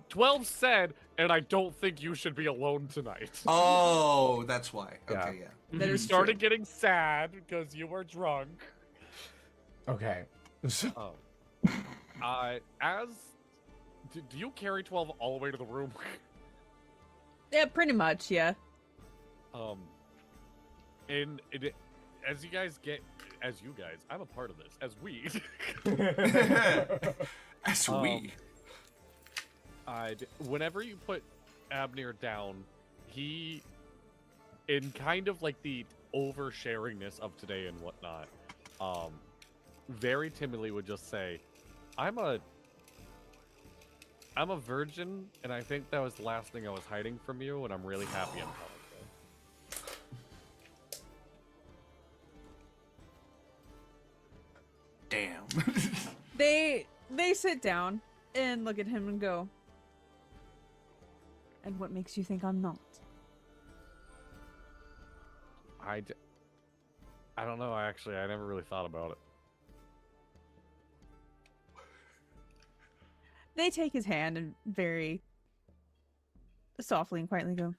12 said, and I don't think you should be alone tonight. Oh, that's why. Yeah. Okay, yeah. That You is started getting sad because you were drunk. Okay. So, Do you carry 12 all the way to the room? Yeah, pretty much, yeah. And as you guys, I'm a part of this. As we, As we. whenever you put Abner down, he, in kind of like the oversharingness of today and whatnot, very timidly would just say, I'm a virgin, and I think that was the last thing I was hiding from you, and I'm really happy I'm telling Damn. They sit down and look at him and go, and what makes you think I'm not? I don't know. I never really thought about it. They take his hand and very softly and quietly go,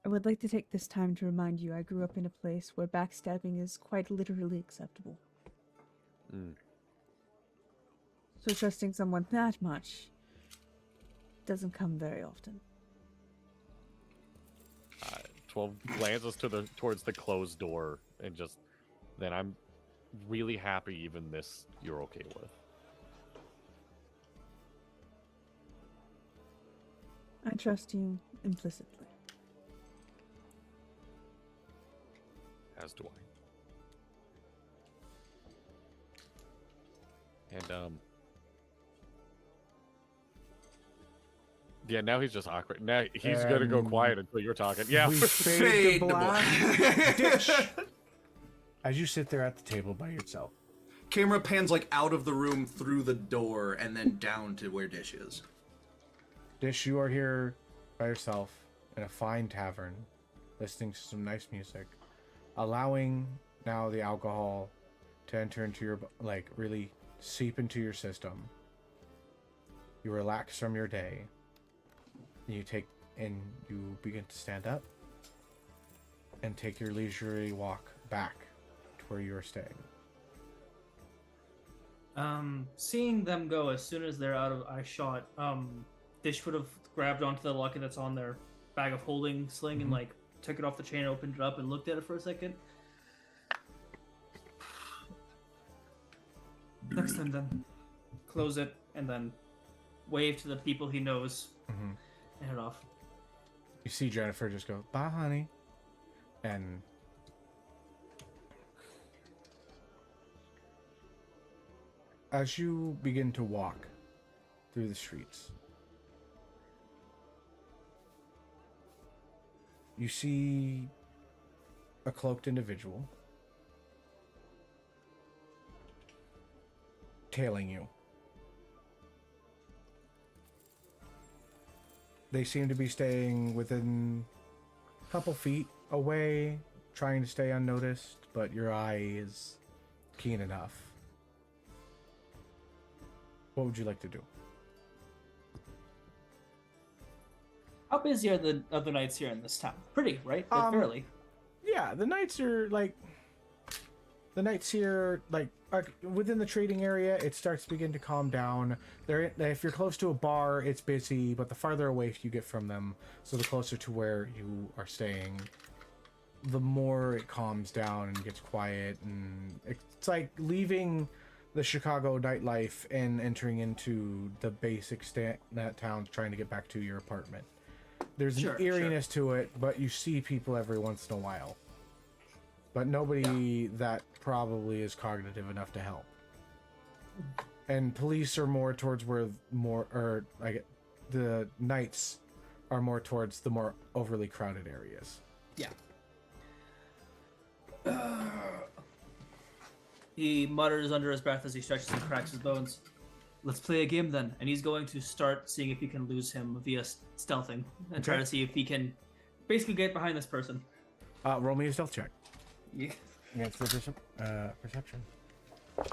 I would like to take this time to remind you I grew up in a place where backstabbing is quite literally acceptable. Mm. So trusting someone that much doesn't come very often. 12 glances towards the closed door and just, then I'm really happy even this you're okay with. I trust you implicitly. As do I. And yeah, now he's just awkward. Now he's gonna go quiet until you're talking. Yeah. We fade to black. Dish. As you sit there at the table by yourself. Camera pans like out of the room through the door and then down to where Dish is. Dish, you are here by yourself in a fine tavern, listening to some nice music, allowing now the alcohol to enter into your, like, really seep into your system. You relax from your day. You begin to stand up and take your leisurely walk back to where you are staying. Seeing them go as soon as they're out of eye shot, Dish would have grabbed onto the locket that's on their bag of holding sling and like took it off the chain, opened it up, and looked at it for a second. Next time, then close it and then wave to the people he knows and head off. You see Jennifer just go, bye, honey. And as you begin to walk through the streets, you see a cloaked individual tailing you. They seem to be staying within a couple feet away, trying to stay unnoticed, but your eye is keen enough. What would you like to do? How busy are the other nights here in this town? Pretty, right? They're fairly. Yeah, the nights are like... The nights here, like, are within the trading area, it starts to begin to calm down. If you're close to a bar, it's busy, but the farther away you get from them, so the closer to where you are staying, the more it calms down and gets quiet. And it's like leaving the Chicago nightlife and entering into the basic town, trying to get back to your apartment. There's an eeriness to it, but you see people every once in a while. But nobody that probably is cognitive enough to help. And police are more towards the knights are more towards the more overly crowded areas. Yeah. He mutters under his breath as he stretches and cracks his bones. Let's play a game then. And he's going to start seeing if he can lose him via stealthing and try to see if he can basically get behind this person. Roll me a stealth check. Yeah. Against the perception.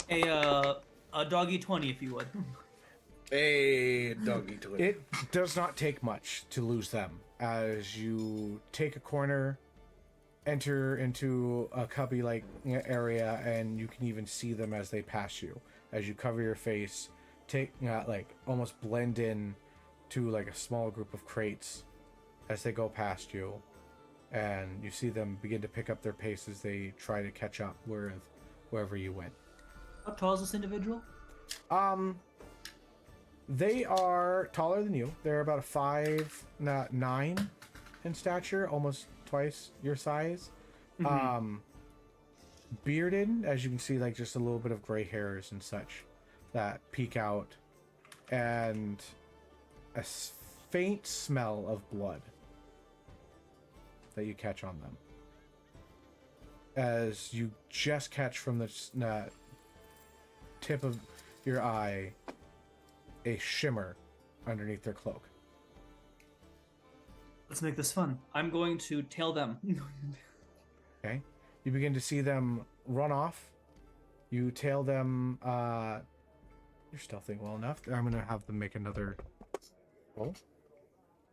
A doggy 20, if you would. A doggy 20. It does not take much to lose them as you take a corner, enter into a cubby-like area, and you can even see them as they pass you. As you cover your face, almost blend in to like a small group of crates as they go past you. And you see them begin to pick up their pace as they try to catch up wherever you went. How tall is this individual? They are taller than you. They're about a 5'9" in stature, almost twice your size. Bearded, as you can see, like just a little bit of gray hairs and such that peek out, and a faint smell of blood that you catch on them as you just catch from the tip of your eye a shimmer underneath their cloak. Let's make this fun. I'm going to tail them. Okay. You begin to see them run off. You tail them. You're stealthing well enough. I'm gonna have them make another roll.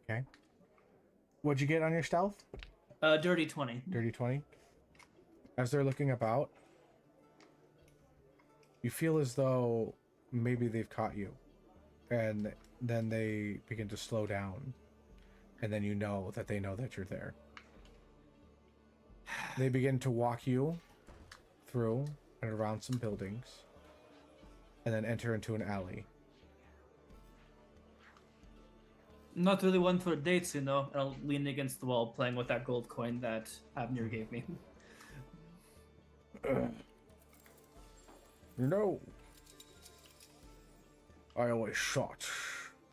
Okay. What'd you get on your stealth? Dirty 20. Dirty 20. As they're looking about, you feel as though maybe they've caught you. And then they begin to slow down. And then you know that they know that you're there. They begin to walk you through and around some buildings. And then enter into an alley. Not really one for dates, you know. I'll lean against the wall playing with that gold coin that Abner gave me. No. I always shot.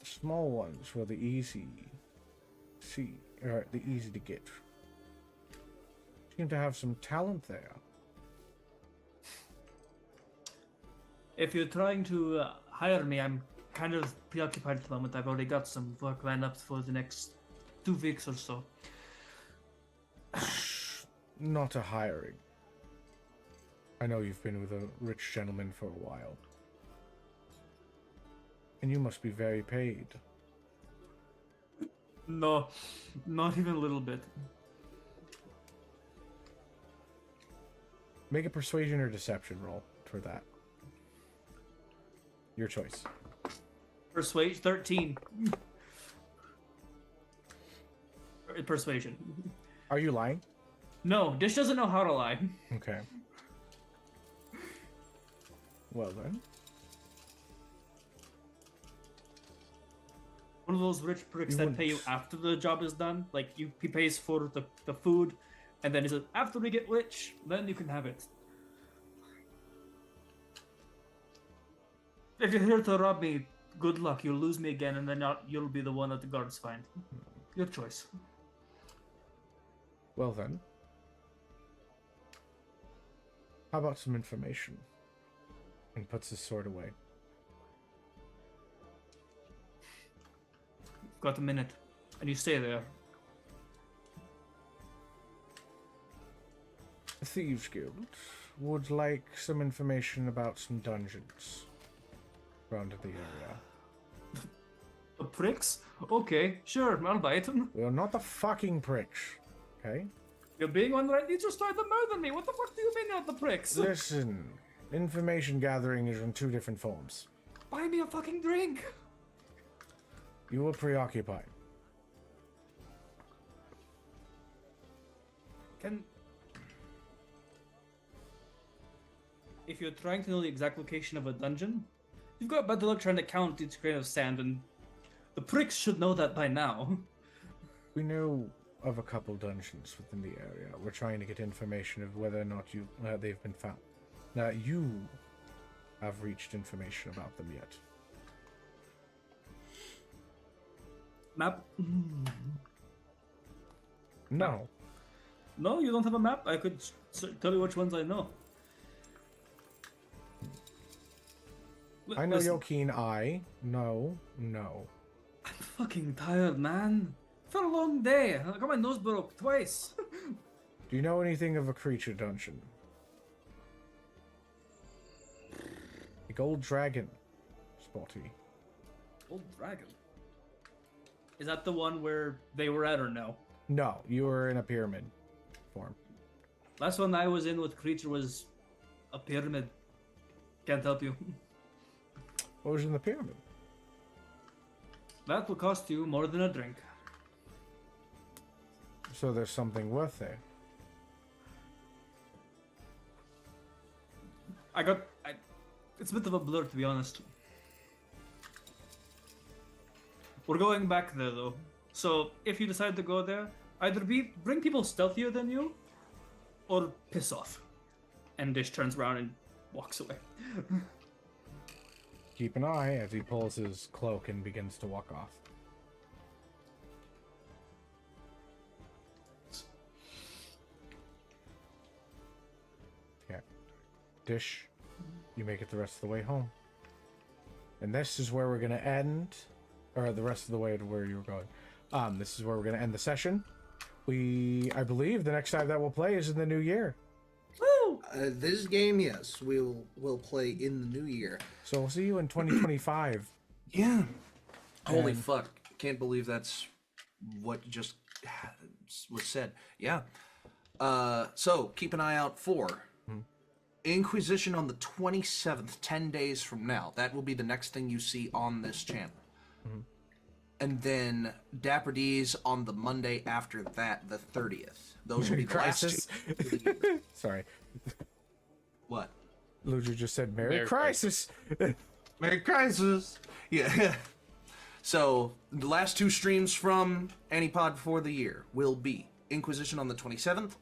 The small ones were the easy to get. Seem to have some talent there. If you're trying to hire me, I'm kind of preoccupied at the moment. I've already got some work lined up for the next 2 weeks or so. Not a hiring. I know you've been with a rich gentleman for a while. And you must be very paid. No, not even a little bit. Make a persuasion or deception roll for that. Your choice. Persuasion 13. Persuasion. Are you lying? No, Dish doesn't know how to lie. Okay. Well then. One of those rich pricks You that pay you wouldn't. after the job is done. Like, he pays for the food, and then he says, after we get rich, then you can have it. If you're here to rob me, good luck. You'll lose me again, and then you'll be the one that the guards find. Your choice. Well then. How about some information? And puts his sword away. Got a minute, and you stay there. The Thieves Guild would like some information about some dungeons around the area. The pricks? Okay, sure, I'll buy it. We are not the fucking pricks, okay? You're being one right. You just tried to murder me. What the fuck do you mean not the pricks? Listen, information gathering is in 2 different forms. Buy me a fucking drink. You were preoccupied. If you're trying to know the exact location of a dungeon, you've got better luck trying to count each grain of sand, and the pricks should know that by now. We know of a couple dungeons within the area. We're trying to get information of whether or not they've been found. Now, you have reached information about them yet. Map? No. No, you don't have a map? I could tell you which ones I know. I know Listen, your keen eye. No. I'm fucking tired, man. It's been a long day. I got my nose broke twice. Do you know anything of a creature dungeon? A gold dragon. Spotty. Old dragon. Is that the one where they were at or no? No, you were in a pyramid form. Last one I was in with creature was a pyramid. Can't help you. What was in the pyramid? That will cost you more than a drink. So there's something worth there. It's a bit of a blur, to be honest. We're going back there, though. So, if you decide to go there, either bring people stealthier than you, or piss off. And Dish turns around and walks away. Keep an eye as he pulls his cloak and begins to walk off. Okay. Dish, you make it the rest of the way home. And this is where we're going to end, or the rest of the way to where you were going. This is where we're gonna end the session. I believe the next time that we'll play is in the new year. Woo! This game, yes, we'll play in the new year. So we'll see you in 2025. Yeah. Holy And- fuck! Can't believe that's what just was said. Yeah. So keep an eye out for Inquisition on the 27th, 10 days from now. That will be the next thing you see on this channel. And then Dapper D's on the Monday after that, the 30th. Those will be the Crisis. last two. Sorry. What? Luigi just said Merry Merry Crisis. Merry Crisis! Yeah. So, the last two streams from ANIPOD for the year will be Inquisition on the 27th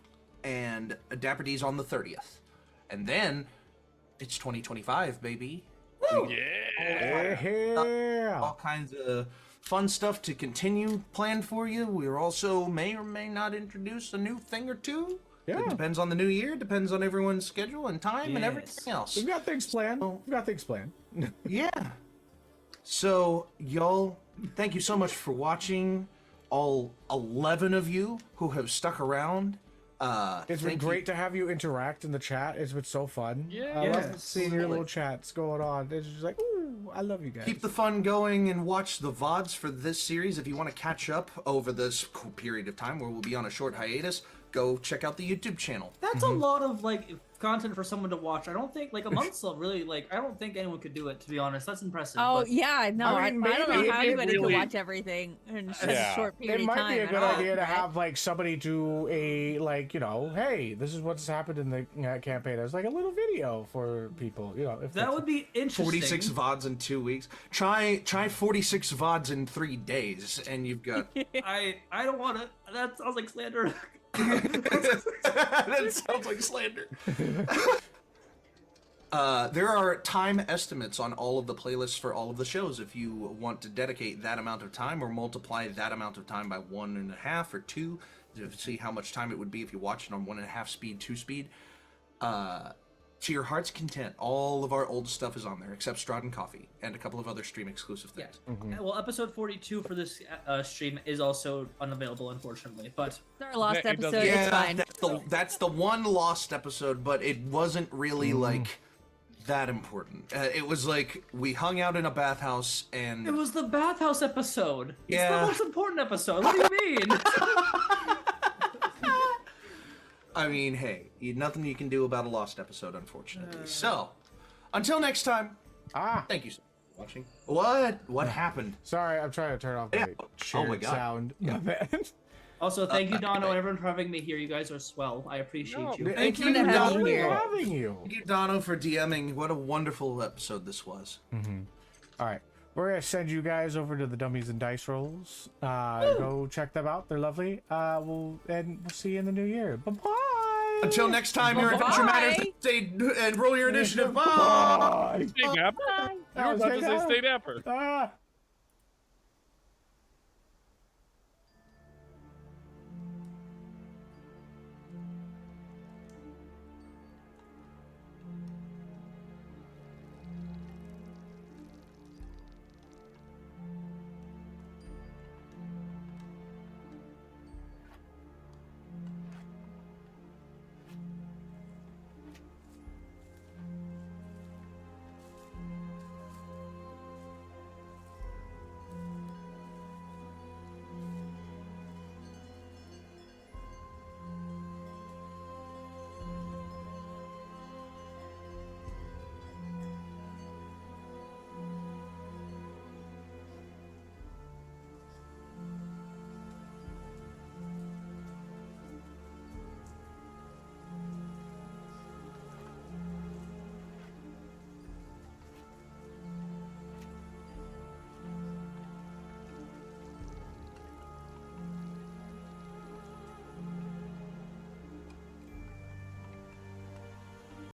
and Dapper D's on the 30th. And then, it's 2025, baby. Woo! Yeah. All kinds of fun stuff to continue planned for you. We're also may or may not introduce a new thing or two. Yeah. It depends on the new year, depends on everyone's schedule and time and Yes. everything else. We've got things planned. Yeah. So, y'all, thank you so much for watching. All 11 of you who have stuck around. It's been great to have you interact in the chat. It's been so fun. Yeah. I love Yes. seeing your little chats going on. It's just like, ooh, I love you guys. Keep the fun going and watch the VODs for this series. If you want to catch up over this period of time where we'll be on a short hiatus, go check out the YouTube channel. That's a lot of like content for someone to watch. I don't think like a month's really like I don't think anyone could do it, to be honest. That's impressive. Oh but- yeah, no, I I, mean, I don't maybe know how it anybody really- could watch everything in such Yeah. a short period It of might time. be a I good don't idea to know. have like somebody do a hey, this is what's happened in the campaign as like a little video for people. If That that's- would be interesting. 46 VODs in 2 weeks. Try 46 VODs in 3 days, and you've got. I don't want to. That sounds like slander. That sounds like slander. There are time estimates on all of the playlists for all of the shows. If you want to dedicate that amount of time or multiply that amount of time by 1.5 or 2 to see how much time it would be if you watch it on 1.5 speed, 2 speed. To your heart's content, all of our old stuff is on there except Strahd and Coffee and a couple of other stream exclusive Yeah. things. Well, episode 42 for this stream is also unavailable, unfortunately. But It's our lost Yeah, it doesn't- episode. It's fine. That's the one lost episode, but it wasn't really like that important. It was like we hung out in a bathhouse and it was the bathhouse episode. It's Yeah. the most important episode. What do you mean? I mean, hey, nothing you can do about a lost episode, unfortunately. So, until next time, thank you so much for watching. What happened? Sorry, I'm trying to turn off Yeah. my Oh shared my God. sound. My bad. Also, thank you, Dono, and everyone for having me here. You guys are swell. I appreciate No, you. Thank you you, for having Dono. me. Having you. Thank you, Dono, for DMing. What a wonderful episode this was. All right. We're going to send you guys over to the Dummies and Dice Rolls. Go check them out. They're lovely. We'll see you in the new year. Bye-bye. Until next time, your adventure matters. Bye. Stay and roll your initiative. Bye. Bye. Stay dapper? Bye. You were about to say Stay stay dapper. Ah.